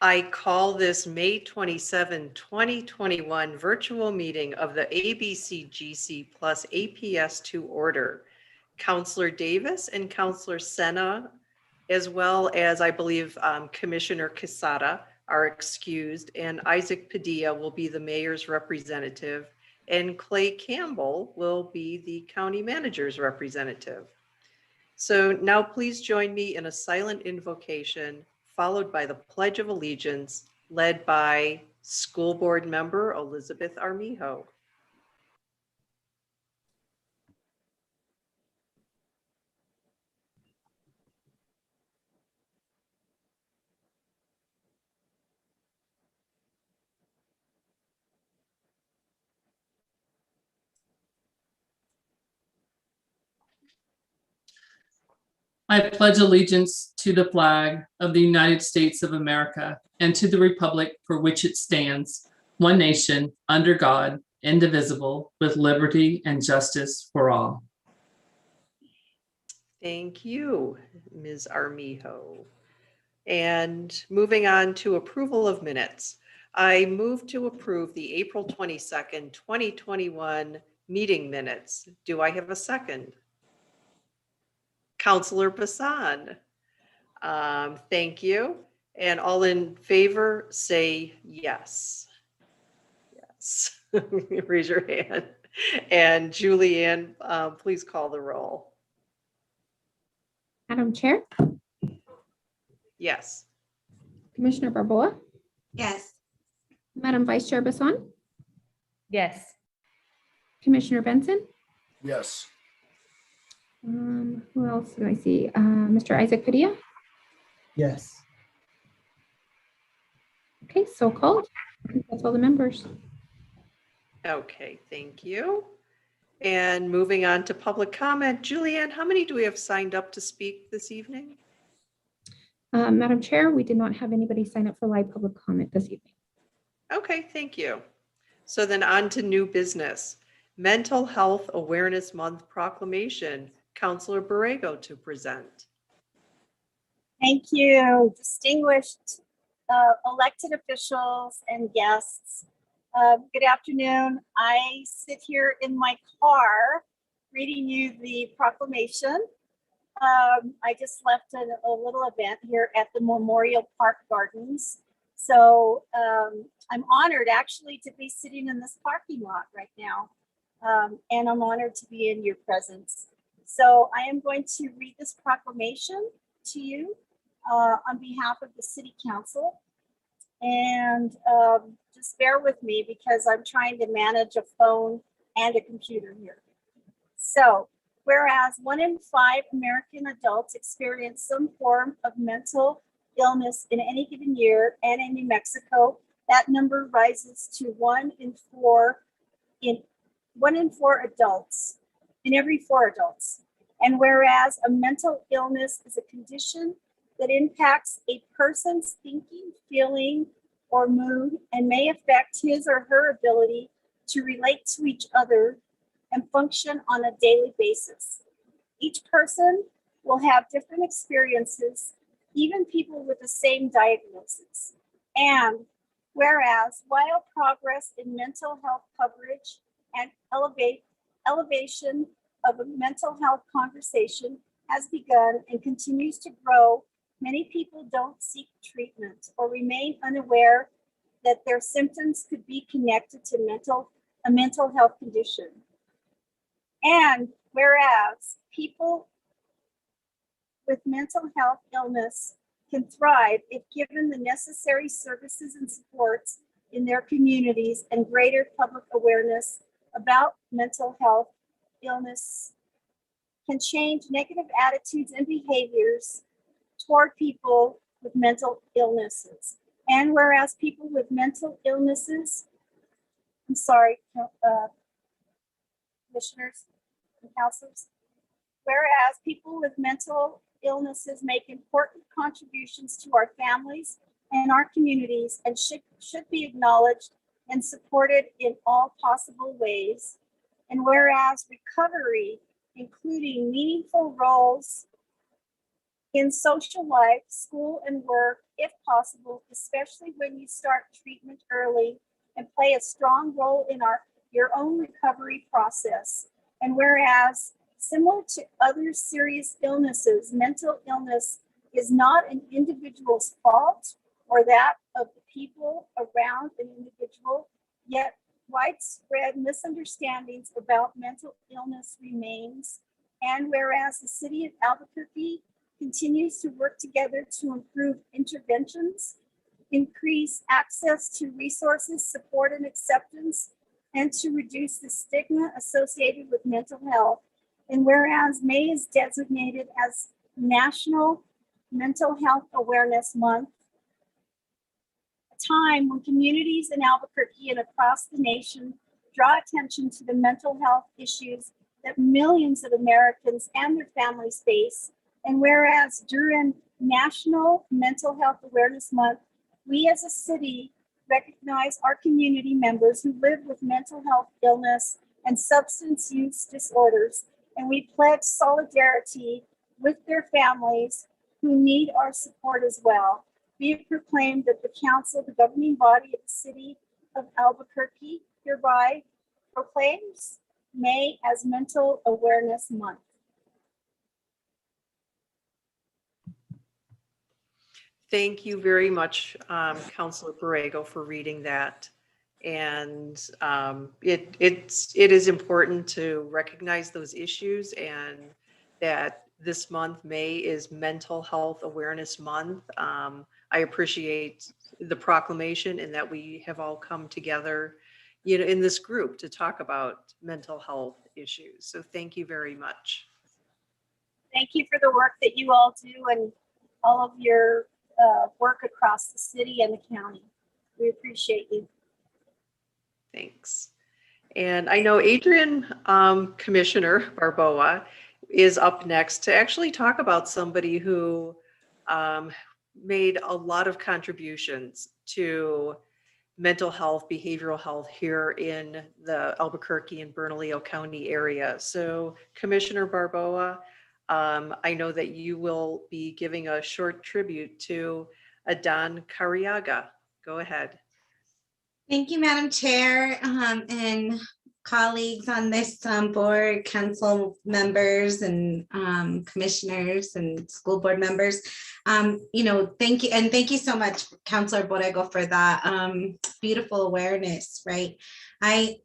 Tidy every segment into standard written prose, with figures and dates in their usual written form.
I call this May 27, 2021 virtual meeting of the ABCGC plus APS to order. Counselor Davis and Counselor Senna, as well as I believe Commissioner Quesada, are excused, and Isaac Padilla will be the mayor's representative, and Clay Campbell will be the county manager's representative. So now please join me in a silent invocation, followed by the Pledge of Allegiance, led by School Board Member Elizabeth Armijo. I pledge allegiance to the flag of the United States of America and to the republic for which it stands, one nation, under God, indivisible, with liberty and justice for all. Thank you, Ms. Armijo. And moving on to approval of minutes. I move to approve the April 22nd, 2021 meeting minutes. Do I have a second? Counselor Bassan. Thank you. And all in favor, say yes. Yes. Raise your hand. And Julianne, please call the roll. Madam Chair, Yes. Commissioner Barboa, Yes. Madam Vice Chair Bassan, Yes. Commissioner Benson. Yes. Who else do I see? Mr. Isaac Padilla. Yes. Okay, so called. I think that's all the members. Okay, thank you. And moving on to public comment, Julianne, how many do we have signed up to speak this evening? Madam Chair, we did not have anybody sign up for live public comment this evening. Okay, thank you. So then on to new business. Mental Health Awareness Month proclamation. Counselor Borrego to present. Thank you, distinguished elected officials and guests. Good afternoon. I sit here in my car reading you the proclamation. I just left a little event here at the Memorial Park Gardens. So I'm honored actually to be sitting in this parking lot right now. And I'm honored to be in your presence. So I am going to read this proclamation to you on behalf of the City Council. And just bear with me because I'm trying to manage a phone and a computer here. So, whereas 1 in 5 American adults experience some form of mental illness in any given year, and in New Mexico, that number rises to 1 in 4 adults, in every 4 adults. And whereas a mental illness is a condition that impacts a person's thinking, feeling, or mood and may affect his or her ability to relate to each other and function on a daily basis. Each person will have different experiences, even people with the same diagnosis. And whereas while progress in mental health coverage and elevation of a mental health conversation has begun and continues to grow, many people don't seek treatment or remain unaware that their symptoms could be connected to a mental health condition. And whereas people with mental health illness can thrive if given the necessary services and supports in their communities and greater public awareness about mental health illness can change negative attitudes and behaviors toward people with mental illnesses. And whereas people with mental illnesses, commissioners and counselors, whereas people with mental illnesses make important contributions to our families and our communities and should be acknowledged and supported in all possible ways. And whereas recovery, including meaningful roles in social life, school, and work, if possible, especially when you start treatment early, and play a strong role in your own recovery process. And whereas, similar to other serious illnesses, mental illness is not an individual's fault or that of the people around an individual, yet widespread misunderstandings about mental illness remains. And whereas the city of Albuquerque continues to work together to improve interventions, increase access to resources, support, and acceptance, and to reduce the stigma associated with mental health. And whereas May is designated as National Mental Health Awareness Month, a time when communities in Albuquerque and across the nation draw attention to the mental health issues that millions of Americans and their families face. And whereas during National Mental Health Awareness Month, we as a city recognize our community members who live with mental health illness and substance use disorders, and we pledge solidarity with their families who need our support as well. Be it proclaimed that the council, the governing body of the city of Albuquerque, hereby proclaims May as Mental Awareness Month. Thank you very much, Councilor Borrego, for reading that. And it is important to recognize those issues, and that this month, May, is Mental Health Awareness Month. I appreciate the proclamation and that we have all come together, in this group to talk about mental health issues. So thank you very much. Thank you for the work that you all do and all of your work across the city and the county. We appreciate you. Thanks. And I know Adrian, Commissioner Barboa, is up next to actually talk about somebody who made a lot of contributions to mental health, behavioral health here in the Albuquerque and Bernalillo County area. So Commissioner Barboa, I know that you will be giving a short tribute to Adan Cariaga. Go ahead. Thank you, Madam Chair, and colleagues on this board, council members and commissioners and school board members. Thank you. And thank you so much, Councilor Borrego, for that beautiful awareness, right? I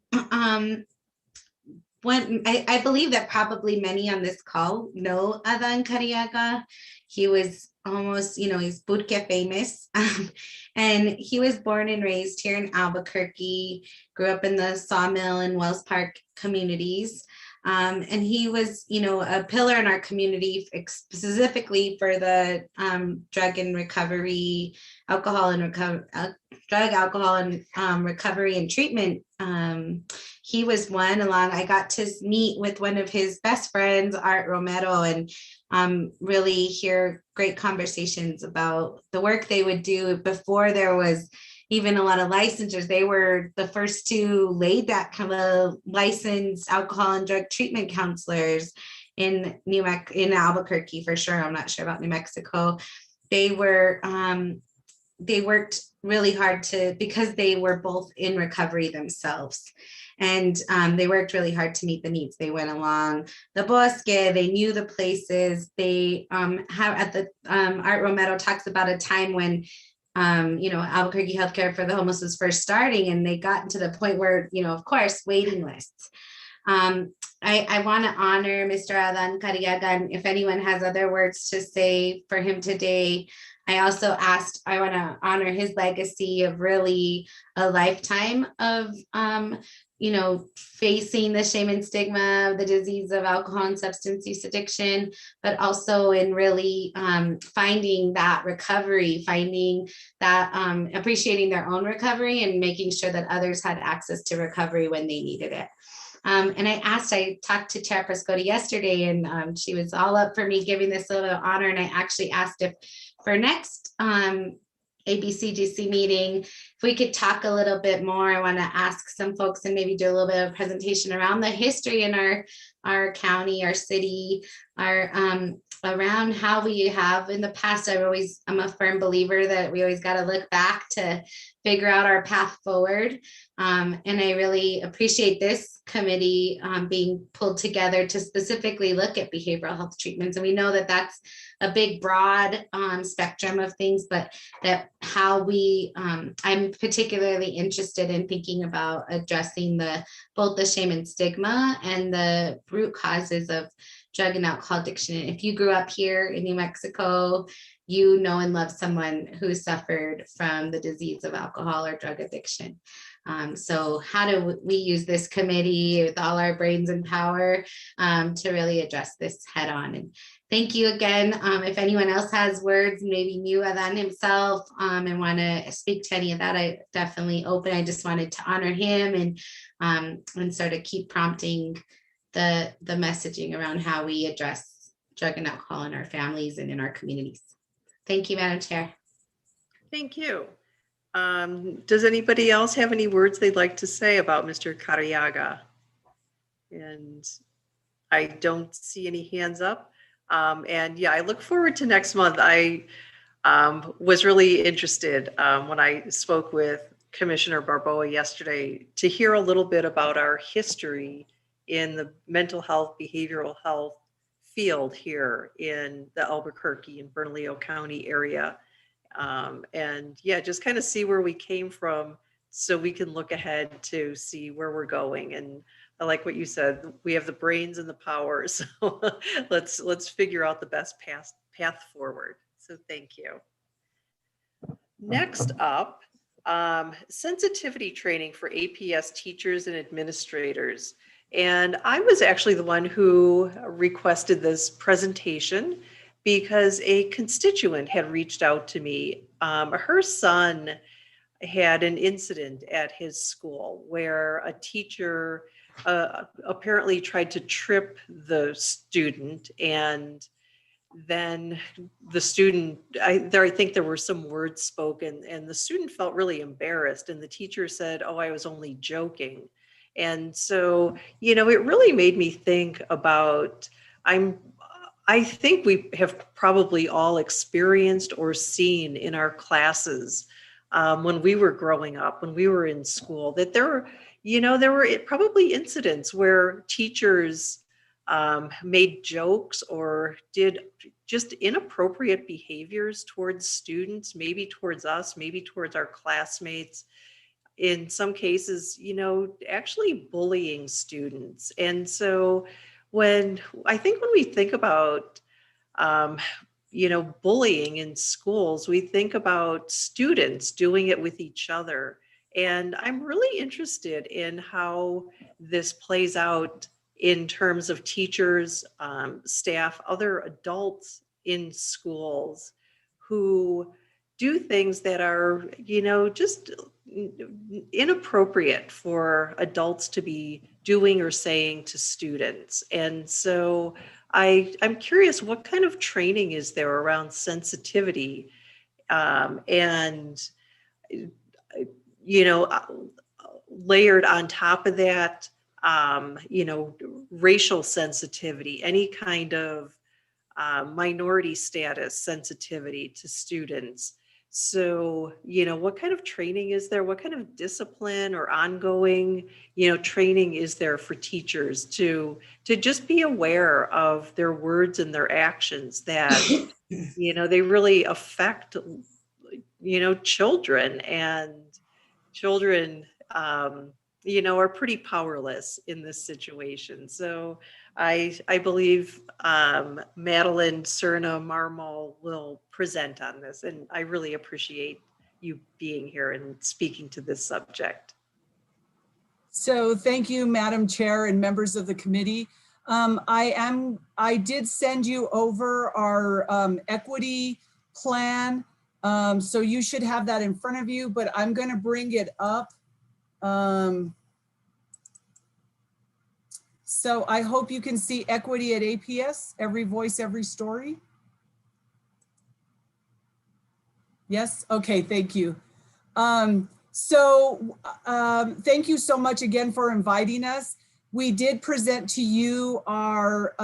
believe that probably many on this call know Adan Cariaga. He was almost, he's Budque famous. And he was born and raised here in Albuquerque, grew up in the Sawmill and Wells Park communities. And he was, a pillar in our community, specifically for the drug and recovery, alcohol and recovery and treatment. He was one along. I got to meet with one of his best friends, Art Romero, and really hear great conversations about the work they would do before there was even a lot of licensures. They were the first to lay that kind of licensed alcohol and drug treatment counselors in Albuquerque for sure. I'm not sure about New Mexico. They worked really hard because they were both in recovery themselves. And they worked really hard to meet the needs. They went along the bosque, they knew the places. They Art Romero talks about a time when Albuquerque Healthcare for the Homeless was first starting, and they got to the point where, of course, waiting lists. I want to honor Mr. Adan Cariaga, and if anyone has other words to say for him today, I want to honor his legacy of really a lifetime of, facing the shame and stigma of the disease of alcohol and substance use addiction, but also in really finding that recovery, finding that appreciating their own recovery and making sure that others had access to recovery when they needed it. And I talked to Chair Prescotti yesterday, and she was all up for me giving this little honor. And I actually asked if for next ABCGC meeting, if we could talk a little bit more. I want to ask some folks and maybe do a little bit of presentation around the history in our our county, our city, our around how we have in the past. I'm a firm believer that we always got to look back to figure out our path forward. And I really appreciate this committee being pulled together to specifically look at behavioral health treatments. And we know that that's a big, broad spectrum of things, but that how we, I'm particularly interested in thinking about addressing both the shame and stigma and the root causes of drug and alcohol addiction. If you grew up here in New Mexico, you know and love someone who suffered from the disease of alcohol or drug addiction. So how do we use this committee with all our brains and power to really address this head on? And thank you again. If anyone else has words, maybe new than himself, and want to speak to any of that, I definitely open. I just wanted to honor him and sort of keep prompting the messaging around how we address drug and alcohol in our families and in our communities. Thank you, Madam Chair. Thank you. Does anybody else have any words they'd like to say about Mr. Cariaga? And I don't see any hands up. And yeah, I look forward to next month. I was really interested when I spoke with Commissioner Barboa yesterday to hear a little bit about our history in the mental health, behavioral health field here in the Albuquerque and Bernalillo County area. And yeah, just kind of see where we came from so we can look ahead to see where we're going. And I like what you said, we have the brains and the power. So let's figure out the best path forward. So thank you. Next up, sensitivity training for APS teachers and administrators. And I was actually the one who requested this presentation because a constituent had reached out to me. Her son had an incident at his school where a teacher apparently tried to trip the student, and then the student, I think there were some words spoken, and the student felt really embarrassed, and the teacher said, "Oh, I was only joking." And so, it really made me think about, I think we have probably all experienced or seen in our classes when we were growing up, when we were in school, that there were probably incidents where teachers made jokes or did just inappropriate behaviors towards students, maybe towards us, maybe towards our classmates. In some cases, actually bullying students. And so when we think about, bullying in schools, we think about students doing it with each other. And I'm really interested in how this plays out in terms of teachers, staff, other adults in schools who do things that are, just inappropriate for adults to be doing or saying to students. And so I'm curious, what kind of training is there around sensitivity and, layered on top of that, racial sensitivity, any kind of minority status sensitivity to students. So, what kind of training is there? What kind of discipline or ongoing, training is there for teachers to just be aware of their words and their actions that, they really affect, children, and children, are pretty powerless in this situation. So I believe Madeline Cerna Marmol will present on this, and I really appreciate you being here and speaking to this subject. So thank you, Madam Chair and members of the committee. I did send you over our equity plan. So you should have that in front of you, but I'm going to bring it up. So I hope you can see equity at APS, every voice, every story. Yes, okay, thank you. Thank you so much again for inviting us. we did present to you our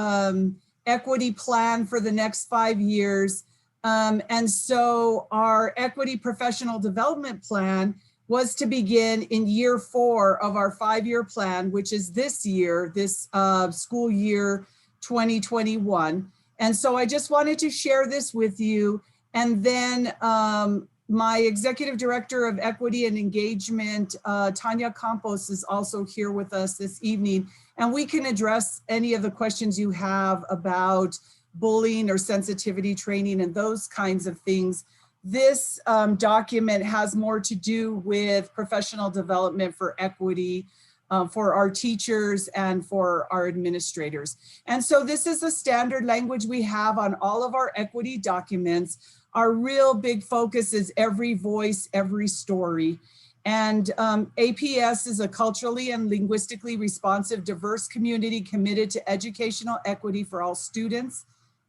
equity plan for the next 5 years. And so our equity professional development plan was to begin in year 4 of our 5-year plan, which is this year, this school year 2021. And so I just wanted to share this with you. And then my executive director of equity and engagement, Tanya Campos, is also here with us this evening. And we can address any of the questions you have about bullying or sensitivity training and those kinds of things. This document has more to do with professional development for equity for our teachers and for our administrators. And so this is the standard language we have on all of our equity documents. Our real big focus is every voice, every story. And APS is a culturally and linguistically responsive, diverse community committed to educational equity for all students.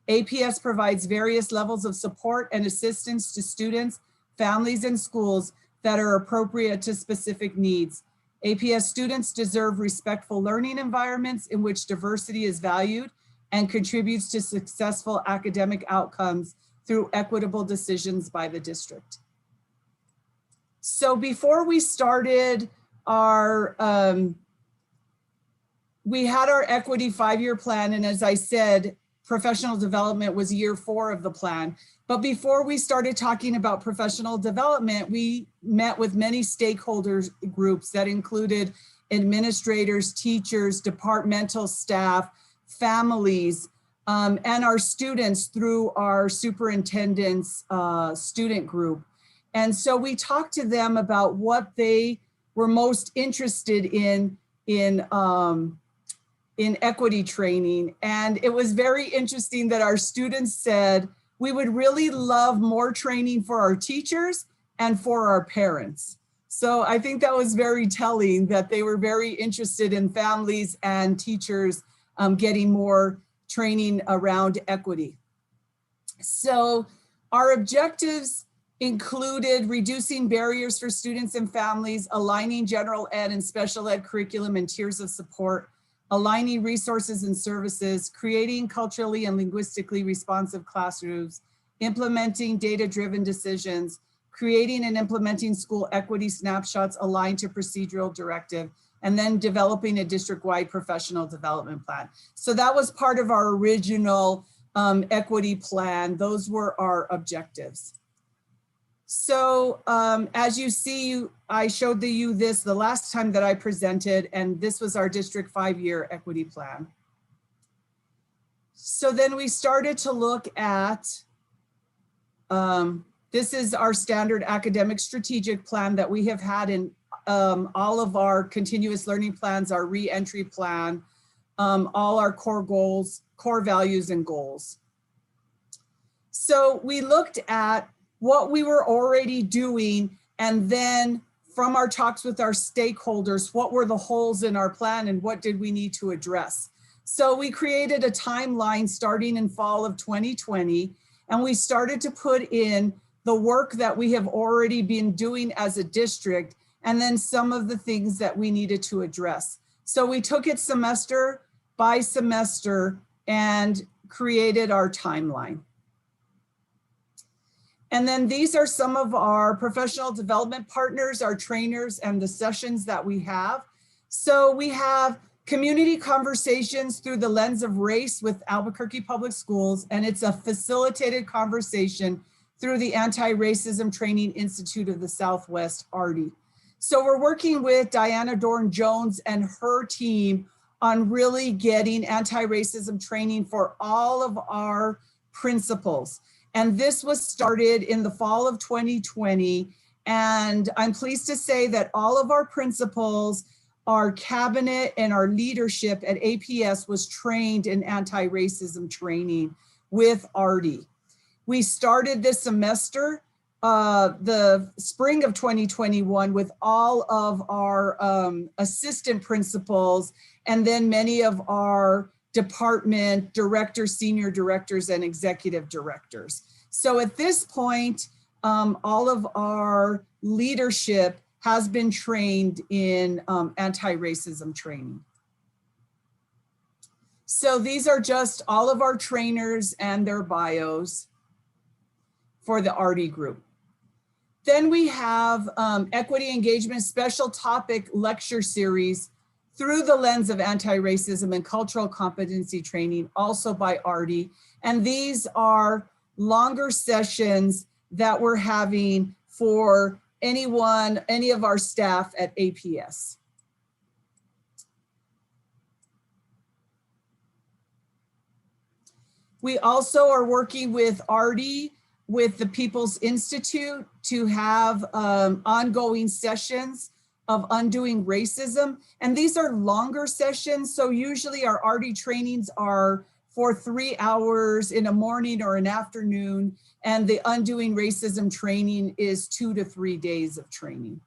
APS provides various levels of support and assistance to students, families, and schools that are appropriate to specific needs. APS students deserve respectful learning environments in which diversity is valued and contributes to successful academic outcomes through equitable decisions by the district. So before we started our, we had our equity 5-year plan, and as I said, professional development was year 4 of the plan. But before we started talking about professional development, we met with many stakeholders groups that included administrators, teachers, departmental staff, families, and our students through our superintendent's student group. And so we talked to them about what they were most interested in equity training. And it was very interesting that our students said, we would really love more training for our teachers and for our parents. So I think that was very telling that they were very interested in families and teachers getting more training around equity. So our objectives included reducing barriers for students and families, aligning general ed and special ed curriculum and tiers of support, aligning resources and services, creating culturally and linguistically responsive classrooms, implementing data-driven decisions, creating and implementing school equity snapshots aligned to procedural directive, and then developing a district-wide professional development plan. So that was part of our original equity plan. Those were our objectives. So as you see, I showed you this the last time that I presented, and this was our district 5-year equity plan. So then we started to look at, this is our standard academic strategic plan that we have had in all of our continuous learning plans, our re-entry plan, all our core goals, core values and goals. So we looked at what we were already doing, and then from our talks with our stakeholders, what were the holes in our plan and what did we need to address? So we created a timeline starting in fall of 2020, and we started to put in the work that we have already been doing as a district, and then some of the things that we needed to address. So we took it semester by semester and created our timeline. And then these are some of our professional development partners, our trainers, and the sessions that we have. So we have community conversations through the lens of race with Albuquerque Public Schools, and it's a facilitated conversation through the Anti-Racism Training Institute of the Southwest, ARTI. So we're working with Diana Dorn-Jones and her team on really getting anti-racism training for all of our principals. And this was started in the fall of 2020. And I'm pleased to say that all of our principals, our cabinet, and our leadership at APS was trained in anti-racism training with ARTI. We started this semester, the spring of 2021, with all of our assistant principals, and then many of our department directors, senior directors, and executive directors. So at this point, all of our leadership has been trained in anti-racism training. So these are just all of our trainers and their bios for the RD group. Then we have Equity Engagement Special Topic Lecture Series through the lens of anti-racism and cultural competency training, also by RD. And these are longer sessions that we're having for any of our staff at APS. We also are working with RD, with the People's Institute, to have ongoing sessions of undoing racism. And these are longer sessions. So usually our RD trainings are for 3 hours in a morning or an afternoon. And the undoing racism training is 2 to 3 days of training.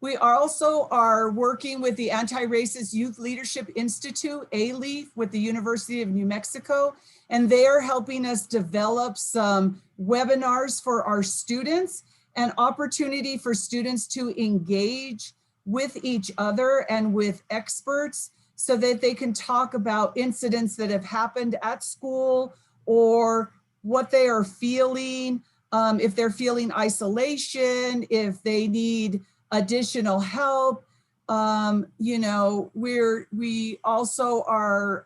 We also are working with the Anti-Racist Youth Leadership Institute, ALEAF, with the University of New Mexico, and they are helping us develop some webinars for our students, an opportunity for students to engage with each other and with experts so that they can talk about incidents that have happened at school or what they are feeling, if they're feeling isolation, if they need additional help. You know, we also are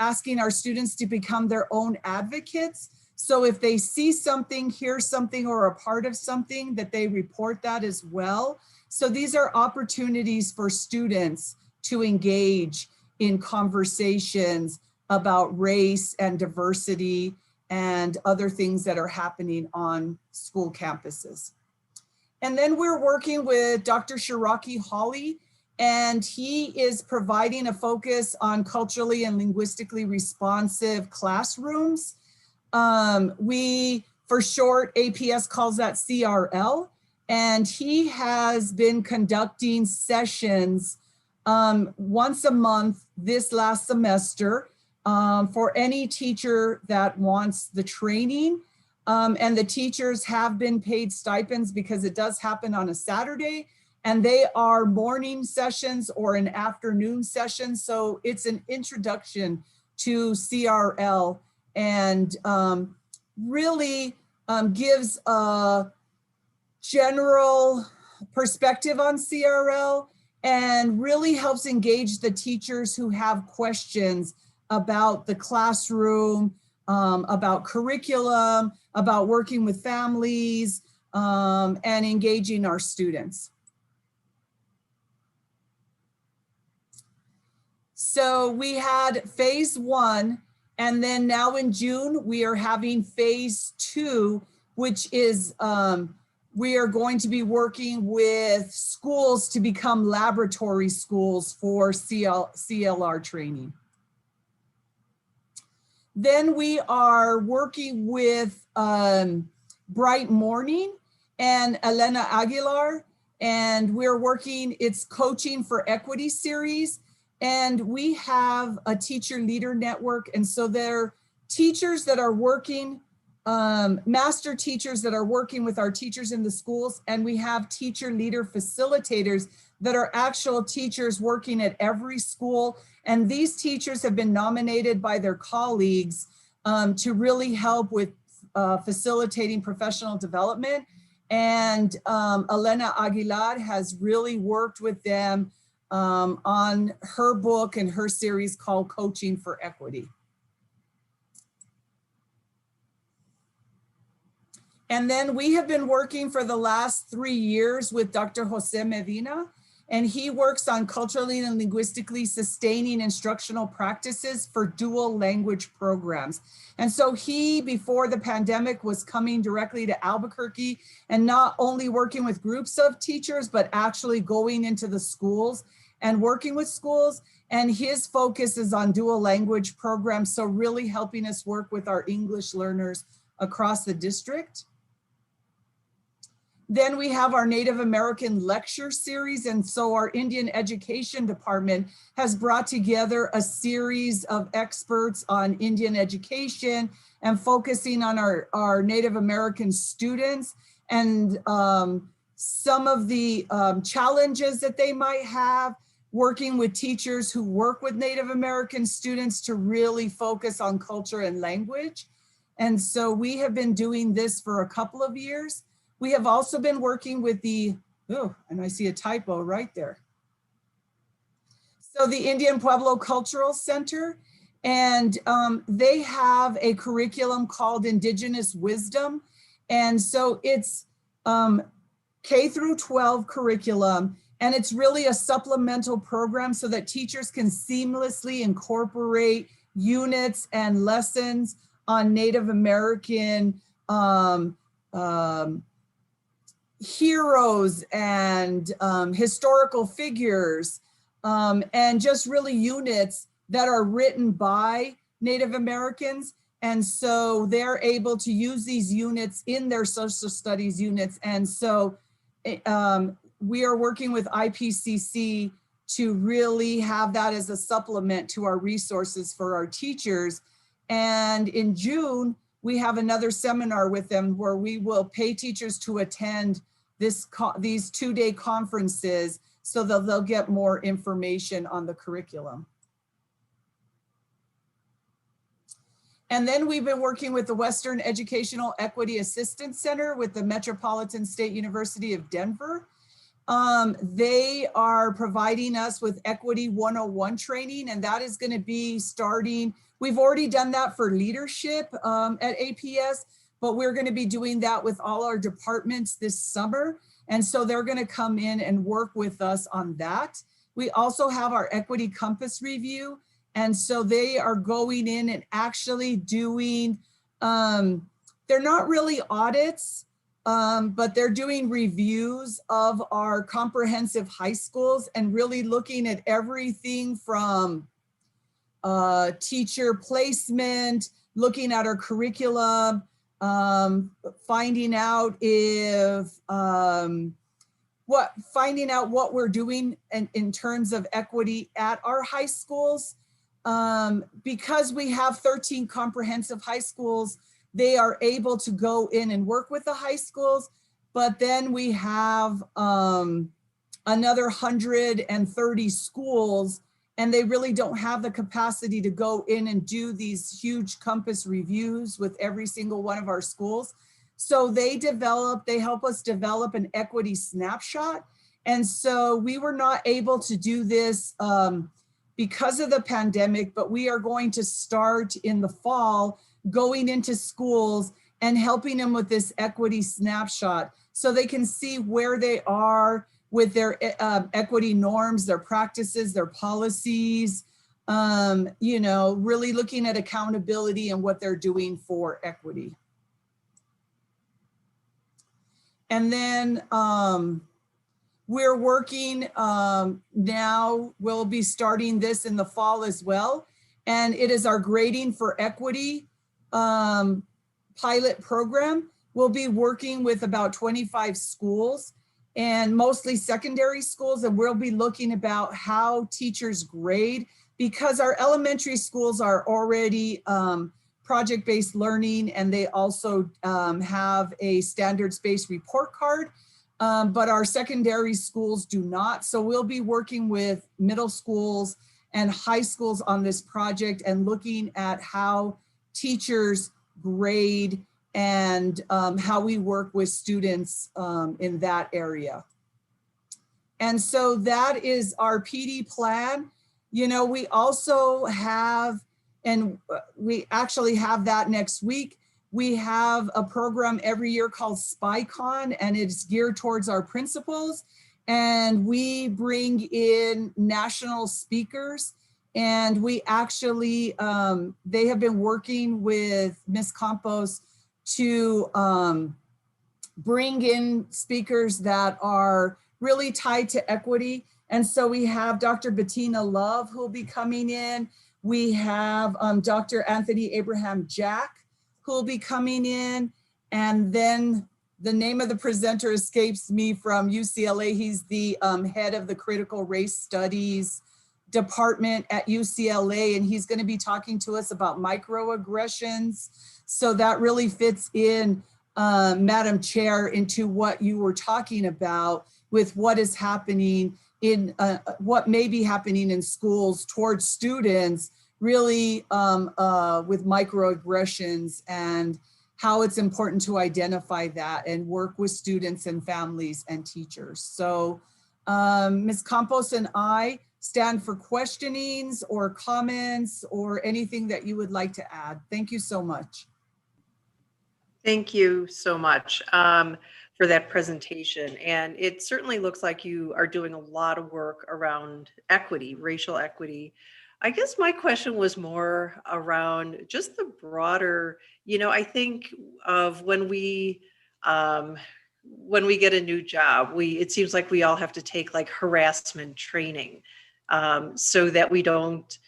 asking our students to become their own advocates. So if they see something, hear something, or are a part of something, that they report that as well. So these are opportunities for students to engage in conversations about race and diversity and other things that are happening on school campuses. And then we're working with Dr. Shiraki Hawley, and he is providing a focus on culturally and linguistically responsive classrooms. We, for short, APS calls that CRL, and he has been conducting sessions once a month this last semester for any teacher that wants the training. And the teachers have been paid stipends because it does happen on a Saturday, and they are morning sessions or an afternoon session. So it's an introduction to CRL and really gives a general perspective on CRL and really helps engage the teachers who have questions about the classroom, about curriculum, about working with families, and engaging our students. So we had phase 1, and then now in June, we are having phase 2, which is, we are going to be working with schools to become laboratory schools for CLR training. Then we are working with Bright Morning and Elena Aguilar, and we're working, it's Coaching for Equity series. And we have a teacher leader network. And so they're teachers that are working, master teachers that are working with our teachers in the schools. And we have teacher leader facilitators that are actual teachers working at every school. And these teachers have been nominated by their colleagues to really help with facilitating professional development. And Elena Aguilar has really worked with them on her book and her series called Coaching for Equity. And then we have been working for the last 3 years with Dr. Jose Medina, and he works on culturally and linguistically sustaining instructional practices for dual language programs. And so he, before the pandemic, was coming directly to Albuquerque and not only working with groups of teachers, but actually going into the schools and working with schools. And his focus is on dual language programs, so really helping us work with our English learners across the district. Then we have our Native American lecture series. And so our Indian Education Department has brought together a series of experts on Indian education and focusing on our Native American students and some of the challenges that they might have, working with teachers who work with Native American students to really focus on culture and language. And so we have been doing this for a couple of years. We have also been working with and I see a typo right there. So the Indian Pueblo Cultural Center, and they have a curriculum called Indigenous Wisdom. And so it's K through 12 curriculum, and it's really a supplemental program so that teachers can seamlessly incorporate units and lessons on Native American heroes and historical figures, and just really units that are written by Native Americans. And so they're able to use these units in their social studies units. And so we are working with IPCC to really have that as a supplement to our resources for our teachers. And in June, we have another seminar with them where we will pay teachers to attend these 2-day conferences so that they'll get more information on the curriculum. And then we've been working with the Western Educational Equity Assistance Center with the Metropolitan State University of Denver. They are providing us with Equity 101 training, and that is going to be starting. We've already done that for leadership at APS, but we're going to be doing that with all our departments this summer. And so they're going to come in and work with us on that. We also have our Equity Compass Review. And so they are going in and actually doing, they're not really audits, but they're doing reviews of our comprehensive high schools and really looking at everything from teacher placement, looking at our curriculum, finding out what we're doing in terms of equity at our high schools. Because we have 13 comprehensive high schools, they are able to go in and work with the high schools, but then we have another 130 schools, and they really don't have the capacity to go in and do these huge compass reviews with every single one of our schools. So they help us develop an equity snapshot. And so we were not able to do this because of the pandemic, but we are going to start in the fall going into schools and helping them with this equity snapshot so they can see where they are with their equity norms, their practices, their policies, really looking at accountability and what they're doing for equity. And then we're working now, we'll be starting this in the fall as well. And it is our Grading for Equity pilot program. We'll be working with about 25 schools and mostly secondary schools. And we'll be looking about how teachers grade, because our elementary schools are already project-based learning, and they also have a standards-based report card. But our secondary schools do not. So we'll be working with middle schools and high schools on this project and looking at how teachers grade and how we work with students in that area. And so that is our PD plan. We also have, and we actually have that next week, we have a program every year called SpyCon, and it's geared towards our principals. And we bring in national speakers, and we actually, they have been working with Ms. Campos to bring in speakers that are really tied to equity. And so we have Dr. Bettina Love, who will be coming in. We have Dr. Anthony Abraham Jack, who will be coming in. And then the name of the presenter escapes me, from UCLA. He's the head of the Critical Race Studies department at UCLA, and he's going to be talking to us about microaggressions. So that really fits in, Madam Chair, into what you were talking about with what is happening in what may be happening in schools towards students, really with microaggressions, and how it's important to identify that and work with students and families and teachers. So Ms. Campos and I stand for questionings or comments or anything that you would like to add. Thank you so much. Thank you so much for that presentation. And it certainly looks like you are doing a lot of work around equity, racial equity. I guess my question was more around just the broader, I think of when we get a new job, it seems like we all have to take like harassment training so that we don't,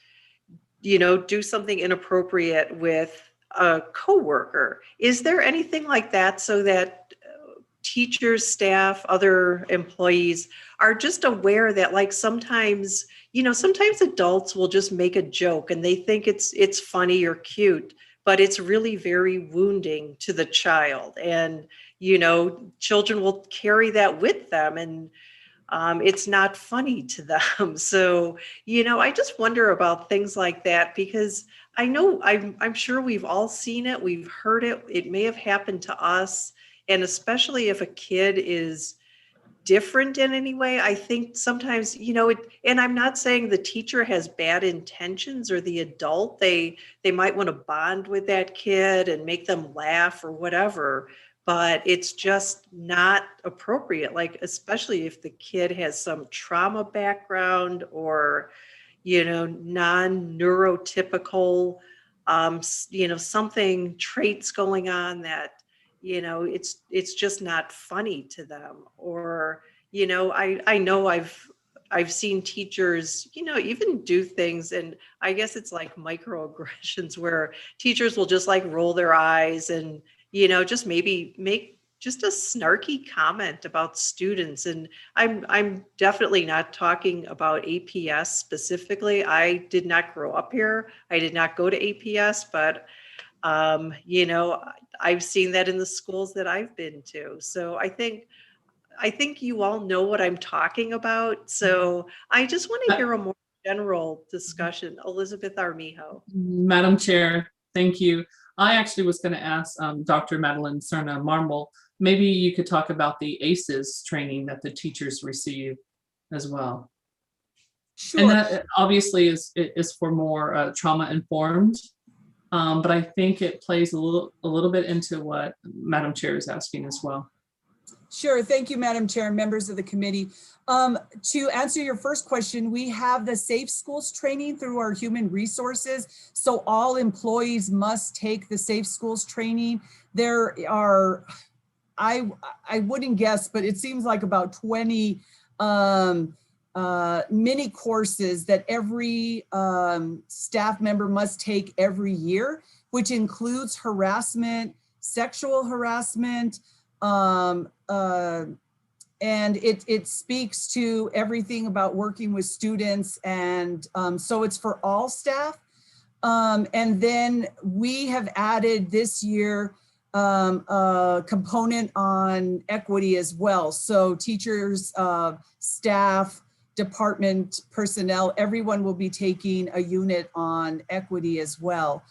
do something inappropriate with a coworker. Is there anything like that so that teachers, staff, other employees are just aware that like sometimes adults will just make a joke and they think it's funny or cute, but it's really very wounding to the child. And, children will carry that with them, and it's not funny to them. So, I just wonder about things like that, because I know I'm sure we've all seen it. We've heard it. It may have happened to us. And especially if a kid is different in any way, I think sometimes, and I'm not saying the teacher has bad intentions or the adult, they might want to bond with that kid and make them laugh or whatever, but it's just not appropriate. Like, especially if the kid has some trauma background or, non-neurotypical, something traits going on that, it's just not funny to them. Or, I know I've seen teachers, even do things, and I guess it's like microaggressions where teachers will just like roll their eyes and, just maybe make just a snarky comment about students. And I'm definitely not talking about APS specifically. I did not grow up here. I did not go to APS, but I've seen that in the schools that I've been to. So I think you all know what I'm talking about. So I just want to hear a more general discussion. Elizabeth Armijo. Madam Chair, thank you. I actually was going to ask Dr. Madeline Serna Marmol, maybe you could talk about the ACEs training that the teachers receive as well. Sure. And that obviously is for more trauma informed, but I think it plays a little bit into what Madam Chair is asking as well. Sure. Thank you, Madam Chair and members of the committee. To answer your first question, we have the Safe Schools training through our human resources. So all employees must take the Safe Schools training. There are, I wouldn't guess, but it seems like about 20 mini courses that every staff member must take every year, which includes harassment, sexual harassment, and it speaks to everything about working with students. And so it's for all staff. And then we have added this year a component on equity as well. So teachers, staff, department personnel, everyone will be taking a unit on equity as well.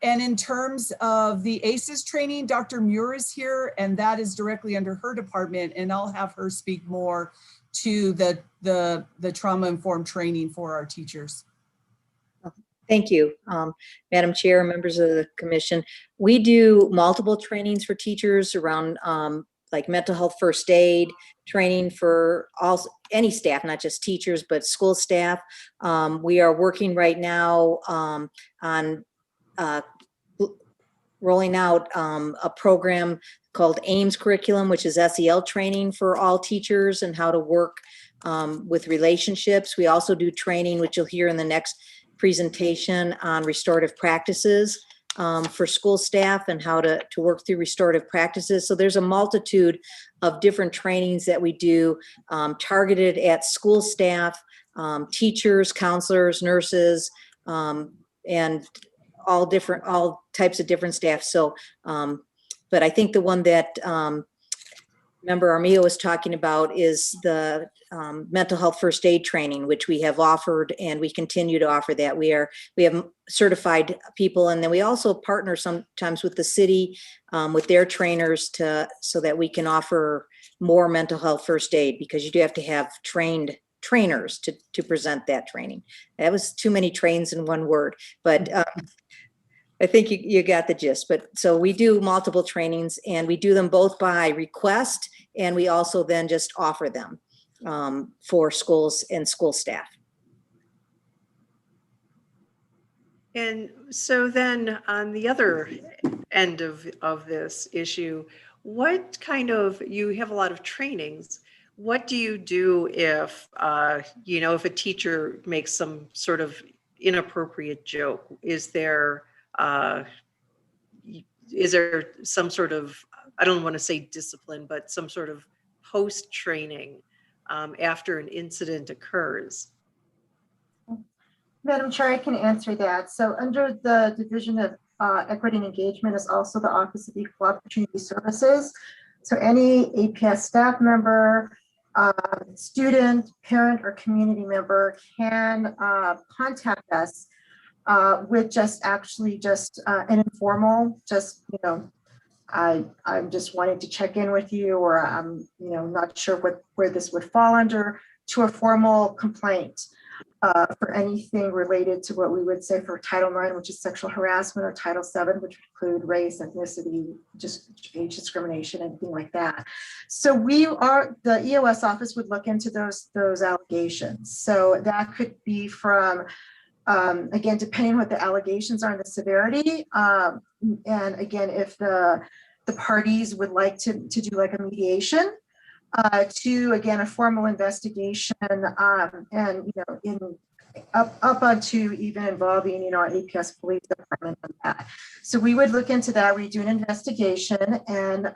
And in terms of the ACEs training, Dr. Muir is here, and that is directly under her department, and I'll have her speak more to the trauma-informed training for our teachers. Thank you, Madam Chair, members of the commission. We do multiple trainings for teachers around like mental health first aid training for any staff, not just teachers, but school staff. We are working right now on rolling out a program called AIMS curriculum, which is SEL training for all teachers and how to work with relationships. We also do training, which you'll hear in the next presentation, on restorative practices for school staff and how to work through restorative practices. So there's a multitude of different trainings that we do targeted at school staff, teachers, counselors, nurses, and all types of different staff. So, but I think the one that Member Armijo was talking about is the mental health first aid training, which we have offered and we continue to offer that. We have certified people, and then we also partner sometimes with the city with their trainers so that we can offer more mental health first aid, because you do have to have trainers to present that training. That was too many trains in one word, but I think you got the gist. But so we do multiple trainings, and we do them both by request, and we also then just offer them for schools and school staff. And so then on the other end of this issue, what kind of, you have a lot of trainings. What do you do if, if a teacher makes some sort of inappropriate joke? Is there some sort of, I don't want to say discipline, but some sort of post training after an incident occurs? Madam Chair, I can answer that. So under the Division of Equity and Engagement is also the Office of Equal Opportunity Services. So any APS staff member, student, parent, or community member can contact us with just an informal, I'm just wanting to check in with you, or I'm not sure where this would fall under, to a formal complaint for anything related to what we would say for Title IX, which is sexual harassment, or Title VII, which would include race, ethnicity, just age discrimination, anything like that. So the EOS office would look into those allegations. So that could be from, again, depending on what the allegations are and the severity. And again, if the parties would like to do like a mediation, to again a formal investigation, and up onto even involving our APS police department on that. So we would look into that. We do an investigation, and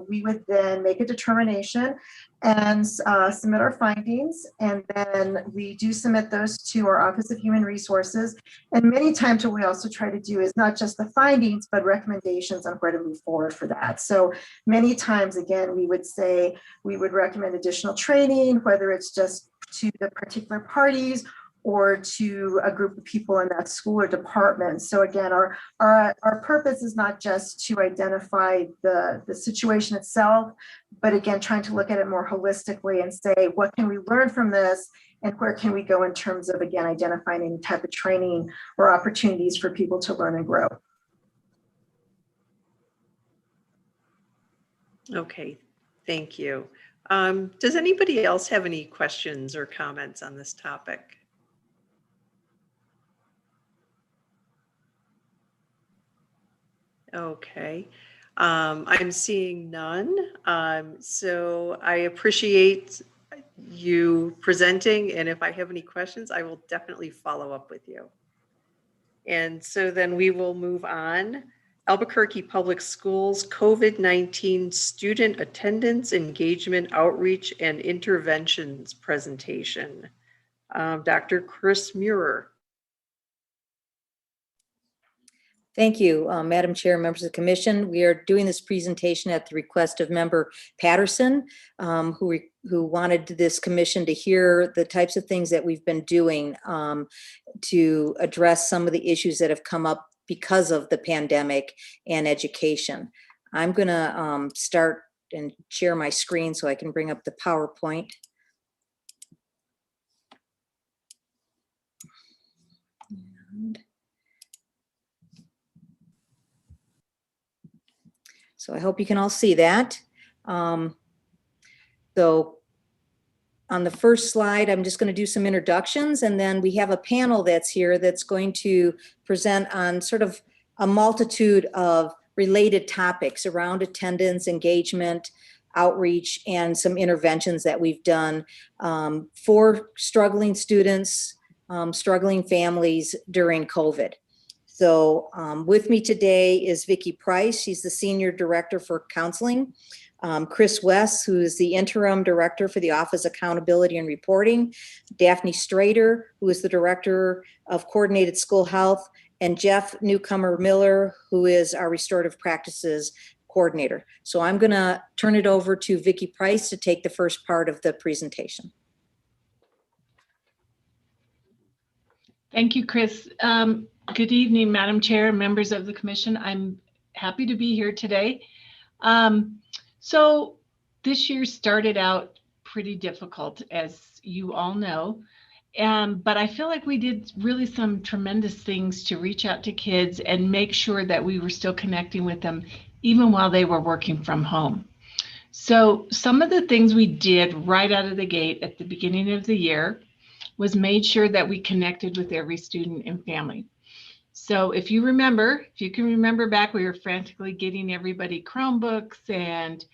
we would then make a determination and submit our findings, and then we do submit those to our Office of Human Resources. And many times what we also try to do is not just the findings, but recommendations on where to move forward for that. So many times, again, we would recommend additional training, whether it's just to the particular parties or to a group of people in that school or department. So again, our purpose is not just to identify the situation itself, but again, trying to look at it more holistically and say, what can we learn from this? And where can we go in terms of, again, identifying any type of training or opportunities for people to learn and grow. Okay, thank you. Does anybody else have any questions or comments on this topic? Okay, I'm seeing none. So I appreciate you presenting, and if I have any questions, I will definitely follow up with you. And so then we will move on. Albuquerque Public Schools COVID-19 Student Attendance, Engagement, Outreach, and Interventions Presentation. Dr. Chris Muir. Thank you, Madam Chair, members of the commission. We are doing this presentation at the request of member Patterson, who wanted this commission to hear the types of things that we've been doing to address some of the issues that have come up because of the pandemic and education. I'm gonna start and share my screen so I can bring up the PowerPoint. So I hope you can all see that. So on the first slide, I'm just going to do some introductions, and then we have a panel that's here that's going to present on sort of a multitude of related topics around attendance, engagement, outreach, and some interventions that we've done for struggling students, struggling families during COVID. So with me today is Vicki Price. She's the Senior Director for Counseling. Chris West, who is the Interim Director for the Office of Accountability and Reporting. Daphne Strader, who is the Director of Coordinated School Health. And Jeff Newcomer Miller, who is our Restorative Practices coordinator. So I'm going to turn it over to Vicki Price to take the first part of the presentation. Thank you, Chris. Good evening, Madam Chair, members of the commission. I'm happy to be here today. So this year started out pretty difficult, as you all know. But I feel like we did really some tremendous things to reach out to kids and make sure that we were still connecting with them, even while they were working from home. So some of the things we did right out of the gate at the beginning of the year was made sure that we connected with every student and family. So if you can remember back, we were frantically getting everybody Chromebooks and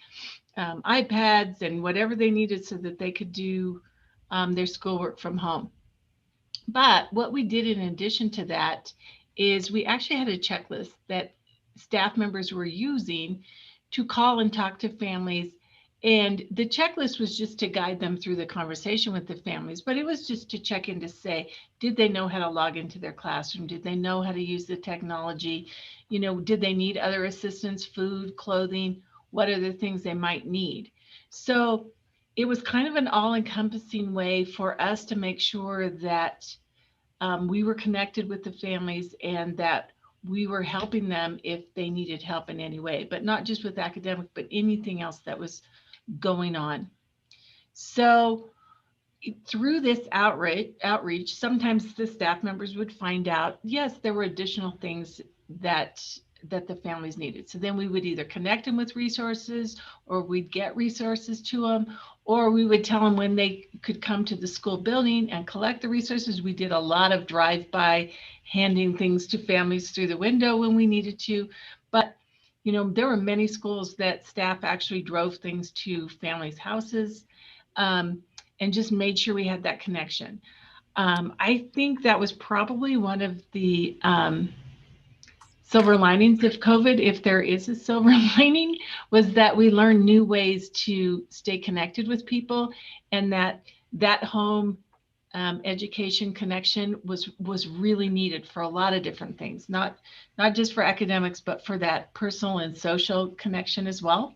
iPads and whatever they needed so that they could do their schoolwork from home. But what we did in addition to that is we actually had a checklist that staff members were using to call and talk to families. And the checklist was just to guide them through the conversation with the families, but it was just to check in to say, did they know how to log into their classroom? Did they know how to use the technology? You know, did they need other assistance, food, clothing? What are the things they might need? So it was kind of an all-encompassing way for us to make sure that we were connected with the families and that we were helping them if they needed help in any way, but not just with academic, but anything else that was going on. So through this outreach, sometimes the staff members would find out, yes, there were additional things that the families needed. So then we would either connect them with resources, or we'd get resources to them, or we would tell them when they could come to the school building and collect the resources. We did a lot of drive-by, handing things to families through the window when we needed to. But you know, there were many schools that staff actually drove things to families' houses and just made sure we had that connection. I think that was probably one of the silver linings of COVID, if there is a silver lining, was that we learned new ways to stay connected with people, and that home education connection was really needed for a lot of different things, not just for academics, but for that personal and social connection as well.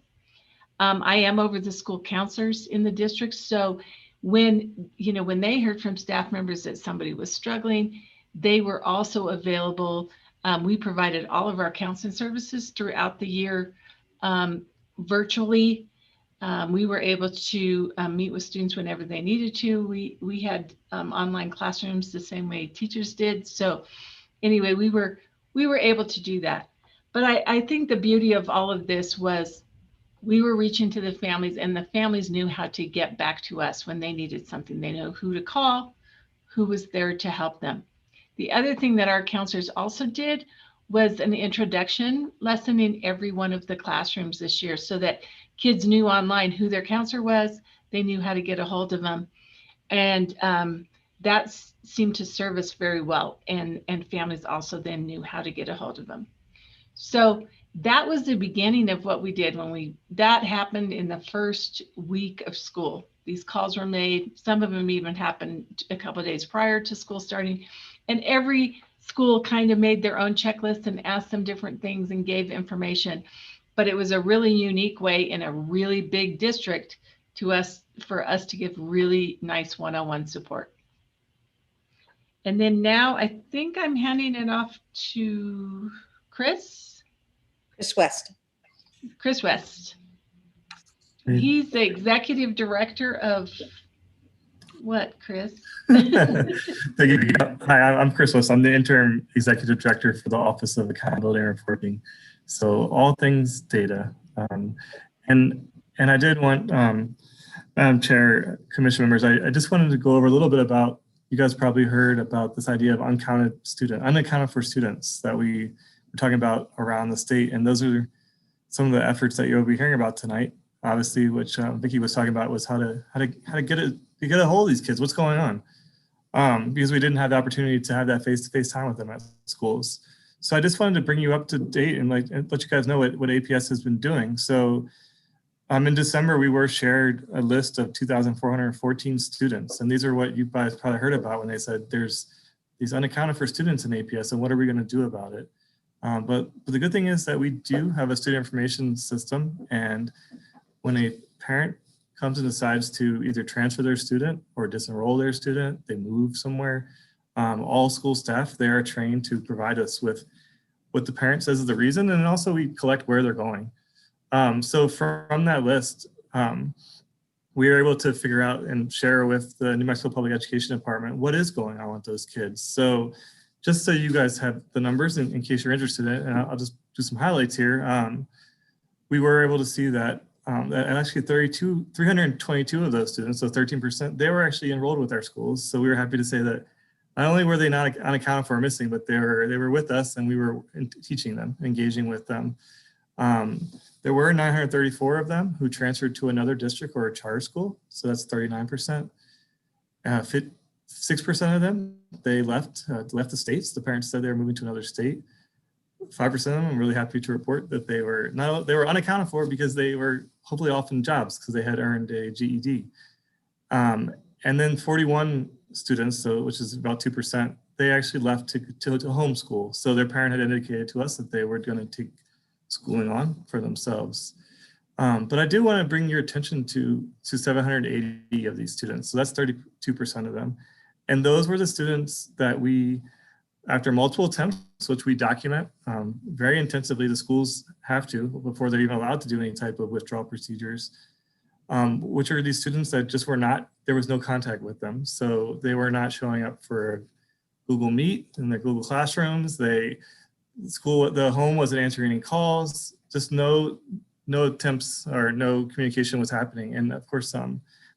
I am over the school counselors in the district, so when they heard from staff members that somebody was struggling, they were also available. We provided all of our counseling services throughout the year virtually. We were able to meet with students whenever they needed to. We had online classrooms the same way teachers did. So anyway, we were able to do that. But I think the beauty of all of this was we were reaching to the families, and the families knew how to get back to us when they needed something. They know who to call, who was there to help them. The other thing that our counselors also did was an introduction lesson in every one of the classrooms this year, so that kids knew online who their counselor was, they knew how to get a hold of them. And that seemed to serve us very well. And families also then knew how to get a hold of them. So that was the beginning of what we did that happened in the first week of school. These calls were made. Some of them even happened a couple of days prior to school starting. And every school kind of made their own checklist and asked them different things and gave information. But it was a really unique way in a really big district for us to give really nice one-on-one support. And then now I think I'm handing it off to Chris West. He's the executive director of what, Chris? Thank you. Hi, I'm Chris West. I'm the interim executive director for the Office of Accountability and Reporting. So all things data. And I did want, Madam Chair, Commission members, I just wanted to go over a little bit about, you guys probably heard about this idea of unaccounted for students that we were talking about around the state. And those are some of the efforts that you'll be hearing about tonight. Obviously, which Vicki was talking about, was how to get a hold of these kids. What's going on? Because we didn't have the opportunity to have that face-to-face time with them at schools. So I just wanted to bring you up to date and let you guys know what APS has been doing. So in December, we were shared a list of 2,414 students. And these are what you guys probably heard about when they said there's these unaccounted for students in APS, and what are we going to do about it? But the good thing is that we do have a student information system, and when a parent comes and decides to either transfer their student or disenroll their student, they move somewhere, all school staff, they are trained to provide us with what the parent says is the reason, and also we collect where they're going. So from that list, we are able to figure out and share with the New Mexico Public Education Department what is going on with those kids. So just so you guys have the numbers in case you're interested in it, and I'll just do some highlights here. We were able to see that, that actually 322 of those students, so 13%, they were actually enrolled with our schools. So we were happy to say that not only were they not unaccounted for or missing, but they were with us, and we were teaching them, engaging with them. There were 934 of them who transferred to another district or a charter school. So that's 39%. 6% of them, they left the states. The parents said they were moving to another state. 5% of them, I'm really happy to report that they were unaccounted for because they were hopefully off in jobs because they had earned a GED. And then 41 students, so which is about 2%, they actually left to homeschool. So their parent had indicated to us that they were going to take schooling on for themselves. But I do want to bring your attention to 780 of these students. So that's 32% of them. And those were the students that we, after multiple attempts, which we document very intensively, the schools have to before they're even allowed to do any type of withdrawal procedures, which are these students that just were not, there was no contact with them. So they were not showing up for Google Meet in their Google Classrooms. The home wasn't answering any calls, just no attempts or no communication was happening. And of course,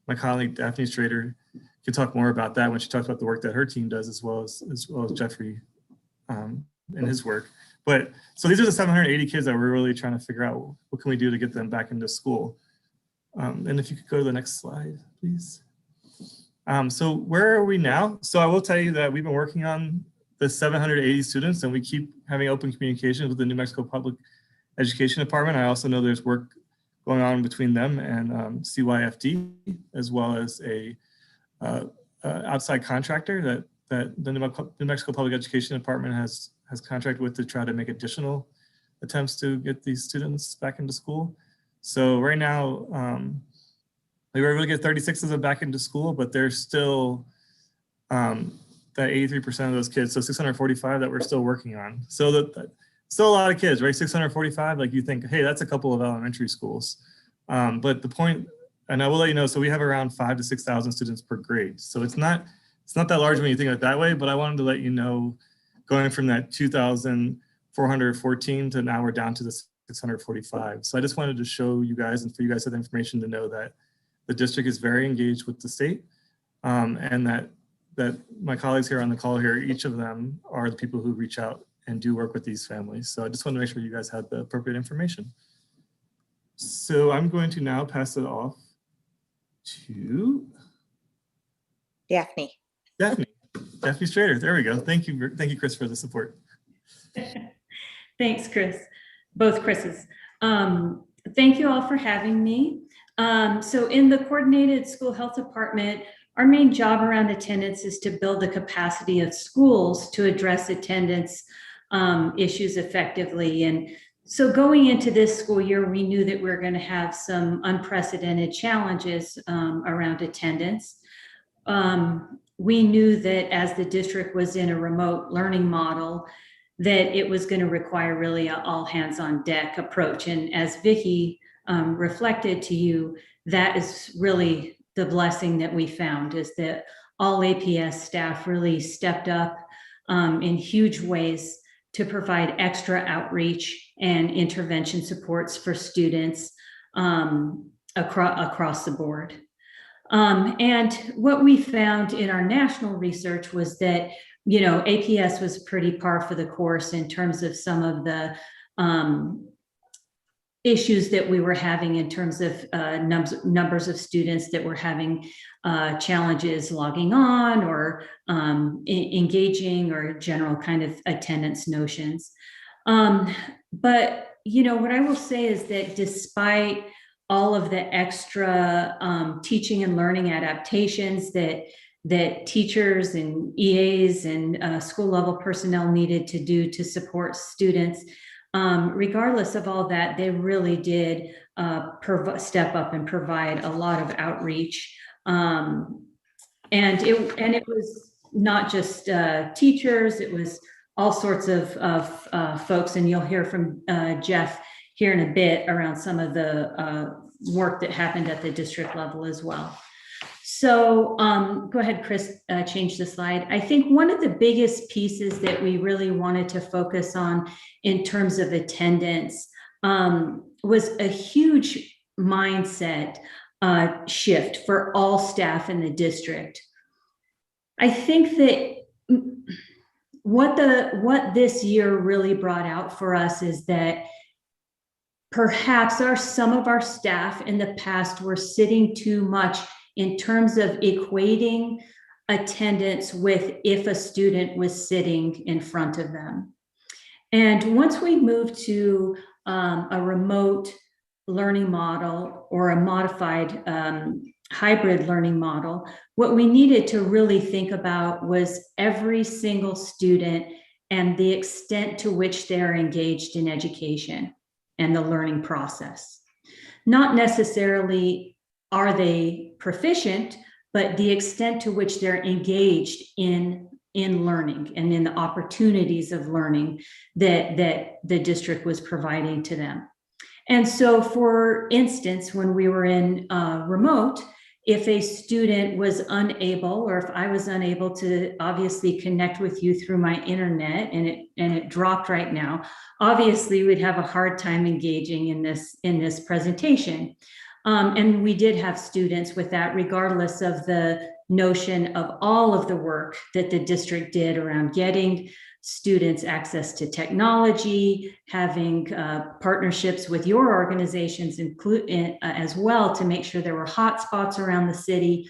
my colleague Daphne Strader can talk more about that when she talks about the work that her team does, as well as Jeffrey and his work. But so these are the 780 kids that we're really trying to figure out what can we do to get them back into school. And if you could go to the next slide, please. So where are we now? So I will tell you that we've been working on the 780 students, and we keep having open communications with the New Mexico Public Education Department. I also know there's work going on between them and CYFD, as well as a outside contractor that the New Mexico Public Education Department has contracted with to try to make additional attempts to get these students back into school. So right now, we were able to get 36 of them back into school, but there's still that 83% of those kids, so 645 that we're still working on. So that still a lot of kids, right? 645, like you think, hey, that's a couple of elementary schools. But the point, and I will let you know, so we have around 5,000 to 6,000 students per grade. So it's not that large when you think of it that way, but I wanted to let you know, going from that 2,414 to now we're down to the 645. So I just wanted to show you guys and for you guys to have the information to know that the district is very engaged with the state, and that my colleagues here on the call here, each of them are the people who reach out and do work with these families. So I just want to make sure you guys had the appropriate information. So I'm going to now pass it off to Daphne. Daphne Strader. There we go. Thank you, Chris, for the support. Thanks, Chris. Both Chris's. Thank you all for having me. So in the Coordinated School Health Department, our main job around attendance is to build the capacity of schools to address attendance issues effectively. And so going into this school year, we knew that we were going to have some unprecedented challenges around attendance. We knew that as the district was in a remote learning model, that it was going to require really an all hands on deck approach. And as Vicki reflected to you, that is really the blessing that we found, is that all APS staff really stepped up in huge ways to provide extra outreach and intervention supports for students across the board. And what we found in our national research was that, you know, APS was pretty par for the course in terms of some of the issues that we were having in terms of numbers of students that were having challenges logging on or engaging or general kind of attendance notions. But, you know, what I will say is that despite all of the extra teaching and learning adaptations that that teachers and EAs and school level personnel needed to do to support students. Regardless of all that, they really did step up and provide a lot of outreach. And it was not just teachers, it was all sorts of folks, and you'll hear from Jeff here in a bit around some of the work that happened at the district level as well. So go ahead, Chris, change the slide. I think one of the biggest pieces that we really wanted to focus on in terms of attendance was a huge mindset shift for all staff in the district. I think that what this year really brought out for us is that perhaps some of our staff in the past were sitting too much in terms of equating attendance with if a student was sitting in front of them. And once we moved to a remote learning model or a modified hybrid learning model, what we needed to really think about was every single student and the extent to which they're engaged in education and the learning process. Not necessarily are they proficient, but the extent to which they're engaged in learning and in the opportunities of learning that the district was providing to them. And so, for instance, when we were in remote, if a student was unable, or if I was unable to obviously connect with you through my internet and it dropped right now, obviously we'd have a hard time engaging in this presentation. And we did have students with that, regardless of the notion of all of the work that the district did around getting students access to technology, having partnerships with your organizations as well to make sure there were hotspots around the city.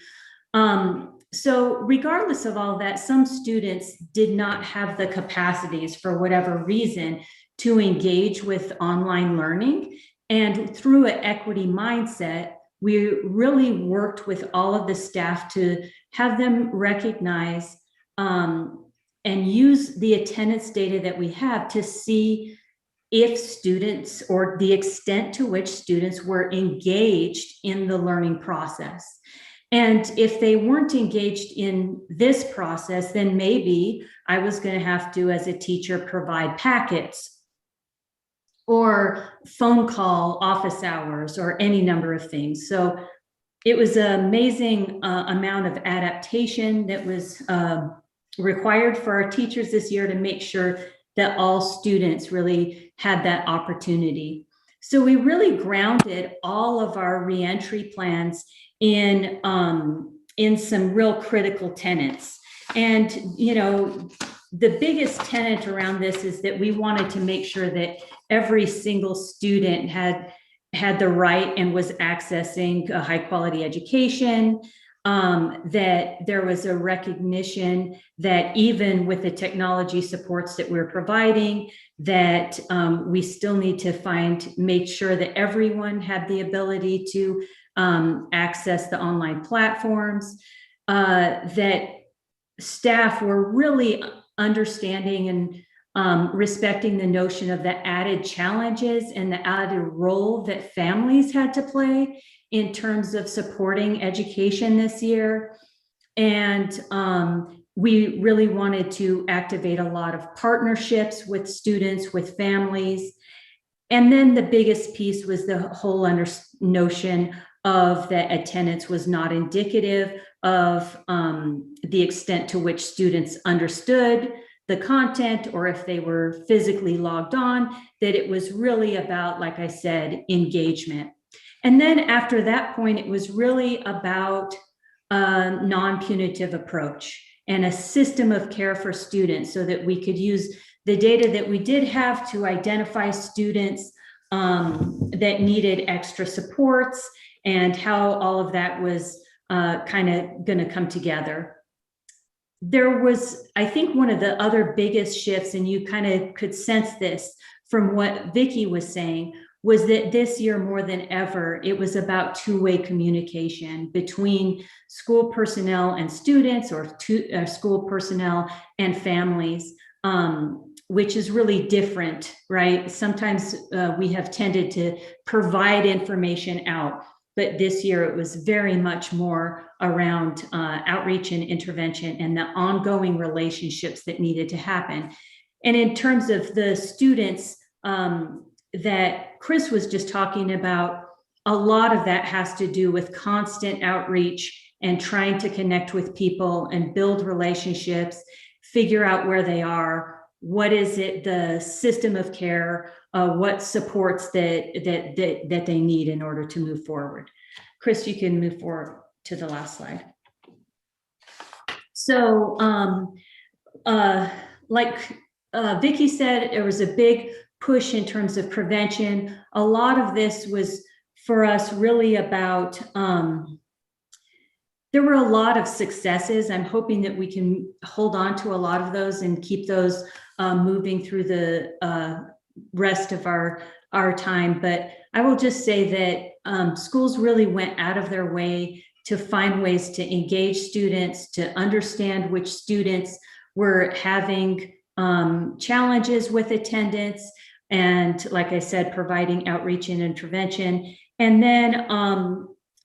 So regardless of all that, some students did not have the capacities for whatever reason to engage with online learning. And through an equity mindset, we really worked with all of the staff to have them recognize and use the attendance data that we have to see if students, or the extent to which students were engaged in the learning process. And if they weren't engaged in this process, then maybe I was going to have to, as a teacher, provide packets or phone call office hours or any number of things. So it was an amazing amount of adaptation that was required for our teachers this year to make sure that all students really had that opportunity. So we really grounded all of our reentry plans in some real critical tenets. And, you know, the biggest tenet around this is that we wanted to make sure that every single student had the right and was accessing a high quality education, that there was a recognition that even with the technology supports that we're providing, that we still need to make sure that everyone had the ability to access the online platforms, that staff were really understanding and respecting the notion of the added challenges and the added role that families had to play in terms of supporting education this year. And we really wanted to activate a lot of partnerships with students, with families. And then the biggest piece was the whole notion of that attendance was not indicative of the extent to which students understood the content, or if they were physically logged on, that it was really about, like I said, engagement. And then after that point, it was really about a non-punitive approach and a system of care for students so that we could use the data that we did have to identify students that needed extra supports and how all of that was kind of going to come together. There was, I think, one of the other biggest shifts, and you kind of could sense this from what Vicki was saying, was that this year more than ever, it was about two-way communication between school personnel and students, or school personnel and families, which is really different, right? Sometimes we have tended to provide information out, but this year it was very much more around outreach and intervention and the ongoing relationships that needed to happen. And in terms of the students that Chris was just talking about, a lot of that has to do with constant outreach and trying to connect with people and build relationships, figure out where they are, what is it, the system of care, what supports that they need in order to move forward. Chris, you can move forward to the last slide. So like Vicki said, there was a big push in terms of prevention. A lot of this was for us really about, there were a lot of successes. I'm hoping that we can hold on to a lot of those and keep those moving through the rest of our time. But I will just say that schools really went out of their way to find ways to engage students, to understand which students were having challenges with attendance, and like I said, providing outreach and intervention. And then,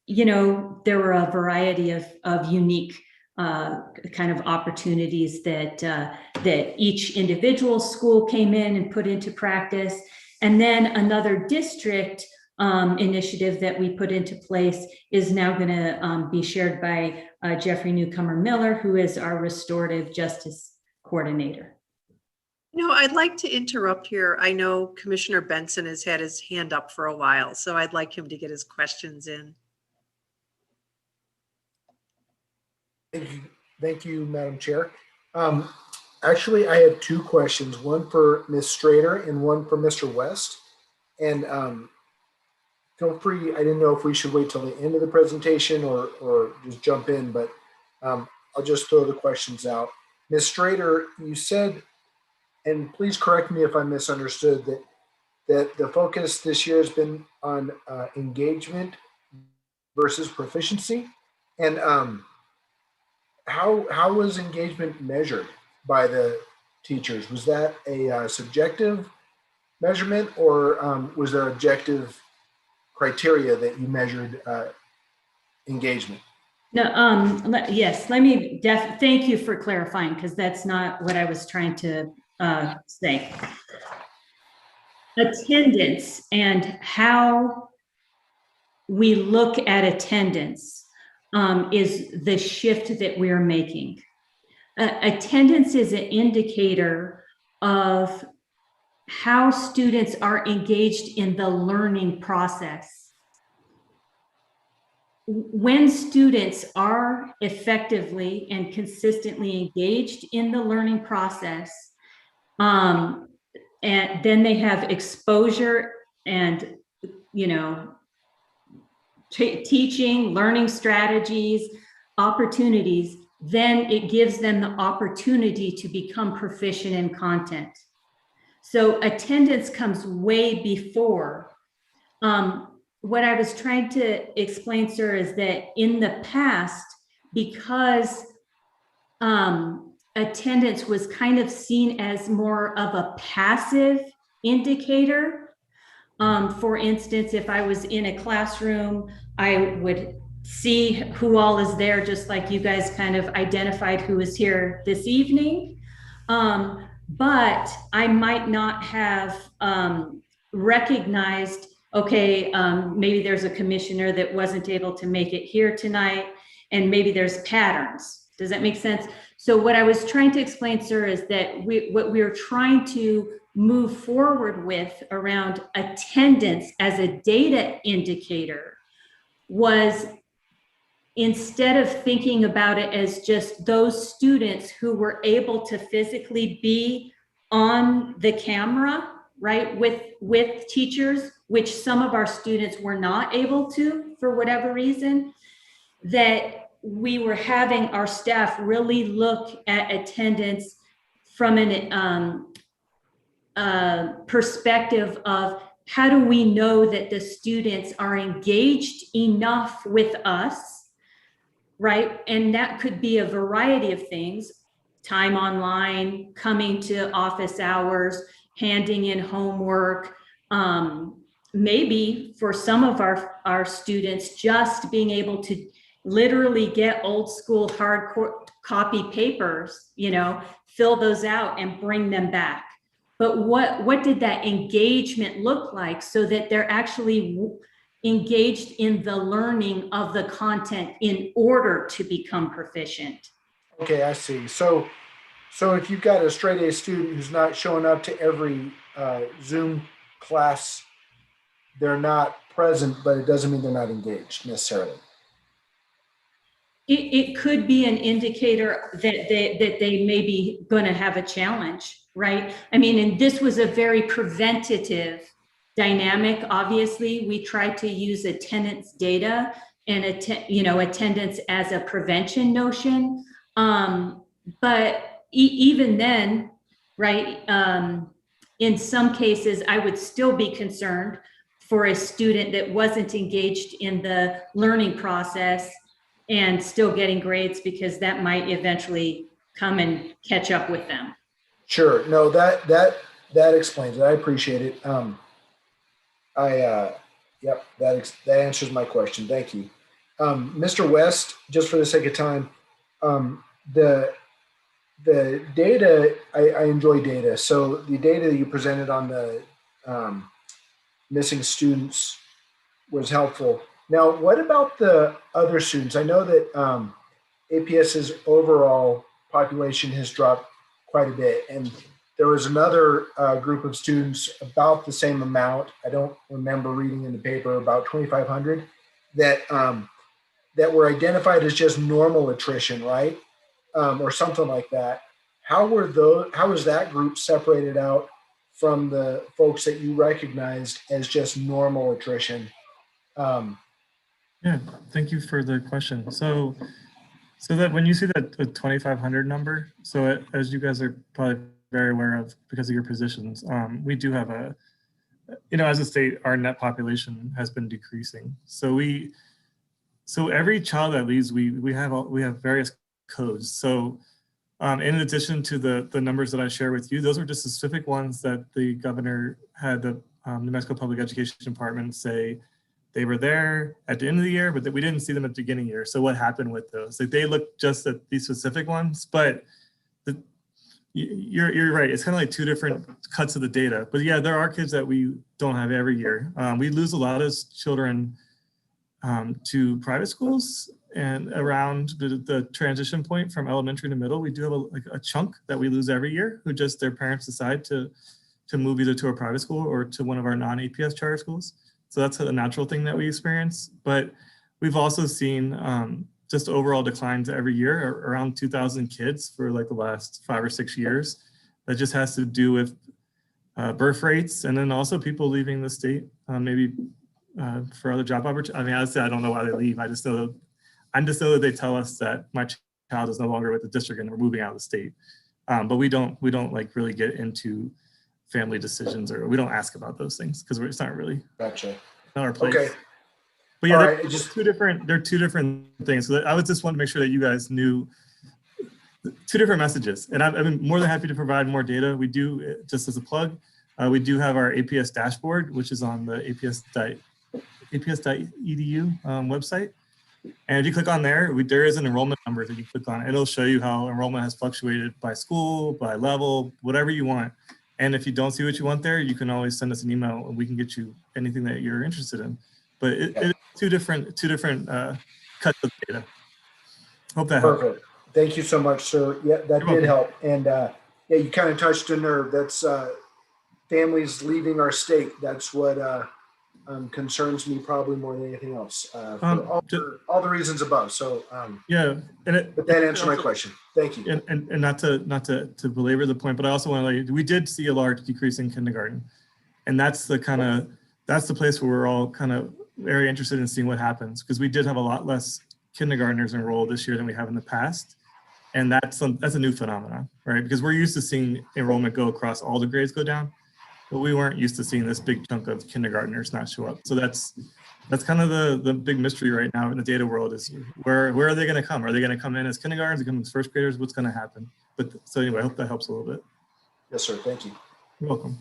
you know, there were a variety of unique kind of opportunities that each individual school came in and put into practice. And then another district initiative that we put into place is now going to be shared by Jeffrey Newcomer Miller, who is our restorative justice coordinator. You know, I'd like to interrupt here. I know Commissioner Benson has had his hand up for a while, so I'd like him to get his questions in. Thank you, Madam Chair. Actually, I had two questions, one for Ms. Strader and one for Mr. West. And feel free, I didn't know if we should wait till the end of the presentation or just jump in, but I'll just throw the questions out. Ms. Strader, you said, and please correct me if I misunderstood, that the focus this year has been on engagement versus proficiency. And how was engagement measured by the teachers? Was that a subjective measurement, or was there objective criteria that you measured engagement? No, yes, let me thank you for clarifying, because that's not what I was trying to say. Attendance and how we look at attendance is the shift that we're making. Attendance is an indicator of how students are engaged in the learning process. When students are effectively and consistently engaged in the learning process, and then they have exposure and, you know, teaching, learning strategies, opportunities, then it gives them the opportunity to become proficient in content. So attendance comes way before. What I was trying to explain, sir, is that in the past, because attendance was kind of seen as more of a passive indicator. For instance, if I was in a classroom, I would see who all is there, just like you guys kind of identified who is here this evening. But I might not have recognized, okay, maybe there's a commissioner that wasn't able to make it here tonight, and maybe there's patterns. Does that make sense? So what I was trying to explain, sir, is that what we are trying to move forward with around attendance as a data indicator was, instead of thinking about it as just those students who were able to physically be on the camera, right, with teachers, which some of our students were not able to for whatever reason, that we were having our staff really look at attendance from an perspective of how do we know that the students are engaged enough with us, right? And that could be a variety of things: time online, coming to office hours, handing in homework, maybe for some of our students, just being able to literally get old school hard copy papers, fill those out and bring them back. But what did that engagement look like so that they're actually engaged in the learning of the content in order to become proficient? Okay, I see. So if you've got a straight A student who's not showing up to every Zoom class, they're not present, but it doesn't mean they're not engaged necessarily. It could be an indicator that they may be going to have a challenge, right? I mean, and this was a very preventative dynamic. Obviously, we tried to use attendance data and attendance as a prevention notion. But even then, right, in some cases, I would still be concerned for a student that wasn't engaged in the learning process and still getting grades, because that might eventually come and catch up with them. Sure. No, that explains it. I appreciate it. Yep, that answers my question. Thank you. Mr. West, just for the sake of time, the data, I enjoy data. So the data that you presented on the missing students was helpful. Now, what about the other students? I know that APS's overall population has dropped quite a bit, and there was another group of students about the same amount. I don't remember reading in the paper, about 2,500 that were identified as just normal attrition, right? Or something like that. How was that group separated out from the folks that you recognized as just normal attrition? Yeah, thank you for the question. So that when you see that 2,500 number, so as you guys are probably very aware of because of your positions, we do have as a state, our net population has been decreasing. So every child that leaves, we have various codes. So in addition to the numbers that I share with you, those are just specific ones that the governor had the New Mexico Public Education Department say they were there at the end of the year, but that we didn't see them at the beginning of the year. So what happened with those? Like they look just at these specific ones, but you're right. It's kind of like two different cuts of the data. But yeah, there are kids that we don't have every year. We lose a lot of children to private schools, and around the transition point from elementary to middle, we do have a chunk that we lose every year who just their parents decide to move either to a private school or to one of our non-APS charter schools. So that's a natural thing that we experience. But we've also seen just overall declines every year, around 2,000 kids for like the last 5 or 6 years. That just has to do with birth rates, and then also people leaving the state, maybe for other job opportunities. I mean, honestly, I don't know why they leave. I just know that they tell us that my child is no longer with the district and we're moving out of the state. But we don't like really get into family decisions, or we don't ask about those things because it's not really not our place. Okay. But yeah, they're two different things. So I was just wanting to make sure that you guys knew two different messages. And I've been more than happy to provide more data. We do, just as a plug, we do have our APS dashboard, which is on the aps.edu website. And if you click on there, there is an enrollment number that you click on. It'll show you how enrollment has fluctuated by school, by level, whatever you want. And if you don't see what you want there, you can always send us an email and we can get you anything that you're interested in. But it's two different cuts of data. Hope that helped. Perfect. Thank you so much, sir. Yeah, that did help. And yeah, you kind of touched a nerve. That's families leaving our state. That's what concerns me probably more than anything else. For all the reasons above. So yeah, but that answered my question. Thank you. And not to belabor the point, but I also want to let you, we did see a large decrease in kindergarten, and that's the place where we're all kind of very interested in seeing what happens, because we did have a lot less kindergartners enrolled this year than we have in the past, and that's a new phenomenon, right? Because we're used to seeing enrollment go across all the grades go down. but we weren't used to seeing this big chunk of kindergartners not show up. So that's kind of the big mystery right now in the data world is where are they going to come? Are they going to come in as kindergartners, they come as first graders? What's going to happen? But so anyway, I hope that helps a little bit. Yes, sir. Thank you. You're welcome.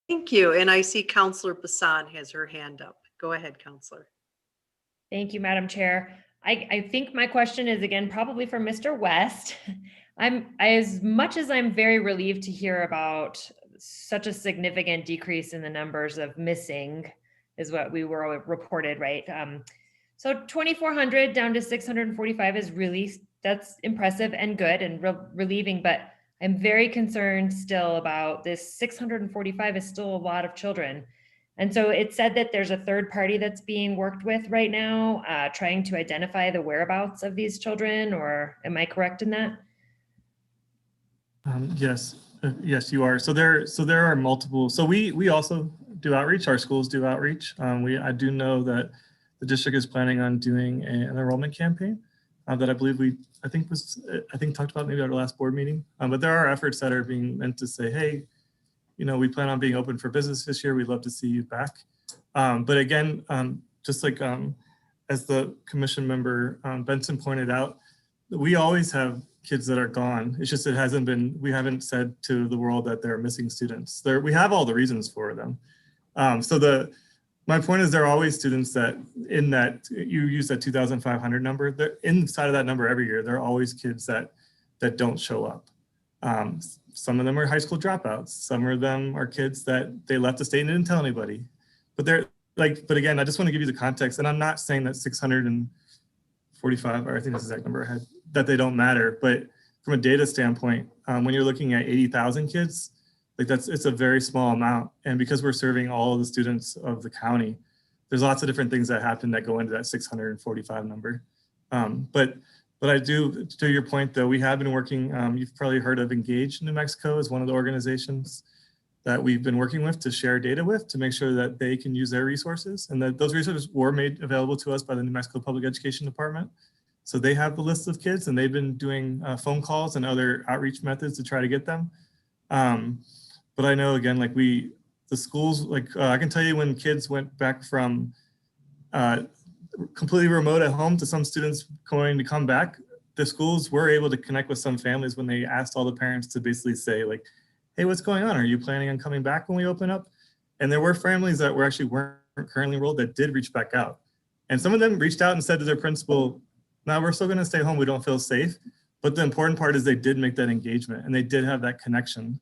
Thank you. And I see Counselor Bassan has her hand up. Go ahead, Counselor. Thank you, Madam Chair. I think my question is again, probably for Mr. West. As much as I'm very relieved to hear about such a significant decrease in the numbers of missing is what we were reported, right? So 2,400 down to 645 is that's impressive and good and relieving, but I'm very concerned still about this 645 is still a lot of children. And so it said that there's a third party that's being worked with right now, trying to identify the whereabouts of these children, or am I correct in that? Yes, yes, you are. So there are multiple. So we also do outreach. Our schools do outreach. I do know that the district is planning on doing an enrollment campaign that I believe I think talked about maybe at our last board meeting. But there are efforts that are being meant to say, hey, we plan on being open for business this year. We'd love to see you back. But again, just like as the commission member Benson pointed out, we always have kids that are gone. It's just we haven't said to the world that they're missing students. We have all the reasons for them. My point is there are always students that you use that 2,500 number, inside of that number every year, there are always kids that don't show up. Some of them are high school dropouts. Some of them are kids that they left the state and didn't tell anybody. But again, I just want to give you the context. And I'm not saying that 645, or I think that's the exact number I had, that they don't matter. But from a data standpoint, when you're looking at 80,000 kids, it's a very small amount. And because we're serving all of the students of the county, there's lots of different things that happen that go into that 645 number. But I do, to your point though, we have been working, you've probably heard of Engage New Mexico as one of the organizations that we've been working with to share data with, to make sure that they can use their resources, and that those resources were made available to us by the New Mexico Public Education Department. So they have the list of kids and they've been doing phone calls and other outreach methods to try to get them. But I know again, the schools, I can tell you when kids went back from completely remote at home to some students going to come back, the schools were able to connect with some families when they asked all the parents to basically say hey, what's going on? Are you planning on coming back when we open up? And there were families that weren't currently enrolled that did reach back out. And some of them reached out and said to their principal, no, we're still gonna stay home, we don't feel safe. But the important part is they did make that engagement and they did have that connection.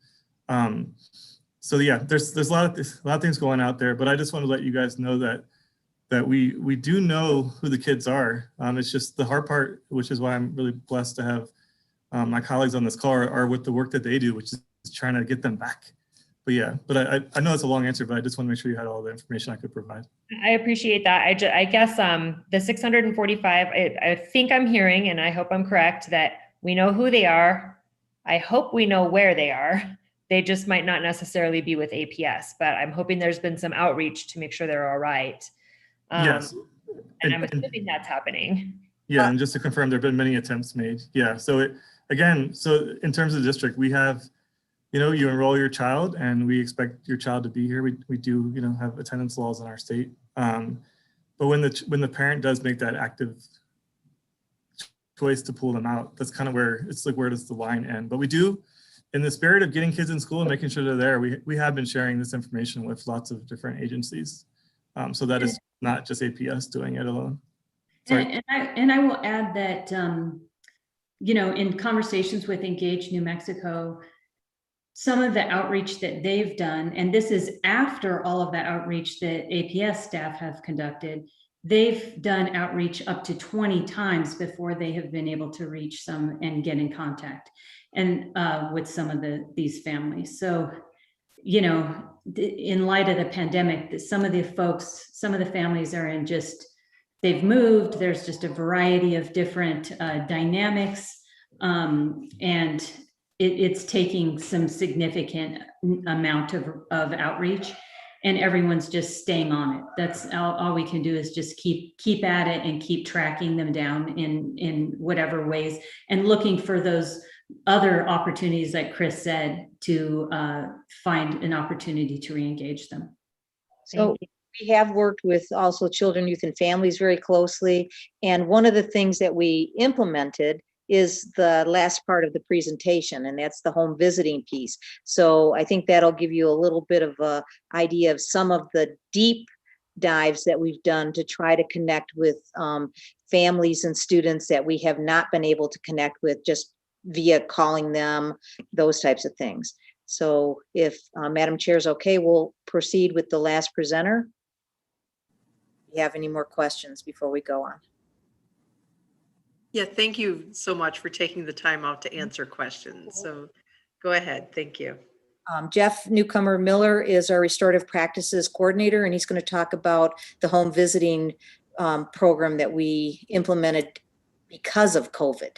So yeah, there's a lot of things going out there, but I just want to let you guys know that we do know who the kids are. It's just the hard part, which is why I'm really blessed to have my colleagues on this call are with the work that they do, which is trying to get them back. But yeah, I know it's a long answer, but I just want to make sure you had all the information I could provide. I appreciate that. I guess the 645, I think I'm hearing, and I hope I'm correct, that we know who they are. I hope we know where they are. They just might not necessarily be with APS, but I'm hoping there's been some outreach to make sure they're all right. Yes. And I'm assuming that's happening. Yeah, and just to confirm, there have been many attempts made. Yeah, so in terms of the district, we have, you enroll your child and we expect your child to be here. We do, have attendance laws in our state. But when the parent does make that active choice to pull them out, that's kind of where it's where does the line end? But we do, in the spirit of getting kids in school and making sure they're there, we have been sharing this information with lots of different agencies. So that is not just APS doing it alone. And I will add that, in conversations with Engage New Mexico, some of the outreach that they've done, and this is after all of the outreach that APS staff have conducted, they've done outreach up to 20 times before they have been able to reach some and get in contact and with some of these families. So, in light of the pandemic, some of the families are in they've moved, there's just a variety of different dynamics, and it's taking some significant amount of outreach, and everyone's just staying on it. That's all we can do is just keep at it and keep tracking them down in whatever ways and looking for those other opportunities, like Chris said, to find an opportunity to reengage them. So we have worked with also children, youth, and families very closely. And one of the things that we implemented is the last part of the presentation, and that's the home visiting piece. So I think that'll give you a little bit of a idea of some of the deep dives that we've done to try to connect with families and students that we have not been able to connect with just via calling them, those types of things. So if Madam Chair is okay, we'll proceed with the last presenter. Do you have any more questions before we go on? Yeah, thank you so much for taking the time out to answer questions. So go ahead. Thank you. Jeff Newcomer Miller is our restorative practices coordinator, and he's going to talk about the home visiting program that we implemented because of COVID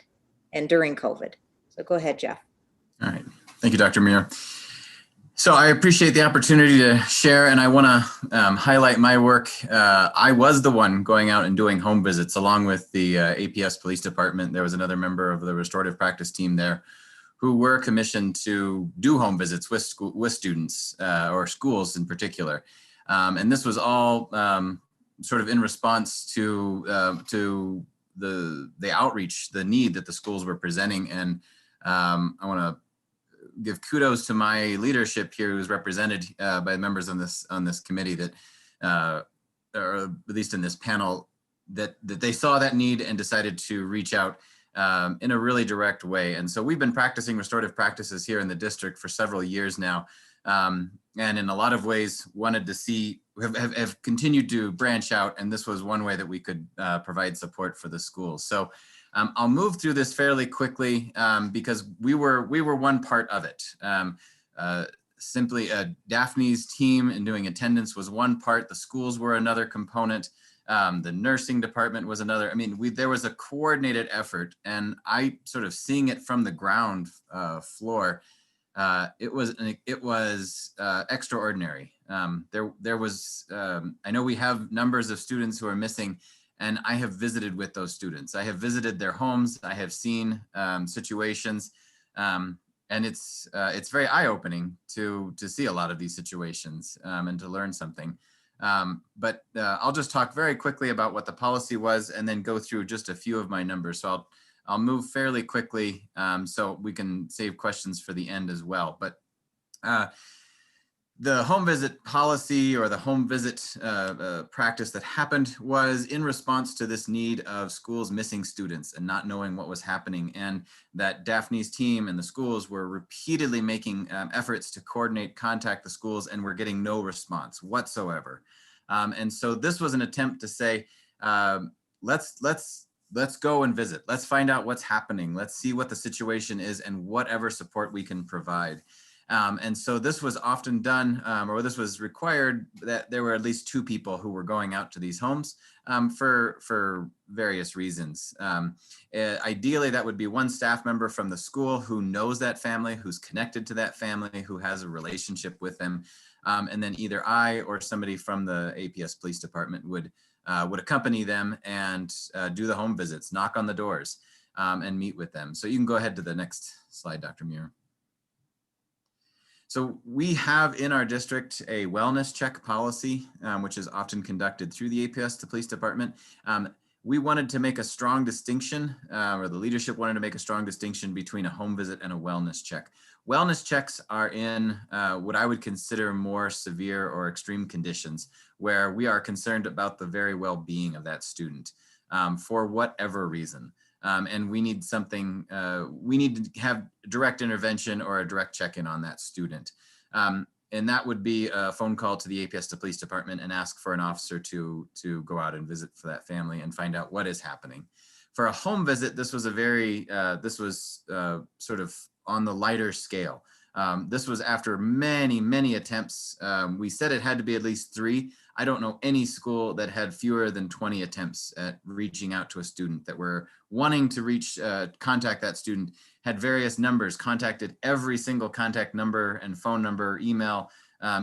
and during COVID. So go ahead, Jeff. All right. Thank you, Dr. Muir. So I appreciate the opportunity to share, and I want to highlight my work. I was the one going out and doing home visits along with the APS Police Department. There was another member of the restorative practice team there who were commissioned to do home visits with students or schools in particular. And this was all sort of in response to the outreach, the need that the schools were presenting. And I want to give kudos to my leadership here, who's represented by members on this committee that, or at least in this panel, that they saw that need and decided to reach out in a really direct way. And so we've been practicing restorative practices here in the district for several years now. And in a lot of ways wanted to see, have continued to branch out. And this was one way that we could provide support for the schools. So I'll move through this fairly quickly because we were one part of it. Simply Daphne's team in doing attendance was one part. The schools were another component. The nursing department was another. I mean, there was a coordinated effort, and I sort of seeing it from the ground floor. It was extraordinary. There was. I know we have numbers of students who are missing. And I have visited with those students. I have visited their homes. I have seen situations, and it's very eye-opening to see a lot of these situations and to learn something. But I'll just talk very quickly about what the policy was, and then go through just a few of my numbers. So I'll move fairly quickly so we can save questions for the end as well. But the home visit policy, or the home visit practice that happened, was in response to this need of schools missing students and not knowing what was happening, and that Daphne's team and the schools were repeatedly making efforts to coordinate, contact the schools, and were getting no response whatsoever. And so this was an attempt to say, let's go and visit. Let's find out what's happening. Let's see what the situation is and whatever support we can provide. And so this was often done, or this was required, that there were at least two people who were going out to these homes for various reasons. Ideally, that would be one staff member from the school who knows that family, who's connected to that family, who has a relationship with them. And then either I or somebody from the APS Police Department would accompany them and do the home visits, knock on the doors, and meet with them. So you can go ahead to the next slide, Dr. Muir. So we have in our district a wellness check policy, which is often conducted through the APS, the police department. We wanted to make a strong distinction, or the leadership wanted to make a strong distinction between a home visit and a wellness check. Wellness checks are in what I would consider more severe or extreme conditions, where we are concerned about the very well-being of that student for whatever reason. And we need something, we need to have direct intervention or a direct check-in on that student. And that would be a phone call to the APS, the police department, and ask for an officer to go out and visit for that family and find out what is happening. For a home visit, this was a very, sort of on the lighter scale. This was after many, many attempts. We said it had to be at least 3. I don't know any school that had fewer than 20 attempts at reaching out to a student that were wanting to contact that student, had various numbers, contacted every single contact number and phone number, email,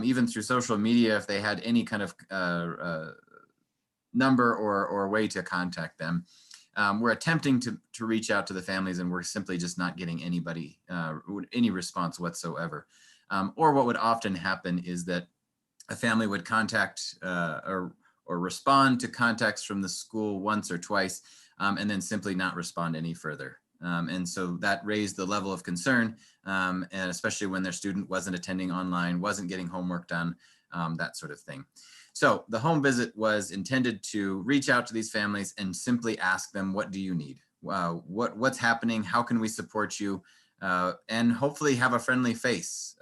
even through social media if they had any kind of number or way to contact them. we're attempting to reach out to the families, and we're simply just not getting anybody, any response whatsoever. Or what would often happen is that a family would contact or respond to contacts from the school once or twice, and then simply not respond any further. And so that raised the level of concern, and especially when their student wasn't attending online, wasn't getting homework done, that sort of thing. So the home visit was intended to reach out to these families and simply ask them, what do you need? What's happening? How can we support you? And hopefully have a friendly face.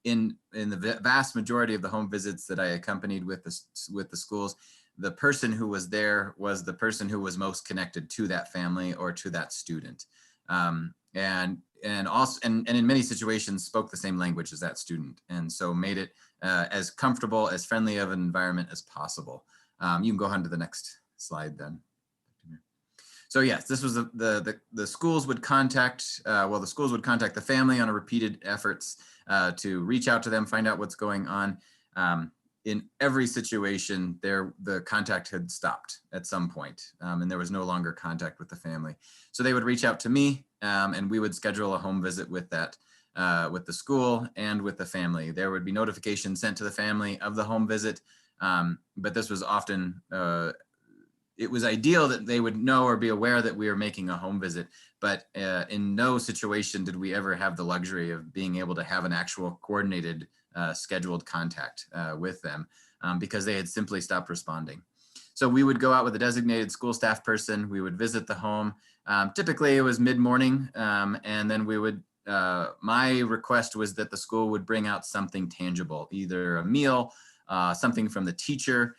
In the vast majority of the home visits that I accompanied with the schools, the person who was there was the person who was most connected to that family or to that student, and in many situations spoke the same language as that student, and so made it as comfortable, as friendly of an environment as possible. You can go on to the next slide then. So yes, this was the schools would contact, the schools would contact the family on a repeated efforts to reach out to them, find out what's going on. In every situation, the contact had stopped at some point, and there was no longer contact with the family. So they would reach out to me, and we would schedule a home visit with the school and with the family. There would be notifications sent to the family of the home visit, but this was often, it was ideal that they would know or be aware that we were making a home visit, but in no situation did we ever have the luxury of being able to have an actual coordinated scheduled contact with them because they had simply stopped responding. So we would go out with a designated school staff person. We would visit the home. Typically it was mid-morning, and then we would, my request was that the school would bring out something tangible, either a meal, something from the teacher.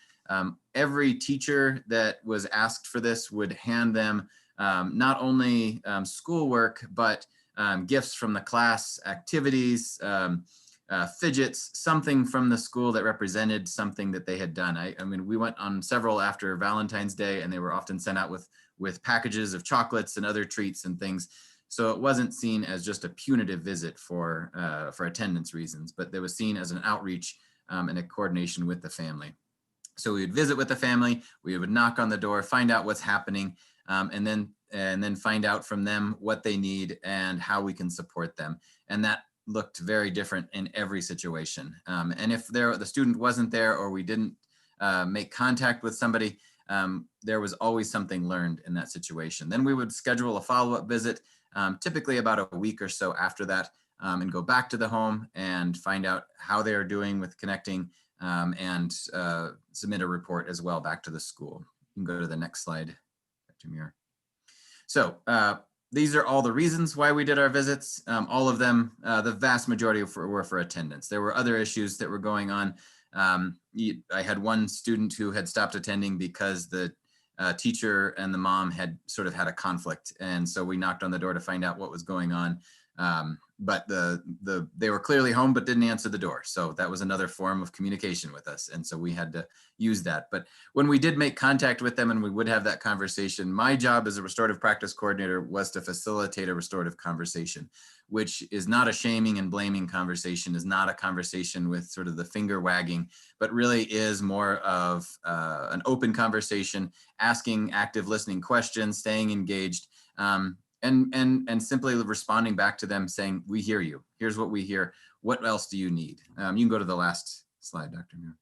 Every teacher that was asked for this would hand them not only schoolwork, but gifts from the class, activities, fidgets, something from the school that represented something that they had done. I mean, we went on several after Valentine's Day, and they were often sent out with packages of chocolates and other treats and things. So it wasn't seen as just a punitive visit for attendance reasons, but it was seen as an outreach and a coordination with the family. So we would visit with the family, we would knock on the door, find out what's happening, and then find out from them what they need and how we can support them. And that looked very different in every situation. And if the student wasn't there or we didn't make contact with somebody, there was always something learned in that situation. Then we would schedule a follow-up visit, typically about a week or so after that, and go back to the home and find out how they are doing with connecting, and submit a report as well back to the school. You can go to the next slide, Dr. Muir. So these are all the reasons why we did our visits. All of them, the vast majority were for attendance. There were other issues that were going on. I had one student who had stopped attending because the teacher and the mom had sort of had a conflict. And so we knocked on the door to find out what was going on. But they were clearly home but didn't answer the door. So that was another form of communication with us. And so we had to use that. But when we did make contact with them and we would have that conversation, my job as a restorative practice coordinator was to facilitate a restorative conversation, which is not a shaming and blaming conversation, is not a conversation with sort of the finger wagging, but really is more of an open conversation, asking active listening questions, staying engaged, and simply responding back to them saying, we hear you. Here's what we hear. What else do you need? You can go to the last slide, Dr. Muir.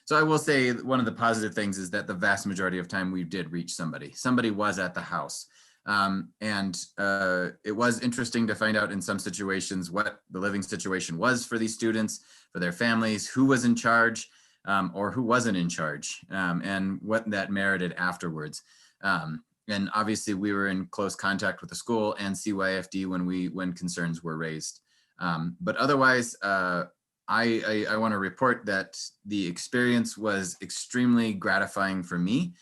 So I will say one of the positive things is that the vast majority of time we did reach somebody. Somebody was at the house. It was interesting to find out in some situations what the living situation was for these students, for their families, who was in charge, or who wasn't in charge, and what that merited afterwards. And obviously we were in close contact with the school and CYFD when concerns were raised. But otherwise, I want to report that the experience was extremely gratifying for me,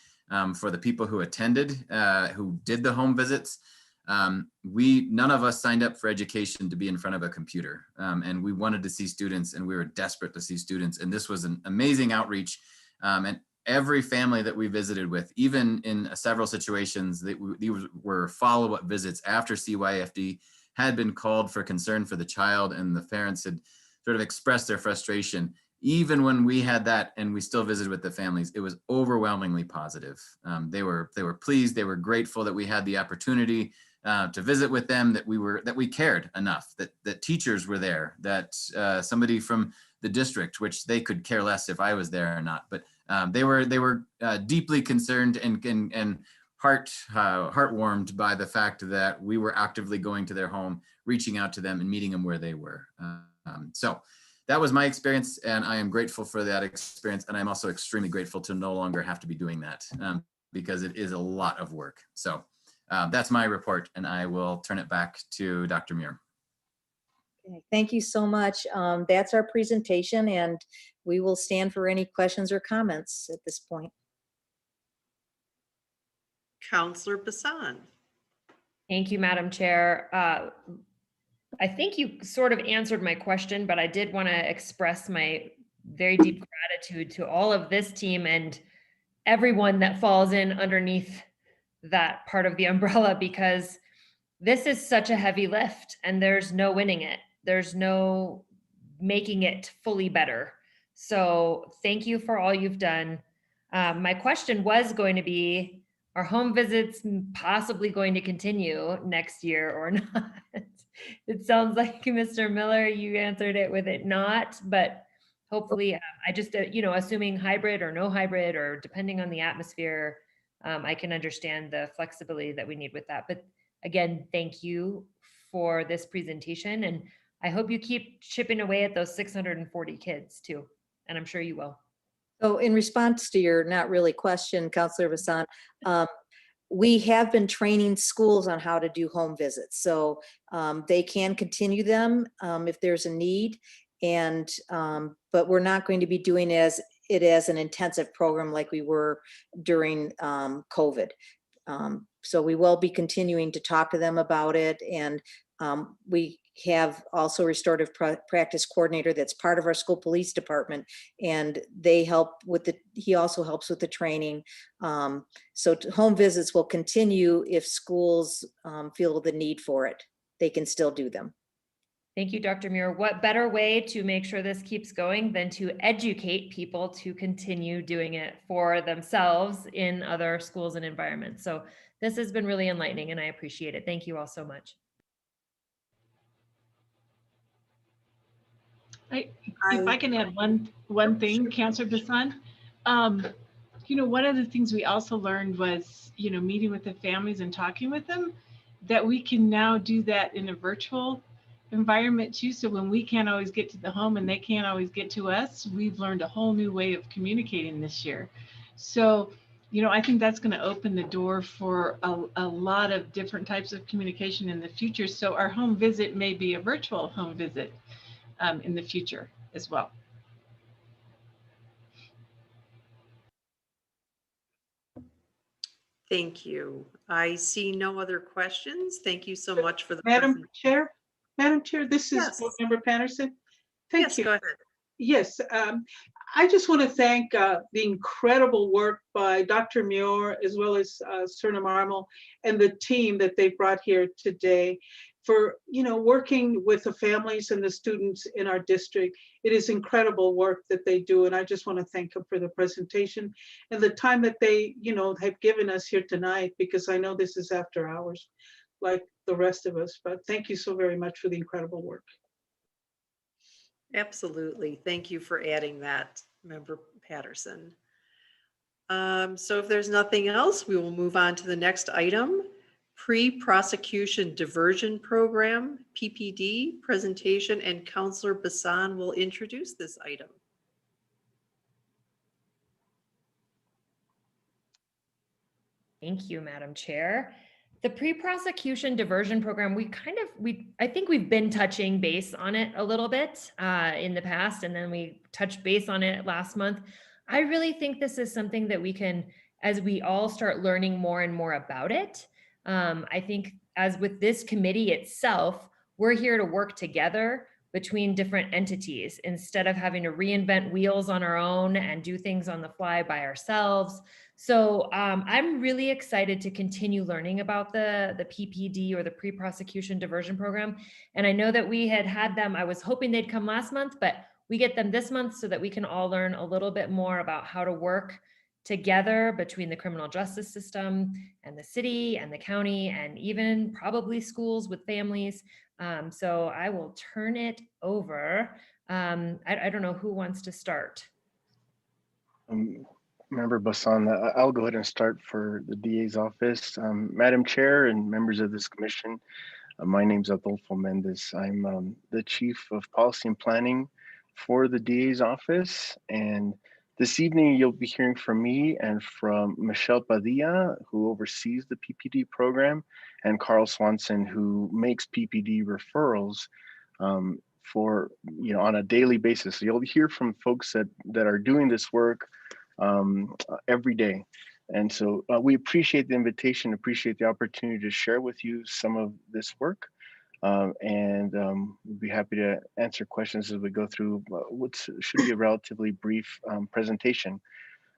for the people who attended, who did the home visits. None of us signed up for education to be in front of a computer, and we wanted to see students, and we were desperate to see students. And this was an amazing outreach. And every family that we visited with, even in several situations, these were follow-up visits after CYFD had been called for concern for the child, and the parents had sort of expressed their frustration. even when we had that and we still visited with the families, it was overwhelmingly positive. They were pleased, they were grateful that we had the opportunity to visit with them, that we cared enough, that teachers were there, that somebody from the district, which they could care less if I was there or not, but they were deeply concerned and heartwarmed by the fact that we were actively going to their home, reaching out to them and meeting them where they were. So that was my experience, and I am grateful for that experience. And I'm also extremely grateful to no longer have to be doing that because it is a lot of work. So that's my report, and I will turn it back to Dr. Muir. Okay, thank you so much. That's our presentation, and we will stand for any questions or comments at this point. Counselor Bassan. Thank you, Madam Chair. I think you sort of answered my question, but I did want to express my very deep gratitude to all of this team and everyone that falls in underneath that part of the umbrella, because this is such a heavy lift and there's no winning it. There's no making it fully better. So thank you for all you've done. My question was going to be, are home visits possibly going to continue next year or not? It sounds like, Mr. Miller, you answered it with it not, but hopefully, I just, assuming hybrid or no hybrid or depending on the atmosphere, I can understand the flexibility that we need with that. But again, thank you for this presentation. And I hope you keep chipping away at those 640 kids too. And I'm sure you will. So in response to your not really question, Counselor Bassan, we have been training schools on how to do home visits. So they can continue them if there's a need. And but we're not going to be doing it as an intensive program like we were during COVID. So we will be continuing to talk to them about it. And we have also a restorative practice coordinator that's part of our school police department, and they help with he also helps with the training. So home visits will continue if schools feel the need for it. They can still do them. Thank you, Dr. Muir. What better way to make sure this keeps going than to educate people to continue doing it for themselves in other schools and environments. So this has been really enlightening and I appreciate it. Thank you all so much. If I can add one thing, Counselor Bassan, one of the things we also learned was, meeting with the families and talking with them, that we can now do that in a virtual environment too. So when we can't always get to the home and they can't always get to us, we've learned a whole new way of communicating this year. So, I think that's going to open the door for a lot of different types of communication in the future. So our home visit may be a virtual home visit in the future as well. Thank you. I see no other questions. Thank you so much for the Madam Chair, this is Yes. Board Member Patterson. Thank Yes, you. go ahead. Yes, I just want to thank the incredible work by Dr. Muir as well as Serna Marmel and the team that they brought here today for working with the families and the students in our district. It is incredible work that they do, and I just want to thank them for the presentation and the time that they have given us here tonight, because I know this is after hours like the rest of us, but thank you so very much for the incredible work. Absolutely. Thank you for adding that, Member Patterson. So if there's nothing else, we will move on to the next item. Pre-prosecution diversion program, PPD presentation, and Counselor Bassan will introduce this item. Thank you, Madam Chair. The pre-prosecution diversion program, I think we've been touching base on it a little bit in the past, and then we touched base on it last month. I really think this is something that we can, as we all start learning more and more about it, I think as with this committee itself, we're here to work together between different entities instead of having to reinvent wheels on our own and do things on the fly by ourselves. So I'm really excited to continue learning about the PPD, or the pre-prosecution diversion program. And I know that we had them, I was hoping they'd come last month, but we get them this month so that we can all learn a little bit more about how to work together between the criminal justice system and the city and the county and even probably schools with families. So I will turn it over. I don't know who wants to start. Member Bassan, I'll go ahead and start for the DA's office. Madam Chair and members of this commission, my name's Adolfo Mendez. I'm the Chief of Policy and Planning for the DA's office. And this evening, you'll be hearing from me and from Michelle Padilla, who oversees the PPD program, and Carl Swanson, who makes PPD referrals for, on a daily basis. So you'll hear from folks that are doing this work every day. And so we appreciate the invitation, appreciate the opportunity to share with you some of this work. And we'll be happy to answer questions as we go through what should be a relatively brief presentation.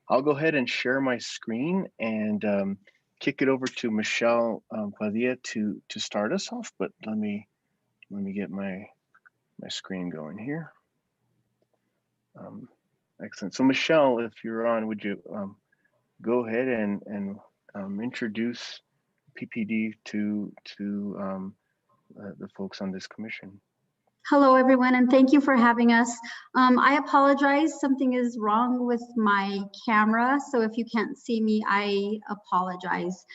I'll go ahead and share my screen and kick it over to Michelle Padilla to start us off. But let me get my screen going here. Excellent. So Michelle, if you're on, would you go ahead and introduce PPD to the folks on this commission? Hello, everyone, and thank you for having us. I apologize, something is wrong with my camera, so if you can't see me, I apologize.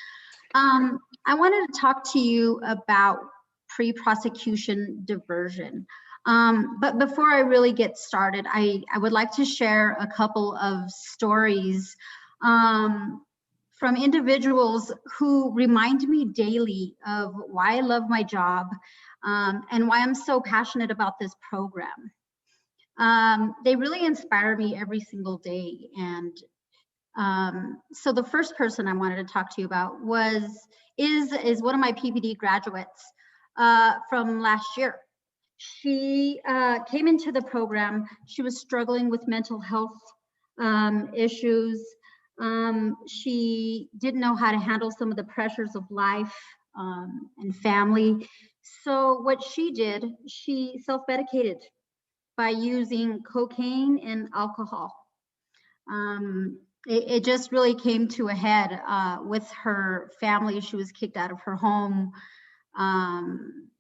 I wanted to talk to you about pre-prosecution diversion. But before I really get started, I would like to share a couple of stories from individuals who remind me daily of why I love my job and why I'm so passionate about this program. They really inspire me every single day. And so the first person I wanted to talk to you about is one of my PPD graduates from last year. She came into the program. She was struggling with mental health issues. She didn't know how to handle some of the pressures of life and family. So what she did, she self-medicated by using cocaine and alcohol. It just really came to a head with her family. She was kicked out of her home.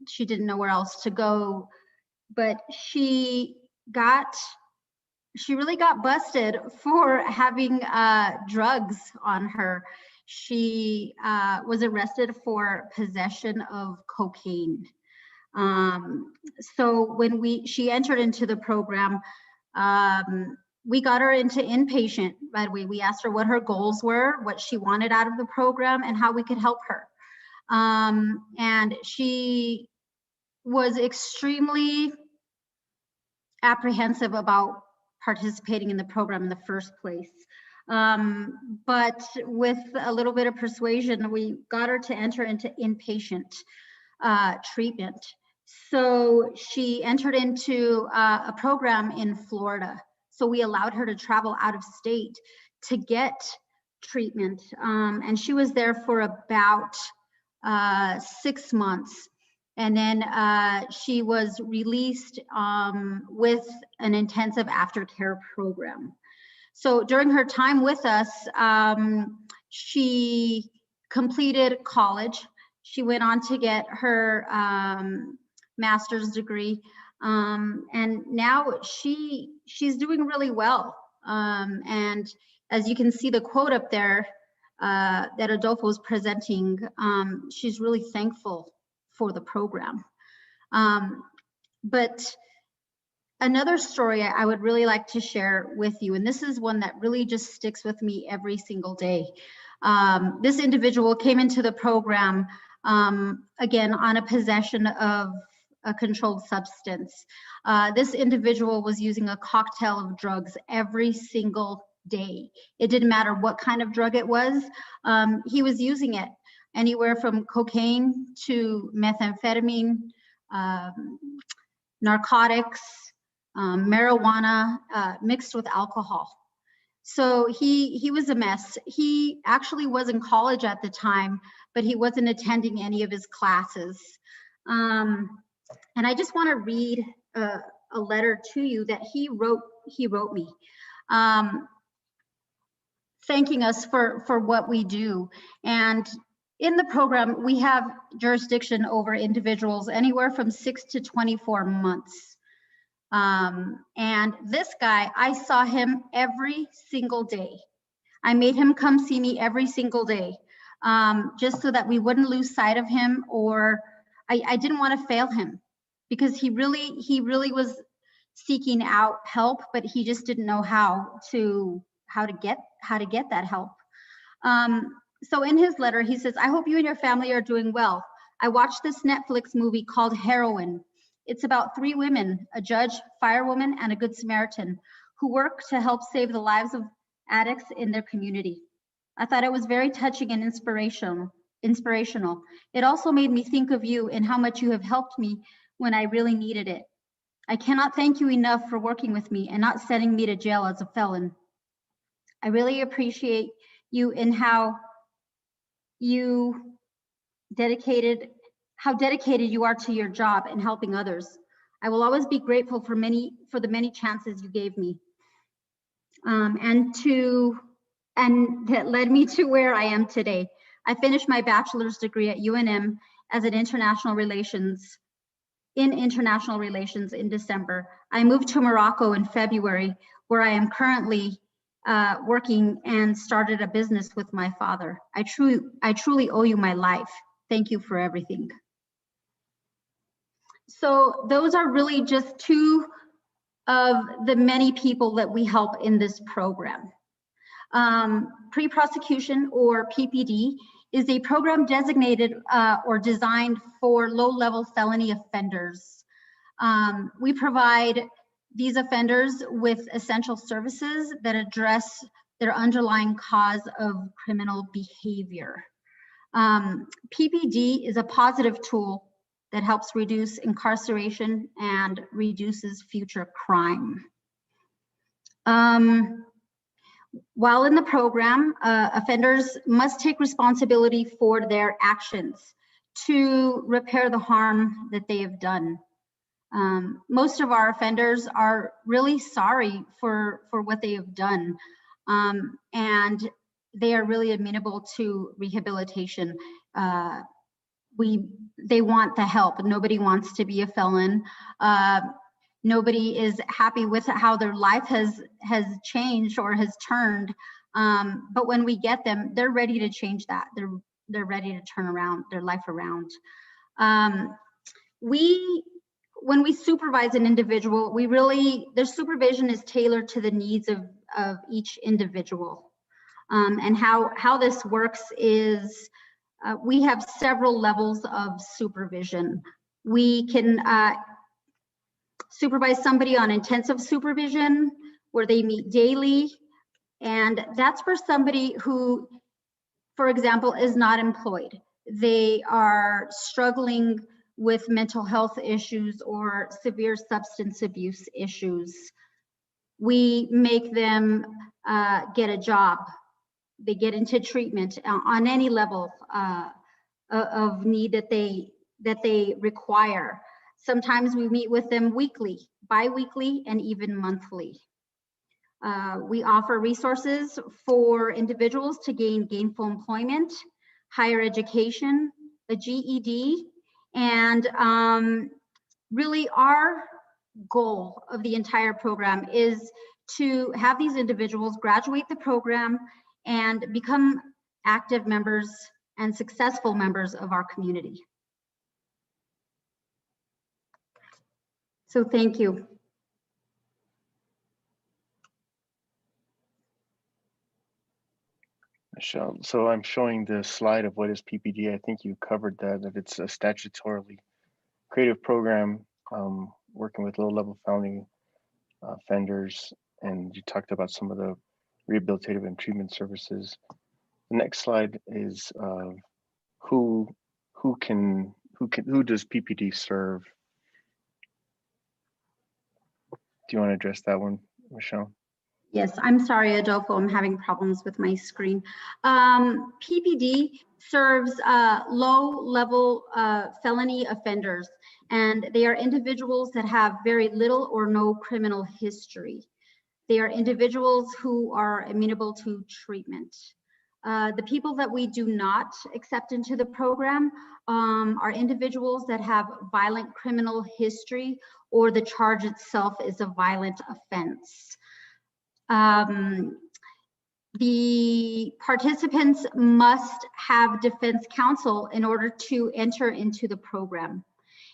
She didn't know where else to go, but she really got busted for having drugs on her. She was arrested for possession of cocaine. So when she entered into the program, we got her into inpatient right away. We asked her what her goals were, what she wanted out of the program, and how we could help her. And she was extremely apprehensive about participating in the program in the first place. But with a little bit of persuasion, we got her to enter into inpatient treatment. So she entered into a program in Florida. So we allowed her to travel out of state to get treatment. And she was there for about 6 months. And then she was released with an intensive aftercare program. So during her time with us, she completed college. She went on to get her master's degree. And now she's doing really well. And as you can see the quote up there that Adolfo was presenting, she's really thankful for the program. But another story I would really like to share with you, and this is one that really just sticks with me every single day. This individual came into the program, again, on a possession of a controlled substance. This individual was using a cocktail of drugs every single day. It didn't matter what kind of drug it was, he was using it. Anywhere from cocaine to methamphetamine, narcotics, marijuana, mixed with alcohol. So he was a mess. He actually was in college at the time, but he wasn't attending any of his classes. And I just want to read a a letter to you that he wrote me, thanking us for what we do. And in the program, we have jurisdiction over individuals anywhere from 6 to 24 months. And this guy, I saw him every single day. I made him come see me every single day, just so that we wouldn't lose sight of him, or I didn't want to fail him, because he really was seeking out help, but he just didn't know how to get that help. So in his letter, he says, "I hope you and your family are doing well. I watched this Netflix movie called Heroin. It's about 3 women, a judge, firewoman, and a good Samaritan, who work to help save the lives of addicts in their community. I thought it was very touching and inspirational. It also made me think of you and how much you have helped me when I really needed it. I cannot thank you enough for working with me and not sending me to jail as a felon. I really appreciate you and how dedicated you are to your job and helping others. I will always be grateful for the many chances you gave me, and that led me to where I am today. I finished my bachelor's degree at UNM as an international relations in December. I moved to Morocco in February, where I am currently working and started a business with my father. I truly owe you my life. Thank you for everything." So those are really just 2 of the many people that we help in this program. Pre-prosecution, or PPD, is a program designated or designed for low-level felony offenders. We provide these offenders with essential services that address their underlying cause of criminal behavior. PPD is a positive tool that helps reduce incarceration and reduces future crime. While in the program, offenders must take responsibility for their actions to repair the harm that they have done. Most of our offenders are really sorry for what they have done, and they are really amenable to rehabilitation. They want the help. Nobody wants to be a felon. Nobody is happy with how their life has changed or has turned. But when we get them, they're ready to change that. They're ready to turn around their life around. When we supervise an individual, their supervision is tailored to the needs of each individual. And how this works is we have several levels of supervision. We can supervise somebody on intensive supervision, where they meet daily, and that's for somebody who, for example, is not employed. They are struggling with mental health issues or severe substance abuse issues. We make them get a job. They get into treatment on any level of need that they require. Sometimes we meet with them weekly, bi-weekly, and even monthly. We offer resources for individuals to gain gainful employment, higher education, a GED, and really our goal of the entire program is to have these individuals graduate the program and become active members and successful members of our community. So thank you. Michelle, so I'm showing the slide of what is PPD. I think you covered that it's a statutorily creative program working with low-level felony offenders, and you talked about some of the rehabilitative and treatment services. The next slide is who does PPD serve? Do you want to address that one, Michelle? Yes, I'm sorry, Adolfo, I'm having problems with my screen. PPD serves low-level felony offenders, and they are individuals that have very little or no criminal history. They are individuals who are amenable to treatment. The people that we do not accept into the program are individuals that have violent criminal history or the charge itself is a violent offense. The participants must have defense counsel in order to enter into the program.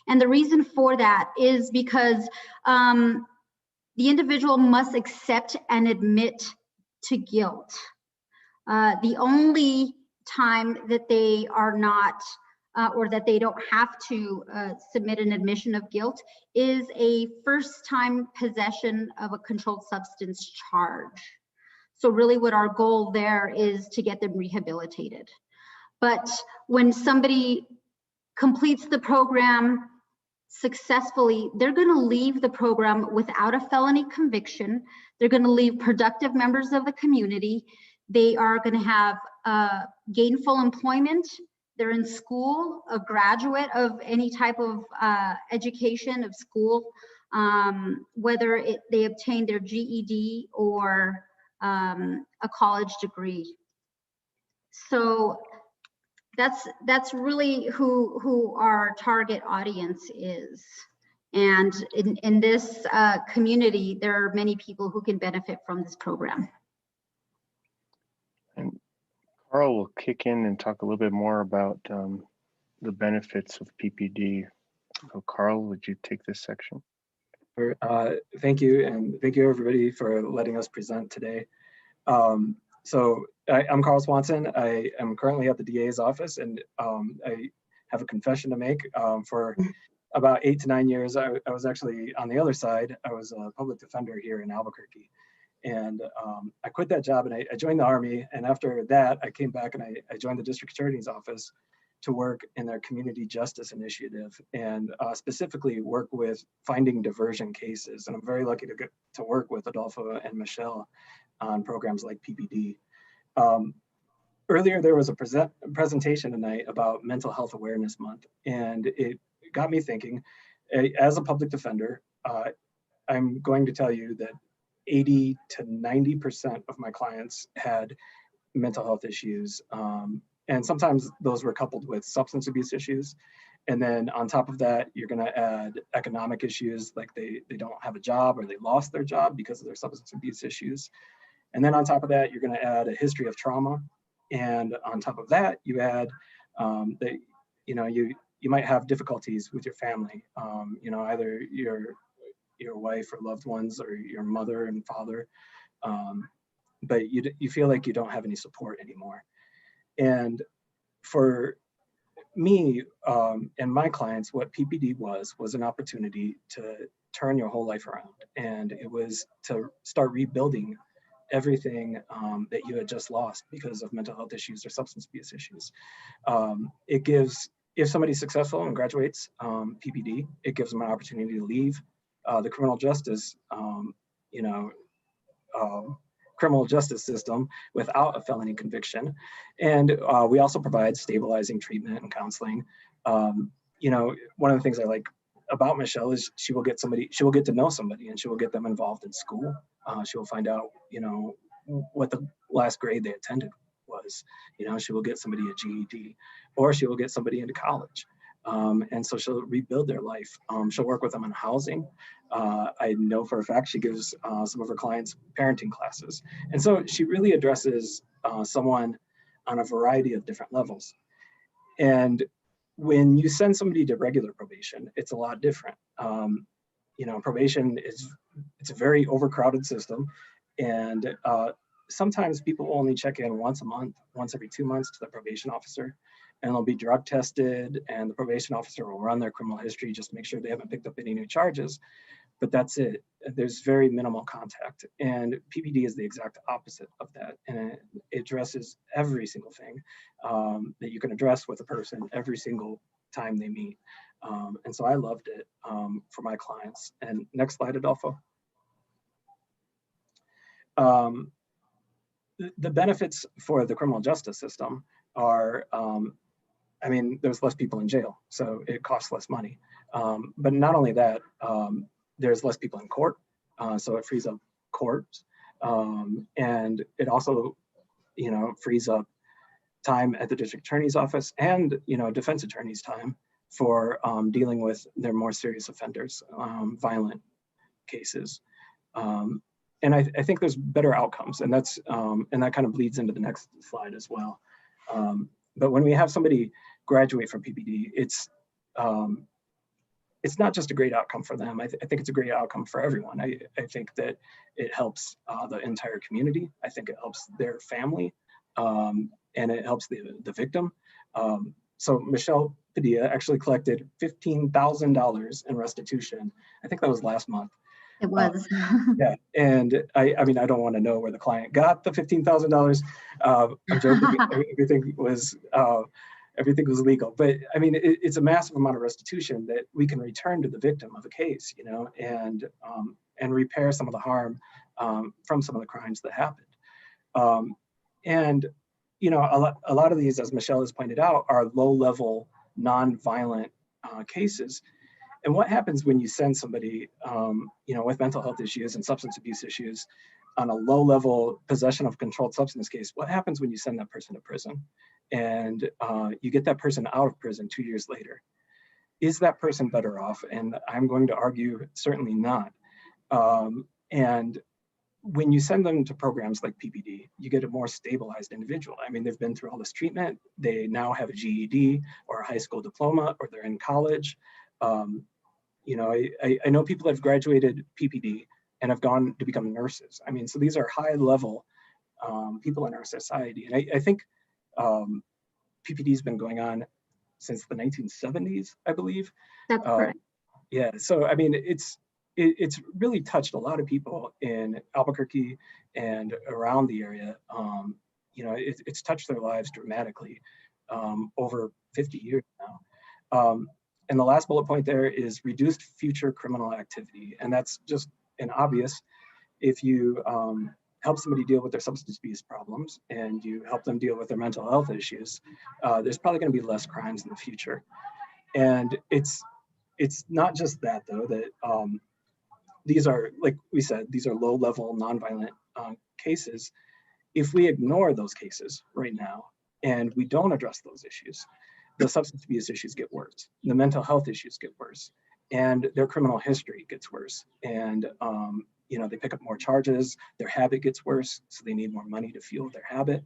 And the reason for that is because the individual must accept and admit to guilt. The only time that they are not or that they don't have to submit an admission of guilt is a first-time possession of a controlled substance charge. So really what our goal there is to get them rehabilitated. But when somebody completes the program successfully, they're going to leave the program without a felony conviction. They're going to leave productive members of the community. They are going to have gainful employment. They're in school, a graduate of any type of education of school, whether they obtain their GED or a college degree. So that's really who our target audience is. And in this community, there are many people who can benefit from this program. And Carl will kick in and talk a little bit more about the benefits of PPD. So Carl, would you take this section? Thank you, and thank you everybody for letting us present today. So I'm Carl Swanson. I am currently at the DA's office, and I have a confession to make. For about 8 to 9 years, I was actually on the other side. I was a public defender here in Albuquerque. And I quit that job and I joined the Army. And after that, I came back and I joined the district attorney's office to work in their community justice initiative and specifically work with finding diversion cases. And I'm very lucky to get to work with Adolfo and Michelle on programs like PPD. Earlier, there was a presentation tonight about Mental Health Awareness Month, and it got me thinking, as a public defender, I'm going to tell you that 80 to 90% of my clients had mental health issues. And sometimes those were coupled with substance abuse issues. And then on top of that, you're gonna add economic issues, like they don't have a job or they lost their job because of their substance abuse issues. And then on top of that, you're gonna add a history of trauma. And on top of that, you add that, you might have difficulties with your family, either your wife or loved ones or your mother and father, but you feel like you don't have any support anymore. And for me and my clients, what PPD was an opportunity to turn your whole life around. And it was to start rebuilding everything that you had just lost because of mental health issues or substance abuse issues. It gives, if somebody's successful and graduates PPD, it gives them an opportunity to leave the criminal justice, criminal justice system without a felony conviction. And we also provide stabilizing treatment and counseling. One of the things I like about Michelle is she will get to know somebody and she will get them involved in school. She will find out, what the last grade they attended was. She will get somebody a GED, or she will get somebody into college. And so she'll rebuild their life. She'll work with them on housing. I know for a fact she gives some of her clients parenting classes. And so she really addresses someone on a variety of different levels. And when you send somebody to regular probation, it's a lot different. Probation it's a very overcrowded system. And sometimes people only check in once a month, once every 2 months to the probation officer. And they'll be drug tested, and the probation officer will run their criminal history just to make sure they haven't picked up any new charges. But that's it. There's very minimal contact. And PPD is the exact opposite of that. And it addresses every single thing that you can address with a person every single time they meet. And so I loved it for my clients. And next slide, Adolfo. the benefits for the criminal justice system are, I mean, there's less people in jail, so it costs less money. But not only that, there's less people in court, so it frees up courts, and it also, you know, frees up time at the district attorney's office and, you know, defense attorney's time for dealing with their more serious offenders, violent cases. And I think there's better outcomes, and that's and that kind of bleeds into the next slide as well. But when we have somebody graduate from PPD, it's not just a great outcome for them. I think it's a great outcome for everyone. I think that it helps the entire community. I think it helps their family, and it helps the victim. So Michelle Padilla actually collected $15,000 in restitution. I think that was last month. It was. Yeah, and I mean, I don't want to know where the client got the $15,000. I'm joking. Everything was legal, but I mean, it's a massive amount of restitution that we can return to the victim of a case, you know, and repair some of the harm from some of the crimes that happened. And you know, a lot of these, as Michelle has pointed out, are low-level, non-violent cases. And what happens when you send somebody, you know, with mental health issues and substance abuse issues on a low-level possession of controlled substance case? What happens when you send that person to prison and you get that person out of prison 2 years later? Is that person better off? And I'm going to argue certainly not. And when you send them to programs like PPD, you get a more stabilized individual. I mean, they've been through all this treatment. They now have a GED or a high school diploma, or they're in college. You know, I know people that have graduated PPD and have gone to become nurses. I mean, so these are high level people in our society. And I think PPD has been going on since the 1970s, I believe. That's correct. Yeah, so I mean, it's really touched a lot of people in Albuquerque and around the area. You know, it's touched their lives dramatically over 50 years now. And the last bullet point there is reduced future criminal activity. And that's just an obvious. If you help somebody deal with their substance abuse problems and you help them deal with their mental health issues, there's probably going to be less crimes in the future. And it's not just that, though, that these are, like we said, these are low-level, nonviolent cases. If we ignore those cases right now and we don't address those issues, the substance abuse issues get worse, the mental health issues get worse, and their criminal history gets worse. And you know, they pick up more charges, their habit gets worse, so they need more money to fuel their habit.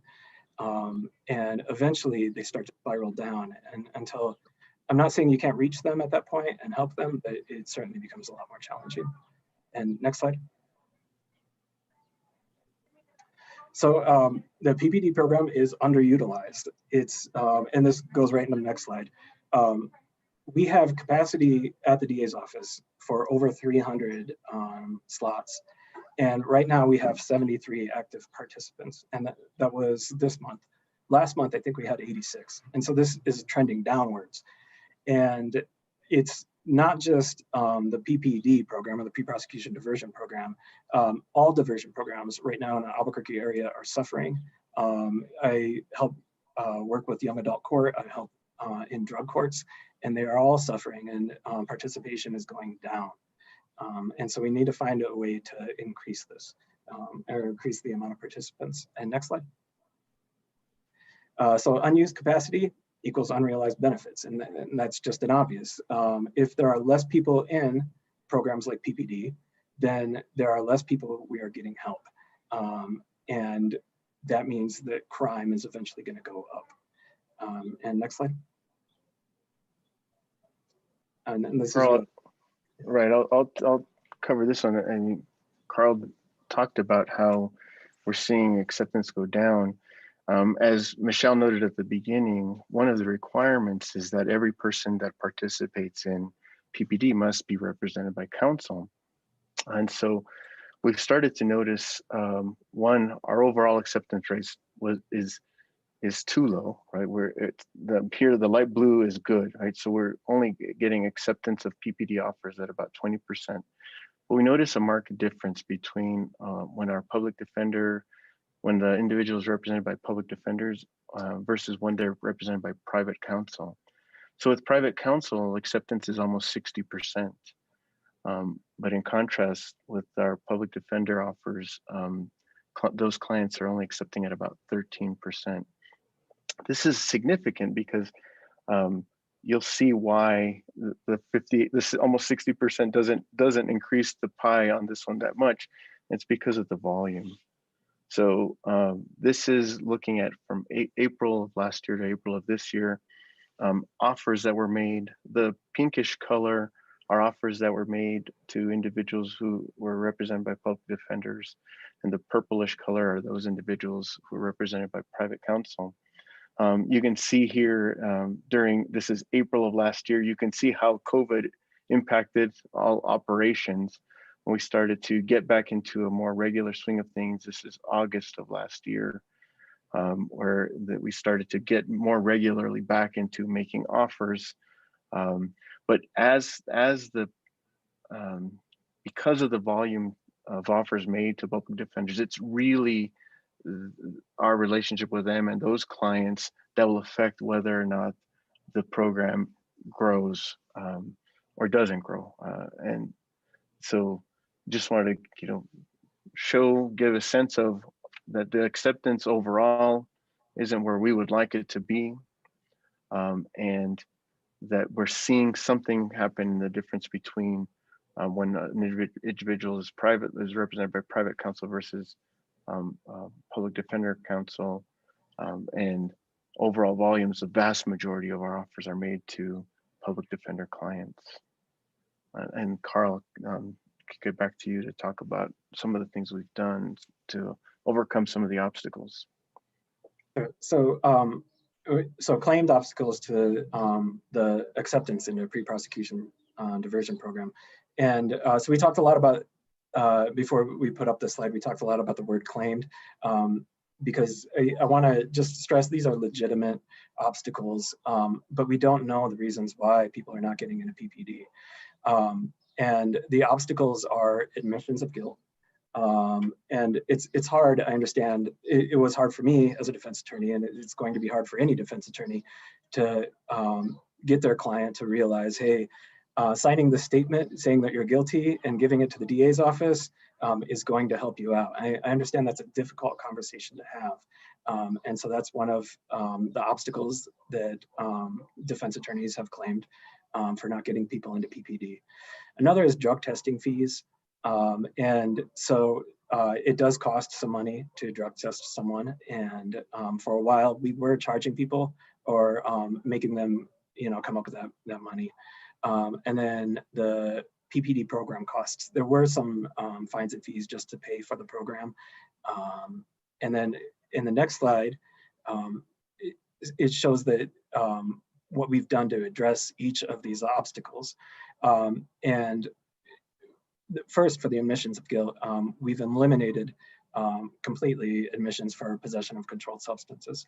And eventually they start to spiral down, and until, I'm not saying you can't reach them at that point and help them, but it certainly becomes a lot more challenging. And next slide. So the PPD program is underutilized. It's, and this goes right into the next slide. We have capacity at the DA's office for over 300 slots. And right now we have 73 active participants. And that was this month. Last month, I think we had 86. And so this is trending downwards. And it's not just the PPD program or the pre-prosecution diversion program. All diversion programs right now in the Albuquerque area are suffering. I help work with young adult court. I help in drug courts, and they are all suffering, and participation is going down. And so we need to find a way to increase this, or increase the amount of participants. And next slide. So unused capacity equals unrealized benefits, and that's just an obvious. If there are less people in programs like PPD, then there are less people we are getting help. And that means that crime is eventually going to go up. And next slide. And this is right. I'll cover this one. And Carl talked about how we're seeing acceptance go down. As Michelle noted at the beginning, one of the requirements is that every person that participates in PPD must be represented by counsel. And so we've started to notice, one, our overall acceptance rates is too low, right? Here the light blue is good, right? So we're only getting acceptance of PPD offers at about 20%. but we notice a marked difference between when the individual is represented by public defenders versus when they're represented by private counsel. So with private counsel, acceptance is almost 60%. But in contrast with our public defender offers, those clients are only accepting at about 13%. This is significant because you'll see why this almost 60% doesn't increase the pie on this one that much. It's because of the volume. So this is looking at from April of last year to April of this year, offers that were made. The pinkish color are offers that were made to individuals who were represented by public defenders, and the purplish color are those individuals who were represented by private counsel. You can see here this is April of last year, you can see how COVID impacted all operations. When we started to get back into a more regular swing of things, this is August of last year, where we started to get more regularly back into making offers. But because of the volume of offers made to public defenders, it's really our relationship with them and those clients that will affect whether or not the program grows or doesn't grow. And so just wanted to give a sense of that the acceptance overall isn't where we would like it to be, and that we're seeing something happen in the difference between when an individual is represented by private counsel versus public defender counsel, and overall volumes. The vast majority of our offers are made to public defender clients. And Carl, get back to you to talk about some of the things we've done to overcome some of the obstacles. So claimed obstacles to the acceptance in a pre-prosecution diversion program. And so we talked a lot about, before we put up the slide, we talked a lot about the word claimed, because I want to just stress these are legitimate obstacles, but we don't know the reasons why people are not getting into PPD. And the obstacles are admissions of guilt. And it's hard, I understand. It was hard for me as a defense attorney, and it's going to be hard for any defense attorney to get their client to realize, hey, signing the statement saying that you're guilty and giving it to the DA's office is going to help you out. I understand that's a difficult conversation to have. And so that's one of the obstacles that defense attorneys have claimed for not getting people into PPD. Another is drug testing fees. And so it does cost some money to drug test someone. And for a while we were charging people or making them, come up with that money. And then the PPD program costs. There were some fines and fees just to pay for the program. And then in the next slide, it shows that what we've done to address each of these obstacles. And first, for the admissions of guilt, we've eliminated completely admissions for possession of controlled substances.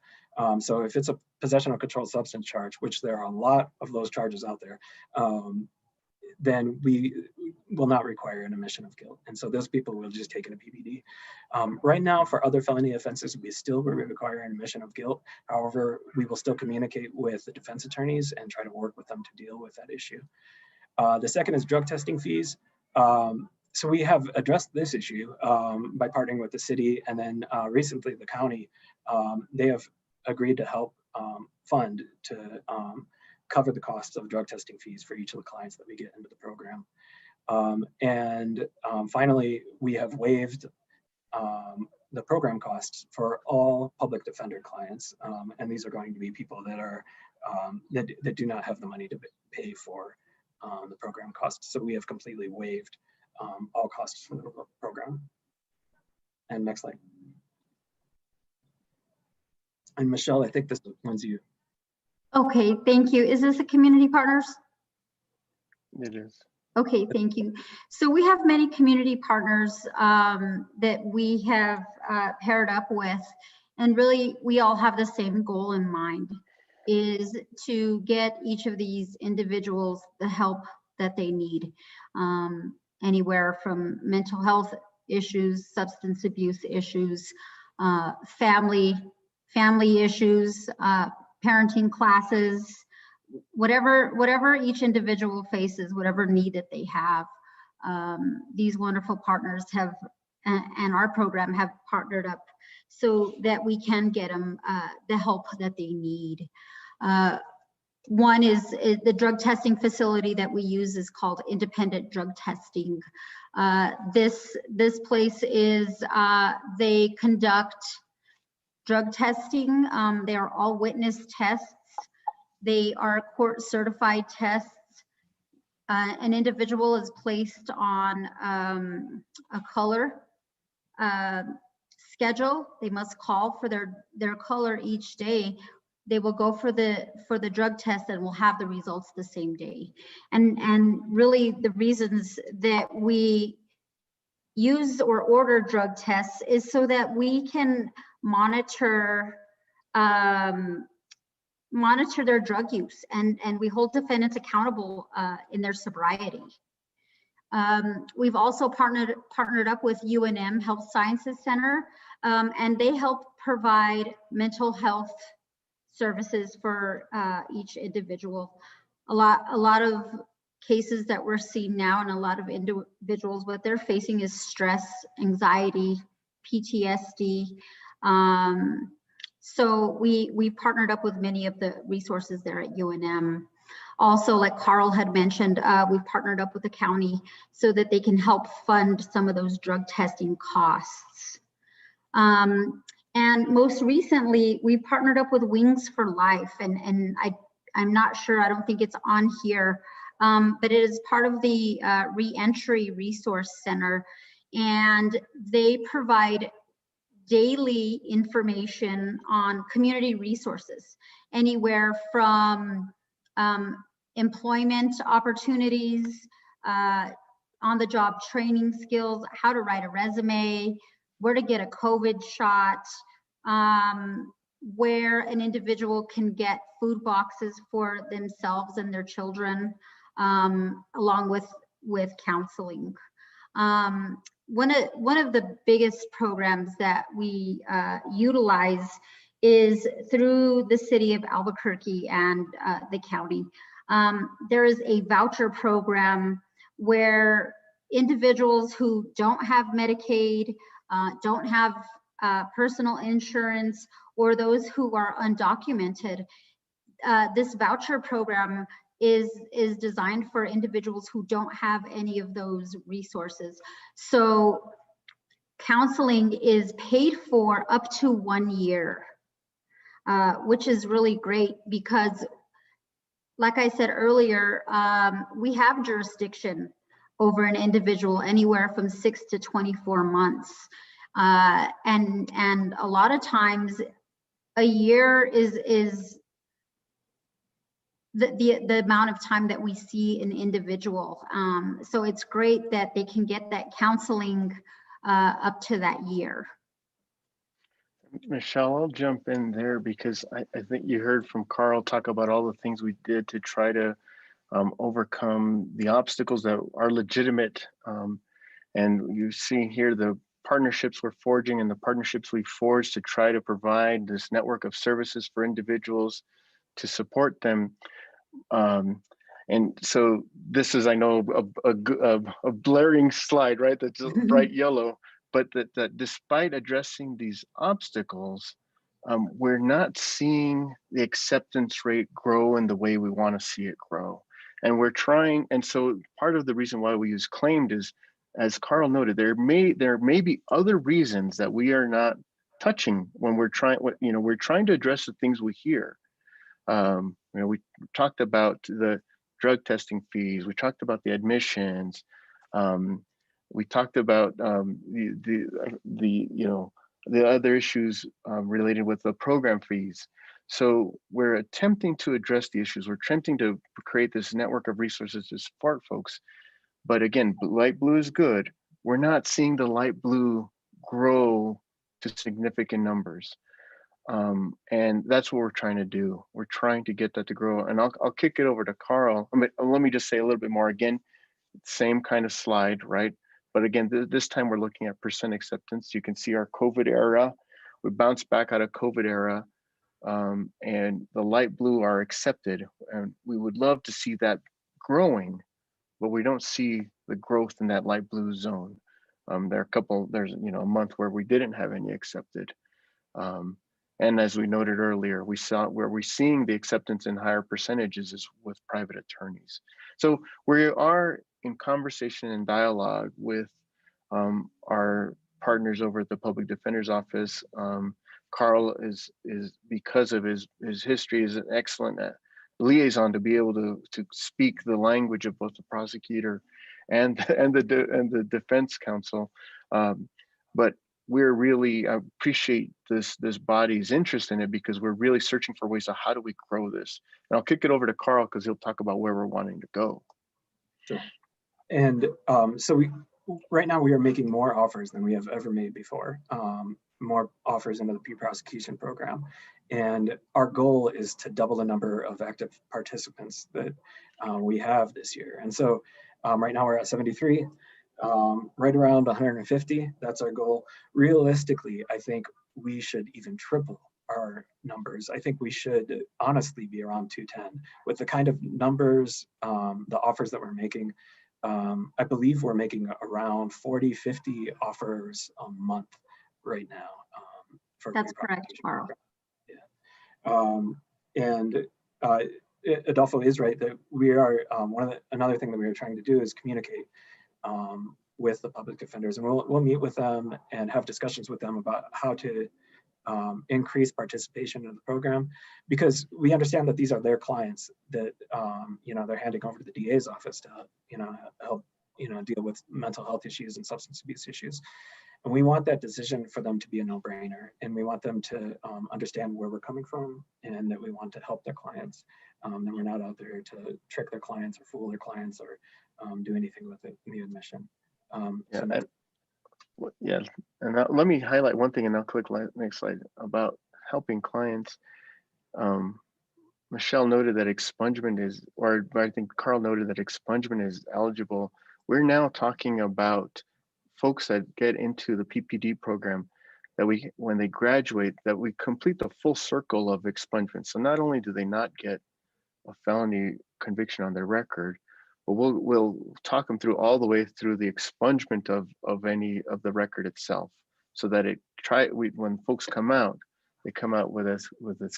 So if it's a possession of controlled substance charge, which there are a lot of those charges out there, then we will not require an admission of guilt. And so those people will just take in a PPD. Right now, for other felony offenses, we still require an admission of guilt. However, we will still communicate with the defense attorneys and try to work with them to deal with that issue. The second is drug testing fees. So we have addressed this issue by partnering with the city, and then recently the county, they have agreed to help fund to cover the costs of drug testing fees for each of the clients that we get into the program. And finally, we have waived the program costs for all public defender clients. And these are going to be people that are that do not have the money to pay for the program costs. So we have completely waived all costs for the program. And next slide. And Michelle, I think this one's you. Okay, thank you. Is this a community partners? It is. Okay, thank you. So we have many community partners that we have paired up with, and really we all have the same goal in mind, is to get each of these individuals the help that they need. anywhere from mental health issues, substance abuse issues, family issues, parenting classes, whatever each individual faces, whatever need that they have. These wonderful partners have, and our program have partnered up so that we can get them the help that they need. One is the drug testing facility that we use is called Independent Drug Testing. This place is, they conduct drug testing. They are all witness tests. They are court certified tests. An individual is placed on a color schedule. They must call for their color each day. They will go for the drug test and will have the results the same day. And really the reasons that we use or order drug tests is so that we can monitor their drug use, and we hold defendants accountable in their sobriety. We've also partnered up with UNM Health Sciences Center, and they help provide mental health services for each individual. A lot of cases that we're seeing now, and a lot of individuals, what they're facing is stress, anxiety, PTSD. So we partnered up with many of the resources there at UNM. Also, like Carl had mentioned, we've partnered up with the county so that they can help fund some of those drug testing costs. And most recently, we partnered up with Wings for Life, and I'm not sure, I don't think it's on here, but it is part of the Reentry Resource Center, and they provide daily information on community resources, anywhere from employment opportunities, on-the-job training skills, how to write a resume, where to get a COVID shot, where an individual can get food boxes for themselves and their children, along with counseling. One of the biggest programs that we utilize is through the city of Albuquerque and the county. There is a voucher program where individuals who don't have Medicaid, don't have personal insurance, or those who are undocumented, this voucher program is designed for individuals who don't have any of those resources. So counseling is paid for up to 1 year, which is really great because, like I said earlier, we have jurisdiction over an individual anywhere from 6 to 24 months. And a lot of times a year is the amount of time that we see an individual. So it's great that they can get that counseling up to that year. Michelle, I'll jump in there because I think you heard from Carl talk about all the things we did to try to overcome the obstacles that are legitimate. And you see here the partnerships we're forging and the partnerships we forged to try to provide this network of services for individuals to support them. And so this is, I know, a blaring slide, right? That's bright yellow, but that despite addressing these obstacles, we're not seeing the acceptance rate grow in the way we want to see it grow. And we're trying, and so part of the reason why we use claimed is, as Carl noted, there may be other reasons that we are not touching when we're trying, we're trying to address the things we hear. We talked about the drug testing fees. We talked about the admissions. We talked about the other issues related with the program fees. So we're attempting to address the issues. We're attempting to create this network of resources to support folks. But again, light blue is good. We're not seeing the light blue grow to significant numbers. And that's what we're trying to do. We're trying to get that to grow. And I'll kick it over to Carl. Let me just say a little bit more. Again, same kind of slide, right? But again, this time we're looking at percent acceptance. You can see our COVID era. We bounced back out of COVID era, and the light blue are accepted. And we would love to see that growing, but we don't see the growth in that light blue zone. There's a month where we didn't have any accepted. And as we noted earlier, where we're seeing the acceptance in higher percentages is with private attorneys. So we are in conversation and dialogue with our partners over at the Public Defender's Office. Carl is because of his history, is an excellent liaison to be able to speak the language of both the prosecutor and the defense counsel. But we're really appreciate this body's interest in it, because we're really searching for ways of how do we grow this. And I'll kick it over to Carl because he'll talk about where we're wanting to go. Sure. And so right now we are making more offers than we have ever made before. More offers into the pre-prosecution program. And our goal is to double the number of active participants that we have this year. And so right now we're at 73. Right around 150, that's our goal. Realistically, I think we should even triple our numbers. I think we should honestly be around 210 with the kind of numbers, the offers that we're making. I believe we're making around 40, 50 offers a month right now. That's correct, Carl. Yeah. And Adolfo is right that we are, another thing that we are trying to do is communicate with the public defenders, and we'll meet with them and have discussions with them about how to increase participation in the program, because we understand that these are their clients that they're handing over to the DA's office to help deal with mental health issues and substance abuse issues. And we want that decision for them to be a no-brainer, and we want them to understand where we're coming from, and that we want to help their clients, that we're not out there to trick their clients or fool their clients or do anything with it in the admission. And let me highlight one thing, and I'll click next slide, about helping clients. Michelle noted that expungement is, or I think Carl noted that expungement is eligible. We're now talking about folks that get into the PPD program, that when they graduate, that we complete the full circle of expungement. So not only do they not get a felony conviction on their record, but we'll talk them through all the way through the expungement of any of the record itself, so that when folks come out, they come out with as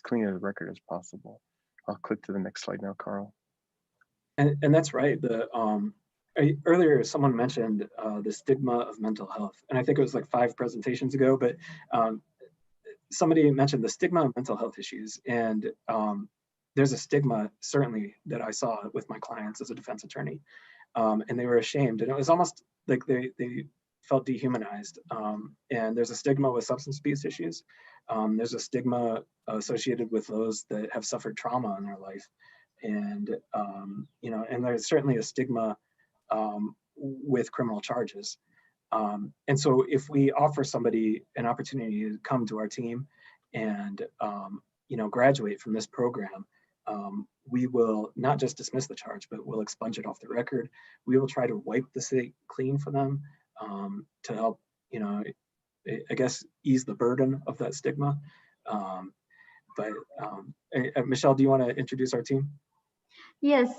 clean a record as possible. I'll click to the next slide now, Carl. And that's right. Earlier, someone mentioned the stigma of mental health, and I think it was like 5 presentations ago, but somebody mentioned the stigma of mental health issues. And there's a stigma, certainly, that I saw with my clients as a defense attorney, and they were ashamed. And it was almost like they felt dehumanized. And there's a stigma with substance abuse issues. There's a stigma associated with those that have suffered trauma in their life. And, and there's certainly a stigma with criminal charges. And so if we offer somebody an opportunity to come to our team and, graduate from this program, we will not just dismiss the charge, but we'll expunge it off the record. We will try to wipe the slate clean for them to help, I guess, ease the burden of that stigma. Michelle, do you want to introduce our team? Yes,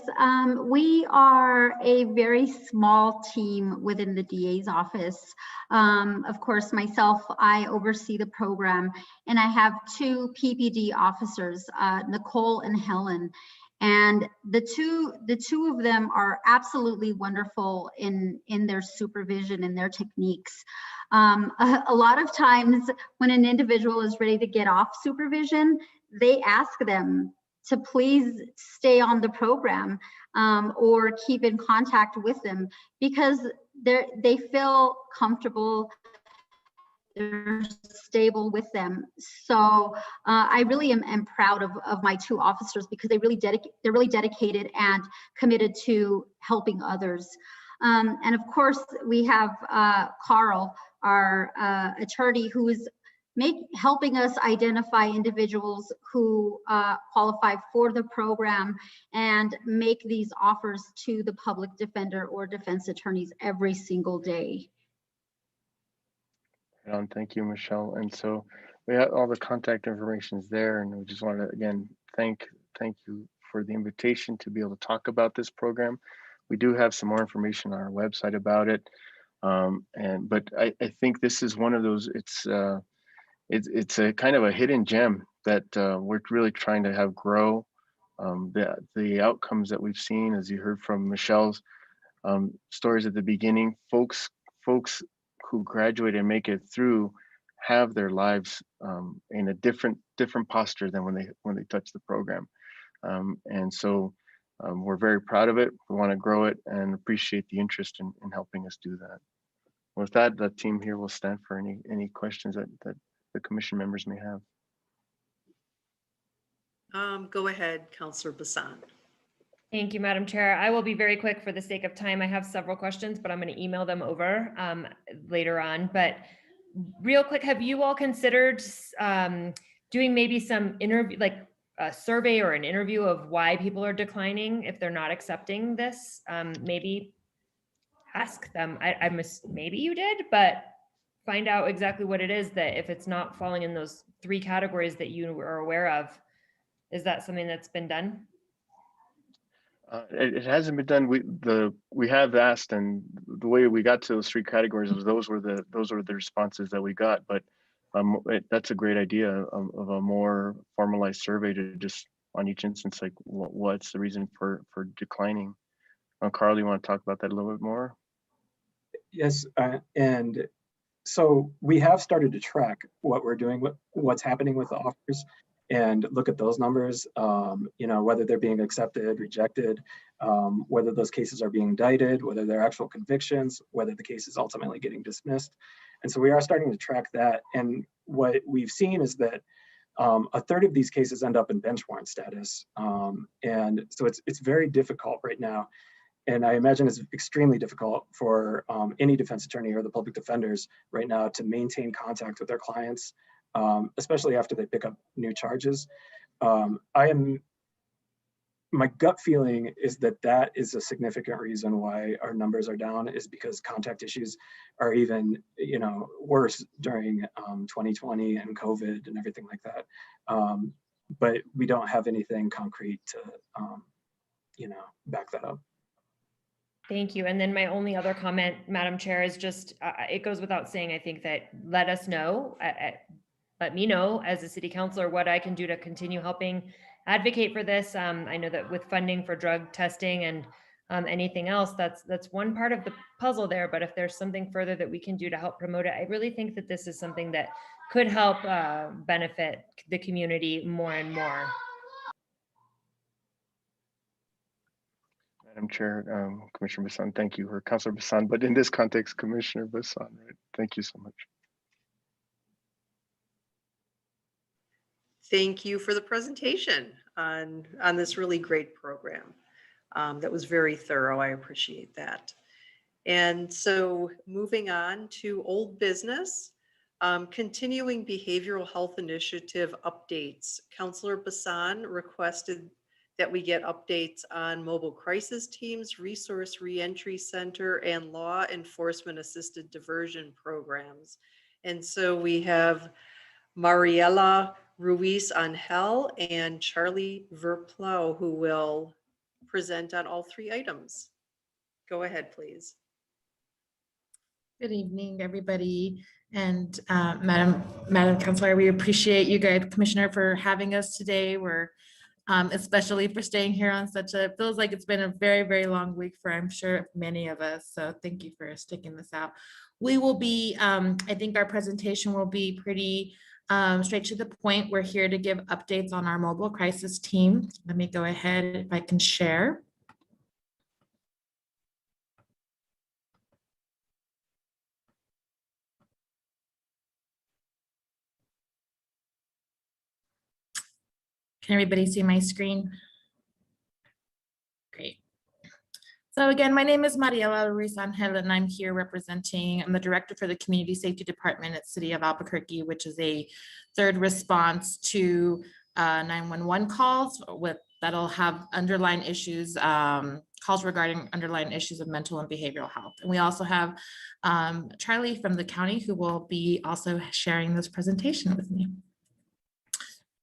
we are a very small team within the DA's office. Of course, myself, I oversee the program, and I have 2 PPD officers, Nicole and Helen. And the two of them are absolutely wonderful in their supervision and their techniques. A lot of times when an individual is ready to get off supervision, they ask them to please stay on the program or keep in contact with them, because they feel comfortable, they're stable with them. So I really am proud of my 2 officers, because they're really dedicated and committed to helping others. And of course, we have Carl, our attorney, who is helping us identify individuals who qualify for the program and make these offers to the public defender or defense attorneys every single day. Thank you, Michelle. And so we have all the contact information is there, and we just want to again thank you for the invitation to be able to talk about this program. We do have some more information on our website about it, but I think this is one of those. It's a kind of a hidden gem that we're really trying to have grow. The outcomes that we've seen, as you heard from Michelle's stories at the beginning, folks who graduate and make it through have their lives in a different posture than when they touch the program, and so we're very proud of it. We want to grow it and appreciate the interest in helping us do that. With that, the team here will stand for any questions that the commission members may have. Go ahead, Councillor Bassan. Thank you, Madam Chair. I will be very quick for the sake of time. I have several questions, but I'm going to email them over later on. But real quick, have you all considered doing maybe some interview, like a survey or an interview of why people are declining if they're not accepting this? Maybe ask them. Maybe you did, but find out exactly what it is that if it's not falling in those 3 categories that you are aware of. Is that something that's been done? It hasn't been done. We have asked, and the way we got to those 3 categories was those were the responses that we got. But that's a great idea of a more formalized survey to just on each instance, like what's the reason for declining. Carl, you want to talk about that a little bit more? Yes, and so we have started to track what we're doing, what's happening with the offers, and look at those numbers, whether they're being accepted, rejected, whether those cases are being indicted, whether they're actual convictions, whether the case is ultimately getting dismissed. And so we are starting to track that. And what we've seen is that a third of these cases end up in bench warrant status. And so it's very difficult right now. And I imagine it's extremely difficult for any defense attorney or the public defenders right now to maintain contact with their clients, especially after they pick up new charges. My gut feeling is that is a significant reason why our numbers are down, is because contact issues are even, worse during 2020 and COVID and everything like that. But we don't have anything concrete to, back that up. Thank you. And then my only other comment, Madam Chair, is just, it goes without saying, I think that let us know, let me know as a city councilor what I can do to continue helping advocate for this. I know that with funding for drug testing and anything else, that's one part of the puzzle there. But if there's something further that we can do to help promote it, I really think that this is something that could help benefit the community more and more. Madam Chair, Commissioner Bassan, thank you, or Councilor Bassan, but in this context, Commissioner Bassan, right? Thank you so much. Thank you for the presentation on this really great program. That was very thorough. I appreciate that. And so moving on to old business, continuing behavioral health initiative updates. Councilor Bassan requested that we get updates on mobile crisis teams, resource reentry center, and law enforcement assisted diversion programs. And so we have Mariela Ruiz Angel and Charlie Verplau, who will present on all 3 items. Go ahead, please. Good evening, everybody. And Madam Councilor, we appreciate you guys, Commissioner, for having us today. We're especially for staying here on feels like it's been a very, very long week for, I'm sure, many of us. So thank you for sticking this out. We will be, I think our presentation will be pretty straight to the point. We're here to give updates on our mobile crisis team. Let me go ahead if I can share. Can everybody see my screen? Great. So again, my name is Mariela Ruiz Angel, and I'm here representing, I'm the director for the Community Safety Department at City of Albuquerque, which is a third response to 911 calls that'll have underlying issues, calls regarding underlying issues of mental and behavioral health. And we also have Charlie from the county who will be also sharing this presentation with me.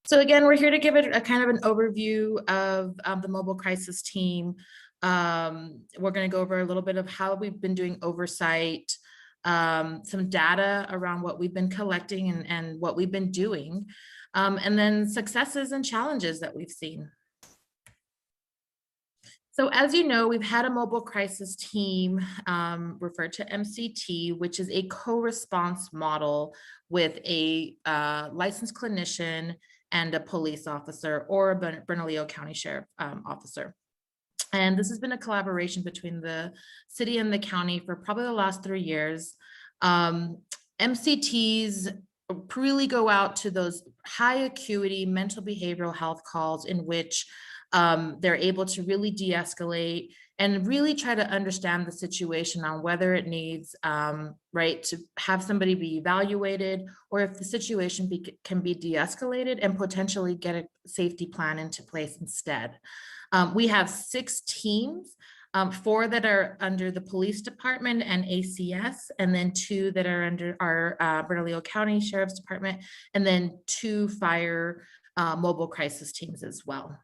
So again, we're here to give it a kind of an overview of the mobile crisis team. We're going to go over a little bit of how we've been doing oversight, some data around what we've been collecting and what we've been doing, and then successes and challenges that we've seen. So as you know, we've had a mobile crisis team referred to MCT, which is a co-response model with a licensed clinician and a police officer or a Bernalillo County Sheriff officer. And this has been a collaboration between the city and the county for probably the last 3 years. MCTs really go out to those high acuity mental behavioral health calls in which they're able to really de-escalate and really try to understand the situation on whether it needs, right, to have somebody be evaluated, or if the situation can be de-escalated and potentially get a safety plan into place instead. We have 6 teams, 4 that are under the police department and ACS, and then 2 that are under our Bernalillo County Sheriff's Department, and then 2 fire mobile crisis teams as well.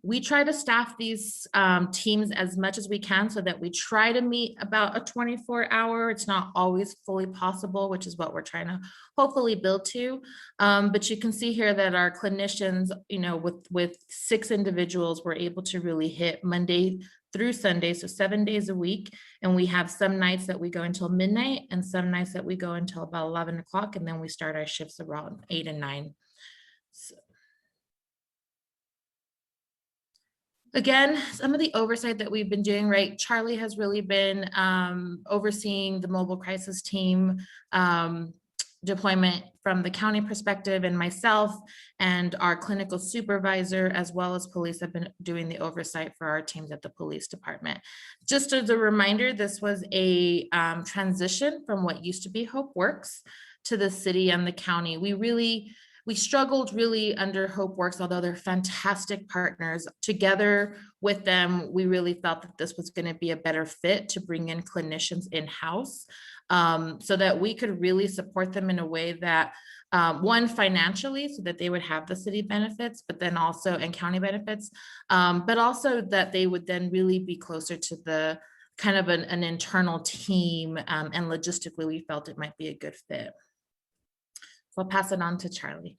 We try to staff these teams as much as we can so that we try to meet about a 24-hour. It's not always fully possible, which is what we're trying to hopefully build to. But you can see here that our clinicians, you know, with 6 individuals, were able to really hit Monday through Sunday, so 7 days a week. And we have some nights that we go until midnight and some nights that we go until about 11 o'clock. And then we start our shifts around 8 and 9. So, again, some of the oversight that we've been doing, right? Charlie has really been overseeing the mobile crisis team deployment from the county perspective, and myself and our clinical supervisor, as well as police, have been doing the oversight for our teams at the police department. Just as a reminder, this was a transition from what used to be Hope Works to the city and the county. We struggled really under Hope Works, although they're fantastic partners. Together with them, we really felt that this was going to be a better fit to bring in clinicians in-house so that we could really support them in a way that, one, financially, so that they would have the city benefits, but then also, and county benefits, but also that they would then really be closer to the kind of an internal team, and logistically, we felt it might be a good fit. So I'll pass it on to Charlie.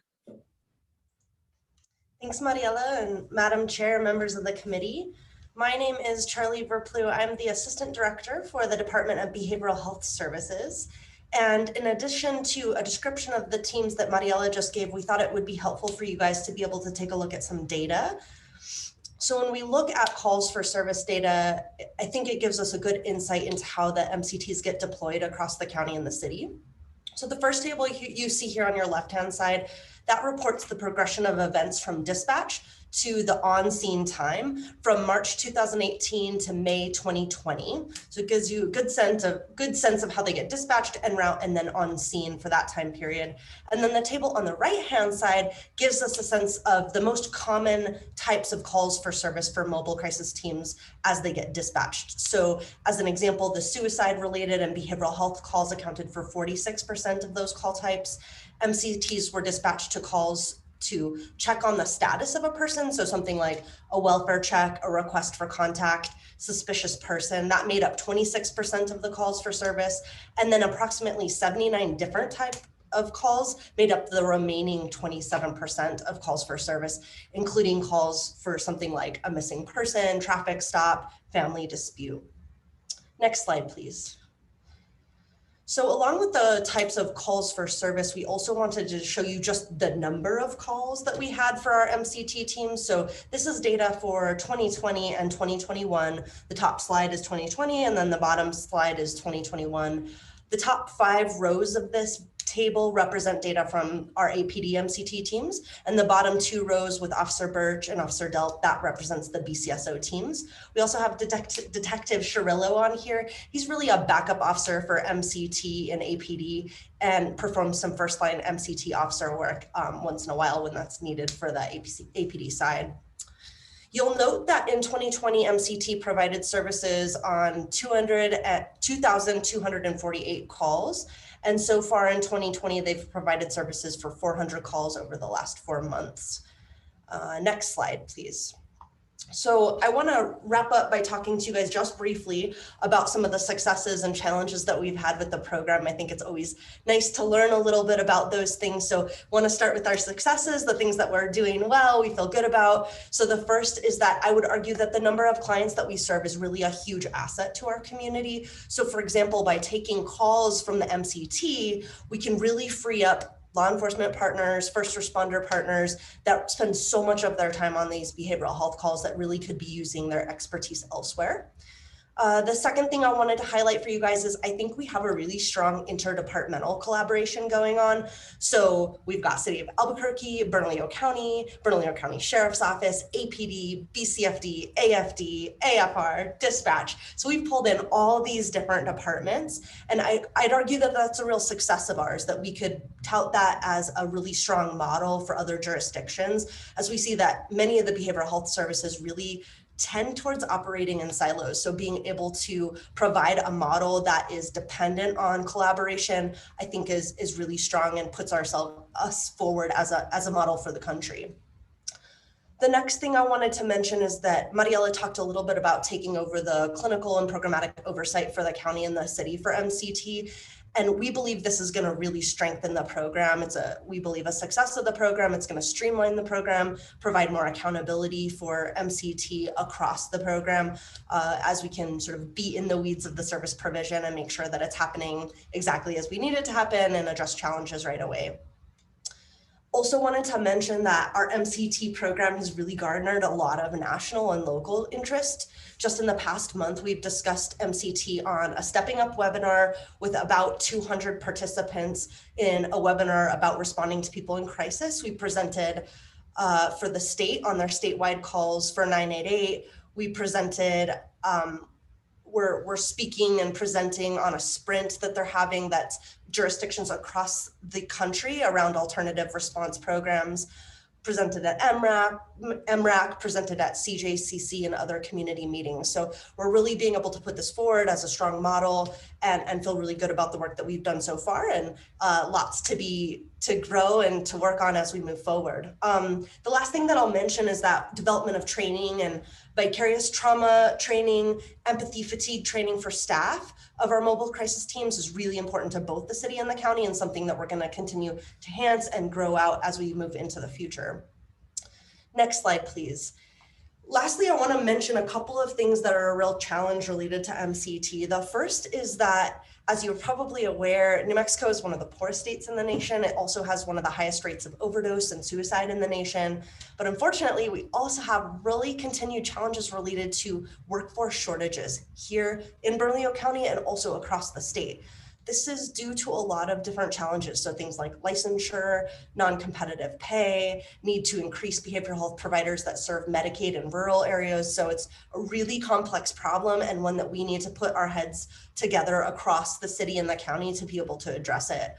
Thanks, Mariela, and Madam Chair, members of the committee. My name is Charlie Verplew. I'm the Assistant Director for the Department of Behavioral Health Services. And in addition to a description of the teams that Mariela just gave, we thought it would be helpful for you guys to be able to take a look at some data. So when we look at calls for service data, I think it gives us a good insight into how the MCTs get deployed across the county and the city. So the first table you see here on your left-hand side, that reports the progression of events from dispatch to the on-scene time from March 2018 to May 2020. So it gives you a good sense of how they get dispatched en route and then on scene for that time period. And then the table on the right-hand side gives us a sense of the most common types of calls for service for mobile crisis teams as they get dispatched. So as an example, the suicide-related and behavioral health calls accounted for 46% of those call types. MCTs were dispatched to calls to check on the status of a person. So something like a welfare check, a request for contact, suspicious person, that made up 26% of the calls for service. And then approximately 79 different types of calls made up the remaining 27% of calls for service, including calls for something like a missing person, traffic stop, family dispute. Next slide, please. So along with the types of calls for service, we also wanted to show you just the number of calls that we had for our MCT teams. So this is data for 2020 and 2021. The top slide is 2020, and then the bottom slide is 2021. The top 5 rows of this table represent data from our APD MCT teams, and the bottom 2 rows with Officer Birch and Officer Delt, that represents the BCSO teams. We also have Detective Shirillo on here. He's really a backup officer for MCT and APD and performs some first line MCT officer work once in a while when that's needed for the APD side. You'll note that in 2020, MCT provided services on 2,248 calls. And so far in 2020, they've provided services for 400 calls over the last 4 months. Next slide, please. So I want to wrap up by talking to you guys just briefly about some of the successes and challenges that we've had with the program. I think it's always nice to learn a little bit about those things. So I want to start with our successes, the things that we're doing well, we feel good about. So the first is that I would argue that the number of clients that we serve is really a huge asset to our community. So for example, by taking calls from the MCT, we can really free up law enforcement partners, first responder partners that spend so much of their time on these behavioral health calls that really could be using their expertise elsewhere. The second thing I wanted to highlight for you guys is I think we have a really strong interdepartmental collaboration going on. So we've got City of Albuquerque, Bernalillo County Sheriff's Office, APD, BCFD, AFD, AFR, dispatch. So we've pulled in all these different departments. And I'd argue that that's a real success of ours, that we could tout that as a really strong model for other jurisdictions, as we see that many of the behavioral health services really tend towards operating in silos. So being able to provide a model that is dependent on collaboration, I think is really strong and puts us forward as a model for the country. The next thing I wanted to mention is that Mariela talked a little bit about taking over the clinical and programmatic oversight for the county and the city for MCT. And we believe this is going to really strengthen the program. We believe a success of the program. It's going to streamline the program, provide more accountability for MCT across the program, as we can sort of be in the weeds of the service provision and make sure that it's happening exactly as we need it to happen and address challenges right away. Also wanted to mention that our MCT program has really garnered a lot of national and local interest. Just in the past month, we've discussed MCT on a Stepping Up webinar with about 200 participants in a webinar about responding to people in crisis. We presented for the state on their statewide calls for 988. We presented, we're speaking and presenting on a sprint that they're having that's jurisdictions across the country around alternative response programs, presented at MRAC, presented at CJCC and other community meetings. So we're really being able to put this forward as a strong model and feel really good about the work that we've done so far, and lots to grow and to work on as we move forward. The last thing that I'll mention is that development of training and vicarious trauma training, empathy fatigue training for staff of our mobile crisis teams is really important to both the city and the county, and something that we're going to continue to enhance and grow out as we move into the future. Next slide, please. Lastly, I want to mention a couple of things that are a real challenge related to MCT. The first is that, as you're probably aware, New Mexico is one of the poorest states in the nation. It also has one of the highest rates of overdose and suicide in the nation. But unfortunately, we also have really continued challenges related to workforce shortages here in Bernalillo County and also across the state. This is due to a lot of different challenges. So things like licensure, non-competitive pay, need to increase behavioral health providers that serve Medicaid in rural areas. So it's a really complex problem, and one that we need to put our heads together across the city and the county to be able to address it.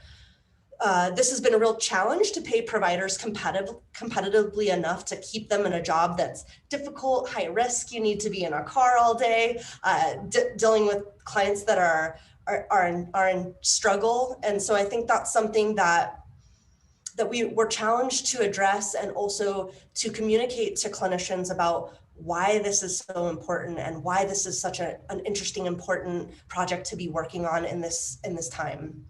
This has been a real challenge to pay providers competitively enough to keep them in a job that's difficult, high risk. You need to be in a car all day, dealing with clients that are in struggle. And so I think that's something that we're challenged to address, and also to communicate to clinicians about why this is so important and why this is such an interesting, important project to be working on in this time.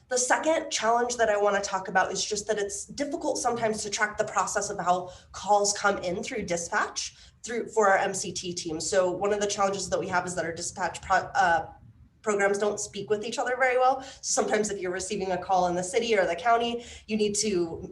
The second challenge that I want to talk about is just that it's difficult sometimes to track the process of how calls come in through dispatch for our MCT team. So one of the challenges that we have is that our dispatch programs don't speak with each other very well. So sometimes if you're receiving a call in the city or the county, you need to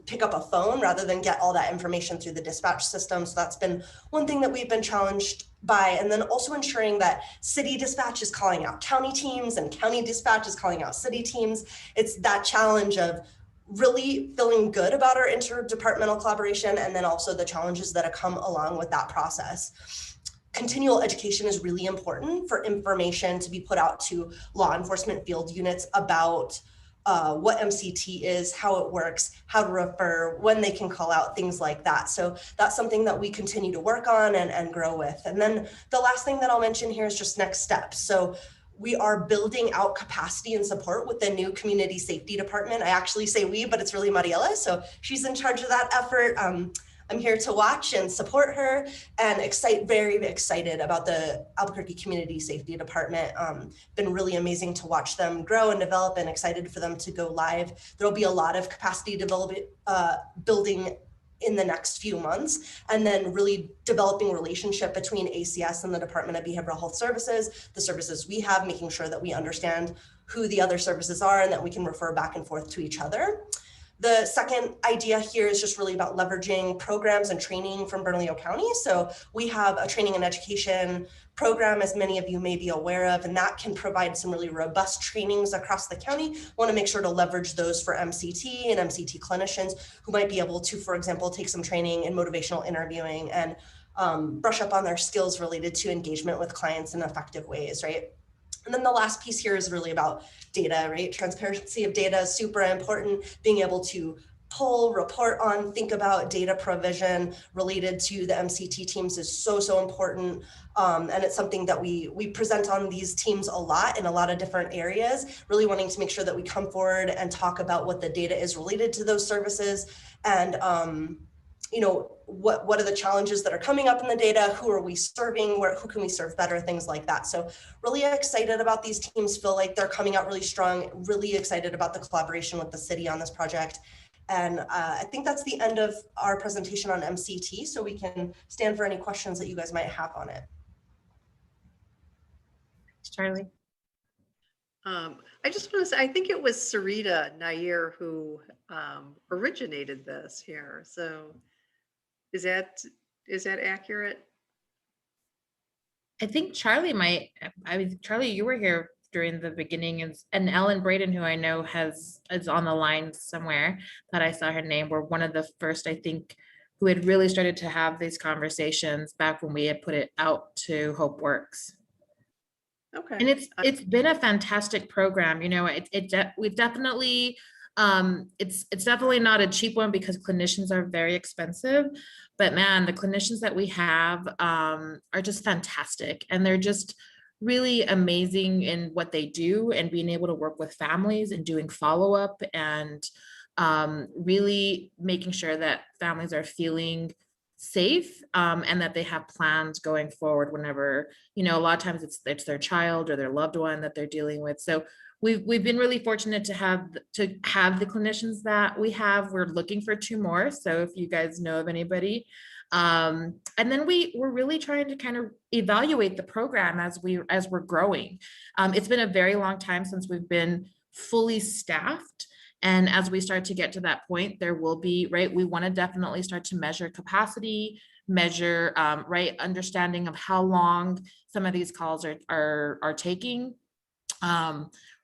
pick up a phone rather than get all that information through the dispatch system. So that's been one thing that we've been challenged by. And then also ensuring that city dispatch is calling out county teams and county dispatch is calling out city teams. It's that challenge of really feeling good about our interdepartmental collaboration, and then also the challenges that have come along with that process. Continual education is really important for information to be put out to law enforcement field units about what MCT is, how it works, how to refer, when they can call out, things like that. So that's something that we continue to work on and grow with. And then the last thing that I'll mention here is just next steps. So we are building out capacity and support with the new community safety department. I actually say we, but it's really Mariela. So she's in charge of that effort. I'm here to watch and support her, and very excited about the Albuquerque Community Safety Department. Been really amazing to watch them grow and develop, and excited for them to go live. There'll be a lot of capacity development, building in the next few months, and then really developing relationship between ACS and the Department of Behavioral Health Services, the services we have, making sure that we understand who the other services are and that we can refer back and forth to each other. The second idea here is just really about leveraging programs and training from Bernalillo County. So we have a training and education program, as many of you may be aware of, and that can provide some really robust trainings across the county. Want to make sure to leverage those for MCT and MCT clinicians who might be able to, for example, take some training in motivational interviewing and brush up on their skills related to engagement with clients in effective ways, right? And then the last piece here is really about data, right? Transparency of data is super important. Being able to pull, report on, think about data provision related to the MCT teams is so important. And it's something that we present on these teams a lot in a lot of different areas, really wanting to make sure that we come forward and talk about what the data is related to those services, and you know, what are the challenges that are coming up in the data, who are we serving, who can we serve better, things like that. So really excited about these teams, feel like they're coming out really strong, really excited about the collaboration with the city on this project. And I think that's the end of our presentation on MCT, so we can stand for any questions that you guys might have on it. Charlie. I just want to say, I think it was Sarita Nair who originated this here. So is that accurate? I think Charlie might. I mean, Charlie, you were here during the beginning, and Ellen Braden, who I know is on the line somewhere, that I saw her name, were one of the first, I think, who had really started to have these conversations back when we had put it out to Hope Works. Okay. And it's been a fantastic program. You know, we've definitely, it's definitely not a cheap one because clinicians are very expensive, but man, the clinicians that we have are just fantastic, and they're just really amazing in what they do, and being able to work with families and doing follow-up, and really making sure that families are feeling safe, and that they have plans going forward whenever, you know, a lot of times it's their child or their loved one that they're dealing with. So we've been really fortunate to have the clinicians that we have. We're looking for 2 more. So if you guys know of anybody, and then we're really trying to kind of evaluate the program as we're growing. It's been a very long time since we've been fully staffed. And as we start to get to that point, there will be, right, we want to definitely start to measure capacity, measure, right, understanding of how long some of these calls are taking.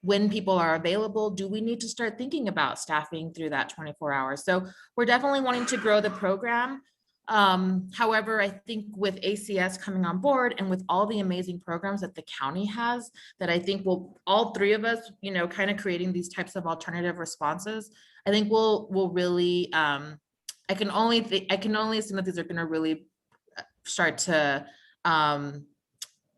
When people are available, do we need to start thinking about staffing through that 24 hours? So we're definitely wanting to grow the program. However, I think with ACS coming on board and with all the amazing programs that the county has, that I think will, all 3 of us, you know, kind of creating these types of alternative responses, I think we'll really, I can only assume that these are going to really start to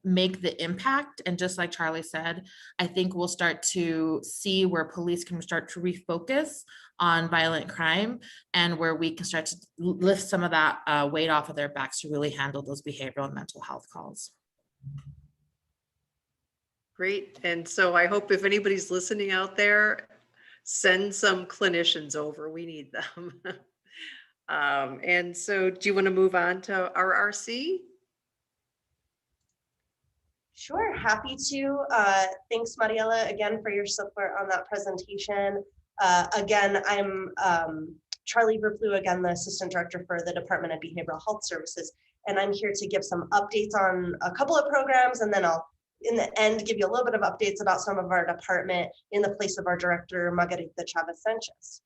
make the impact. And just like Charlie said, I think we'll start to see where police can start to refocus on violent crime, and where we can start to lift some of that weight off of their backs to really handle those behavioral and mental health calls. Great. And so I hope if anybody's listening out there, send some clinicians over. We need them. And so do you want to move on to RRC? Sure, happy to. Thanks, Mariela, again for your support on that presentation. Again, I'm Charlie Verplu, again, the Assistant Director for the Department of Behavioral Health Services, and I'm here to give some updates on a couple of programs, and then I'll, in the end, give you a little bit of updates about some of our department in the place of our Director, Margarita Chavez Sanchez.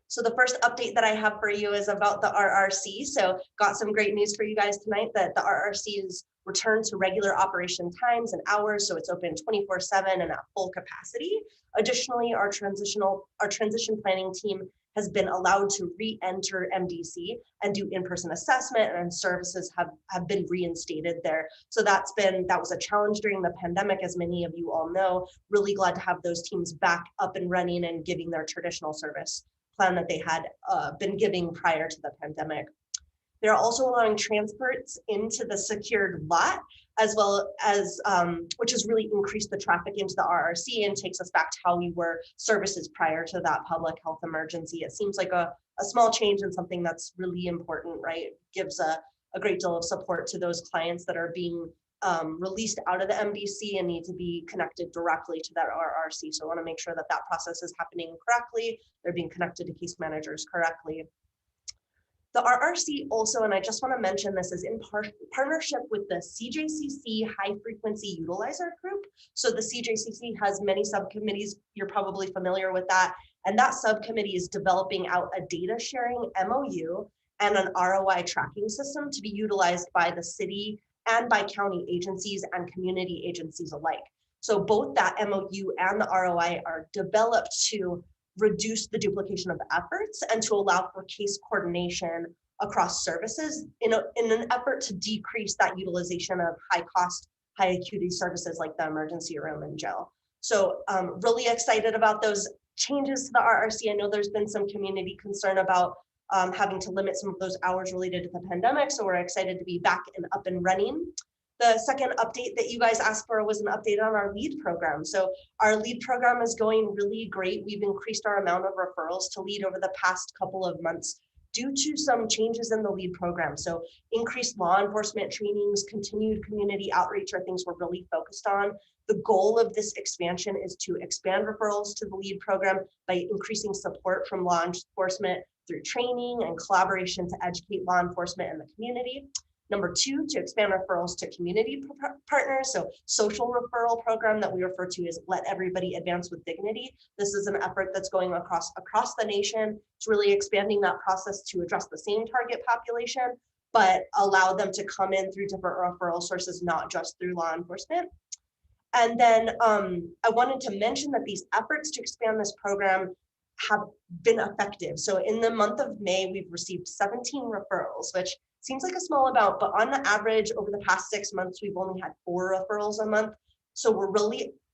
So the first update that I have for you is about the RRC. So got some great news for you guys tonight that the RRC is returned to regular operation times and hours. So it's open 24/7 and at full capacity. Additionally, our transition planning team has been allowed to re-enter MDC and do in-person assessment, and services have been reinstated there. So that was a challenge during the pandemic, as many of you all know. Really glad to have those teams back up and running and giving their traditional service plan that they had been giving prior to the pandemic. They're also allowing transports into the secured lot, as well as, which has really increased the traffic into the RRC and takes us back to how we were services prior to that public health emergency. It seems like a small change and something that's really important, right? Gives a great deal of support to those clients that are being released out of the MDC and need to be connected directly to that RRC. So I want to make sure that that process is happening correctly. They're being connected to case managers correctly. The RRC also, and I just want to mention this, is in partnership with the CJCC High Frequency Utilizer Group. So the CJCC has many subcommittees. You're probably familiar with that. And that subcommittee is developing out a data sharing MOU and an ROI tracking system to be utilized by the city and by county agencies and community agencies alike. So both that MOU and the ROI are developed to reduce the duplication of efforts and to allow for case coordination across services in an effort to decrease that utilization of high cost, high acuity services like the emergency room and jail. So really excited about those changes to the RRC. I know there's been some community concern about having to limit some of those hours related to the pandemic. So we're excited to be back and up and running. The second update that you guys asked for was an update on our LEAD program. So our LEAD program is going really great. We've increased our amount of referrals to LEAD over the past couple of months due to some changes in the LEAD program. So increased law enforcement trainings, continued community outreach are things we're really focused on. The goal of this expansion is to expand referrals to the LEAD program by increasing support from law enforcement through training and collaboration to educate law enforcement and the community. Number two, to expand referrals to community partners. So social referral program that we refer to as Let Everybody Advance with Dignity. This is an effort that's going across the nation. It's really expanding that process to address the same target population, but allow them to come in through different referral sources, not just through law enforcement. And then I wanted to mention that these efforts to expand this program have been effective. So in the month of May, we've received 17 referrals, which seems like a small amount, but on the average over the past 6 months, we've only had 4 referrals a month. So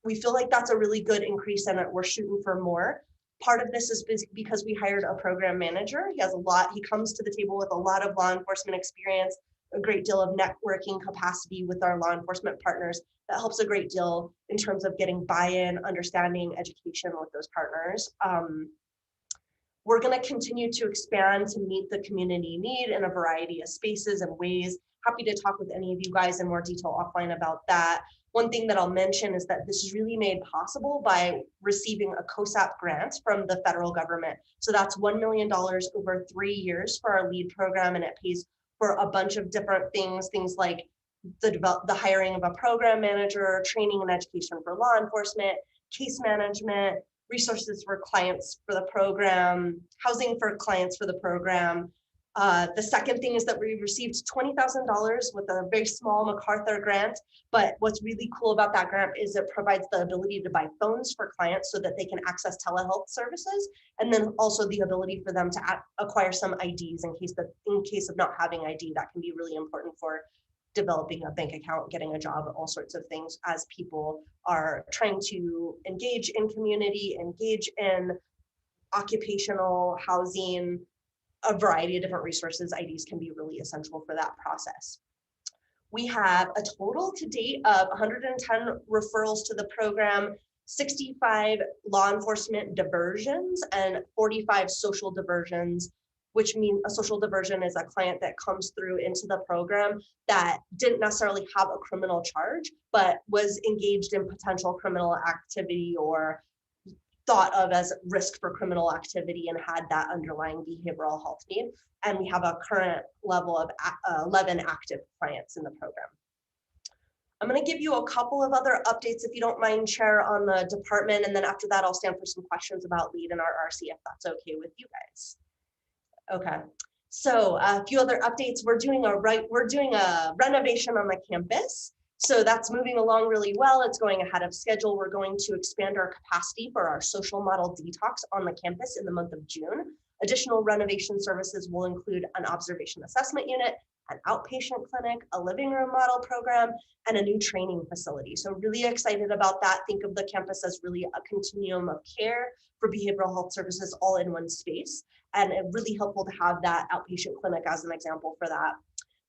we feel like that's a really good increase and we're shooting for more. Part of this is because we hired a program manager. He comes to the table with a lot of law enforcement experience, a great deal of networking capacity with our law enforcement partners. That helps a great deal in terms of getting buy-in, understanding, education with those partners. We're going to continue to expand to meet the community need in a variety of spaces and ways. Happy to talk with any of you guys in more detail offline about that. One thing that I'll mention is that this is really made possible by receiving a COSAP grant from the federal government. So that's $1 million over 3 years for our LEAD program, and it pays for a bunch of different things like the hiring of a program manager, training and education for law enforcement, case management, resources for clients for the program, housing for clients for the program. The second thing is that we received $20,000 with a very small MacArthur grant. But what's really cool about that grant is it provides the ability to buy phones for clients so that they can access telehealth services, and then also the ability for them to acquire some IDs in case of not having ID. That can be really important for developing a bank account, getting a job, all sorts of things as people are trying to engage in community, engage in occupational housing, a variety of different resources. IDs can be really essential for that process. We have a total to date of 110 referrals to the program, 65 law enforcement diversions and 45 social diversions, which means a social diversion is a client that comes through into the program that didn't necessarily have a criminal charge, but was engaged in potential criminal activity or thought of as risk for criminal activity and had that underlying behavioral health need. And we have a current level of 11 active clients in the program. I'm going to give you a couple of other updates, if you don't mind, Chair, on the department. And then after that, I'll stand for some questions about LEAD and our RC, if that's okay with you guys. Okay. So a few other updates. We're doing a renovation on the campus. So that's moving along really well. It's going ahead of schedule. We're going to expand our capacity for our social model detox on the campus in the month of June. Additional renovation services will include an observation assessment unit, an outpatient clinic, a living room model program, and a new training facility. So really excited about that. Think of the campus as really a continuum of care for behavioral health services all in one space. And it's really helpful to have that outpatient clinic as an example for that.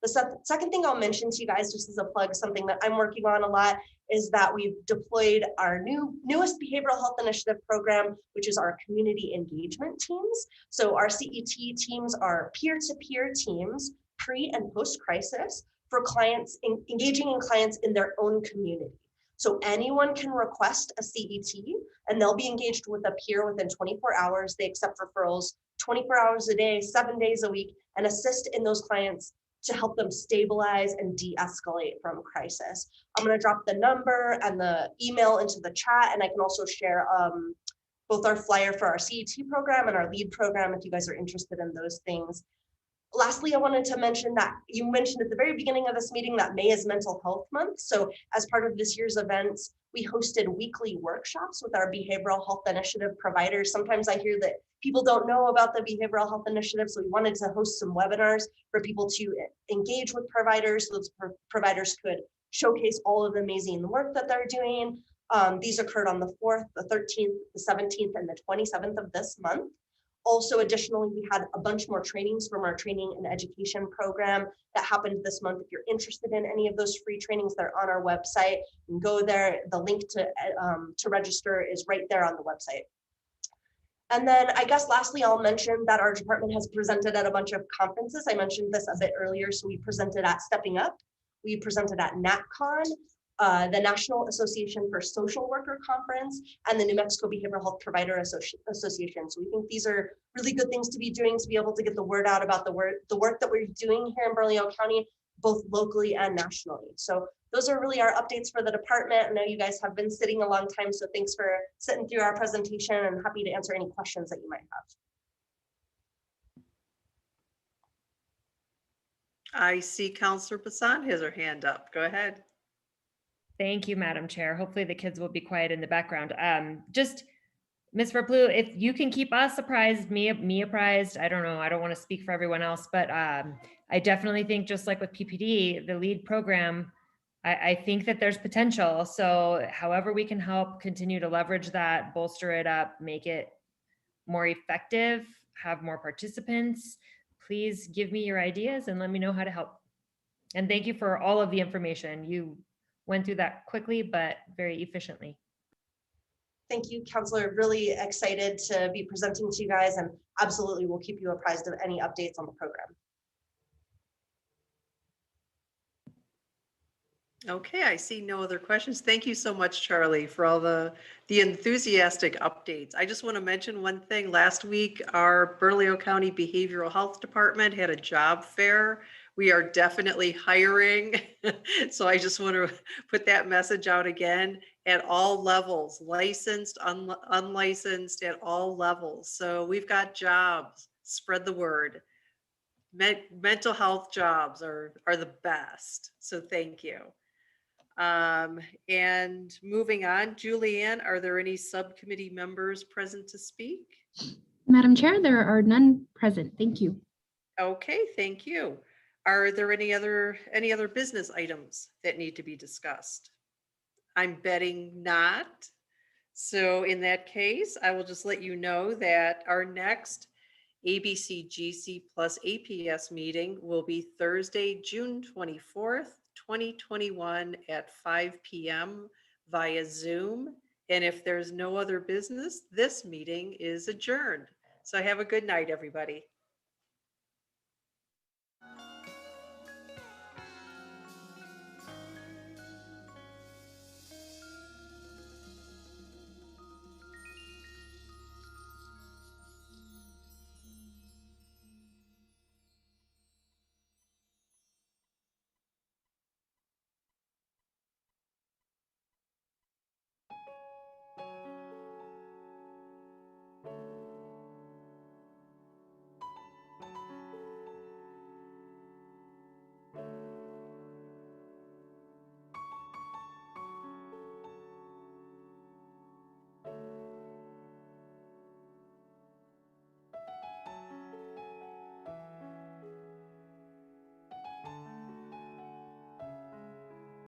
The second thing I'll mention to you guys, just as a plug, something that I'm working on a lot, is that we've deployed our newest behavioral health initiative program, which is our community engagement teams. So our CET teams are peer-to-peer teams, pre and post-crisis, for clients engaging in clients in their own community. So anyone can request a CET and they'll be engaged with a peer within 24 hours. They accept referrals 24 hours a day, 7 days a week, and assist in those clients to help them stabilize and de-escalate from crisis. I'm going to drop the number and the email into the chat, and I can also share both our flyer for our CET program and our LEAD program if you guys are interested in those things. Lastly, I wanted to mention that you mentioned at the very beginning of this meeting that May is Mental Health Month. So as part of this year's events, we hosted weekly workshops with our behavioral health initiative providers. Sometimes I hear that people don't know about the behavioral health initiative, so we wanted to host some webinars for people to engage with providers, so those providers could showcase all of the amazing work that they're doing. These occurred on the 4th, the 13th, the 17th, and the 27th of this month. Also, additionally, we had a bunch more trainings from our training and education program that happened this month. If you're interested in any of those free trainings, they're on our website. You can go there. The link to register is right there on the website. And then I guess lastly, I'll mention that our department has presented at a bunch of conferences. I mentioned this a bit earlier. So we presented at Stepping Up. We presented at NatCon, the National Association for Social Worker Conference, and the New Mexico Behavioral Health Provider Association. So we think these are really good things to be doing to be able to get the word out about the work that we're doing here in Bernalillo County, both locally and nationally. So those are really our updates for the department. I know you guys have been sitting a long time, so thanks for sitting through our presentation, and happy to answer any questions that you might have. I see Counselor Bassan has her hand up. Go ahead. Thank you, Madam Chair. Hopefully the kids will be quiet in the background. Just Ms. Verplu, if you can keep us apprised, me apprised, I don't know, I don't want to speak for everyone else, but I definitely think, just like with PPD, the LEAD program, I think that there's potential. So however we can help continue to leverage that, bolster it up, make it more effective, have more participants, please give me your ideas and let me know how to help. And thank you for all of the information. You went through that quickly, but very efficiently. Thank you, Counselor. Really excited to be presenting to you guys, and absolutely we'll keep you apprised of any updates on the program. Okay, I see no other questions. Thank you so much, Charlie, for all the enthusiastic updates. I just want to mention one thing. Last week, our Bernalillo County Behavioral Health Department had a job fair. We are definitely hiring. So I just want to put that message out again at all levels, licensed, unlicensed, at all levels. So we've got jobs, spread the word. Mental health jobs are the best. So thank you. And moving on, Julianne, are there any subcommittee members present to speak? Madam Chair, there are none present. Thank you. Okay, thank you. Are there any other business items that need to be discussed? I'm betting not. So in that case, I will just let you know that our next ABCGC plus APS meeting will be Thursday, June 24th, 2021 at 5 p.m. via Zoom. And if there's no other business, this meeting is adjourned. So have a good night, everybody.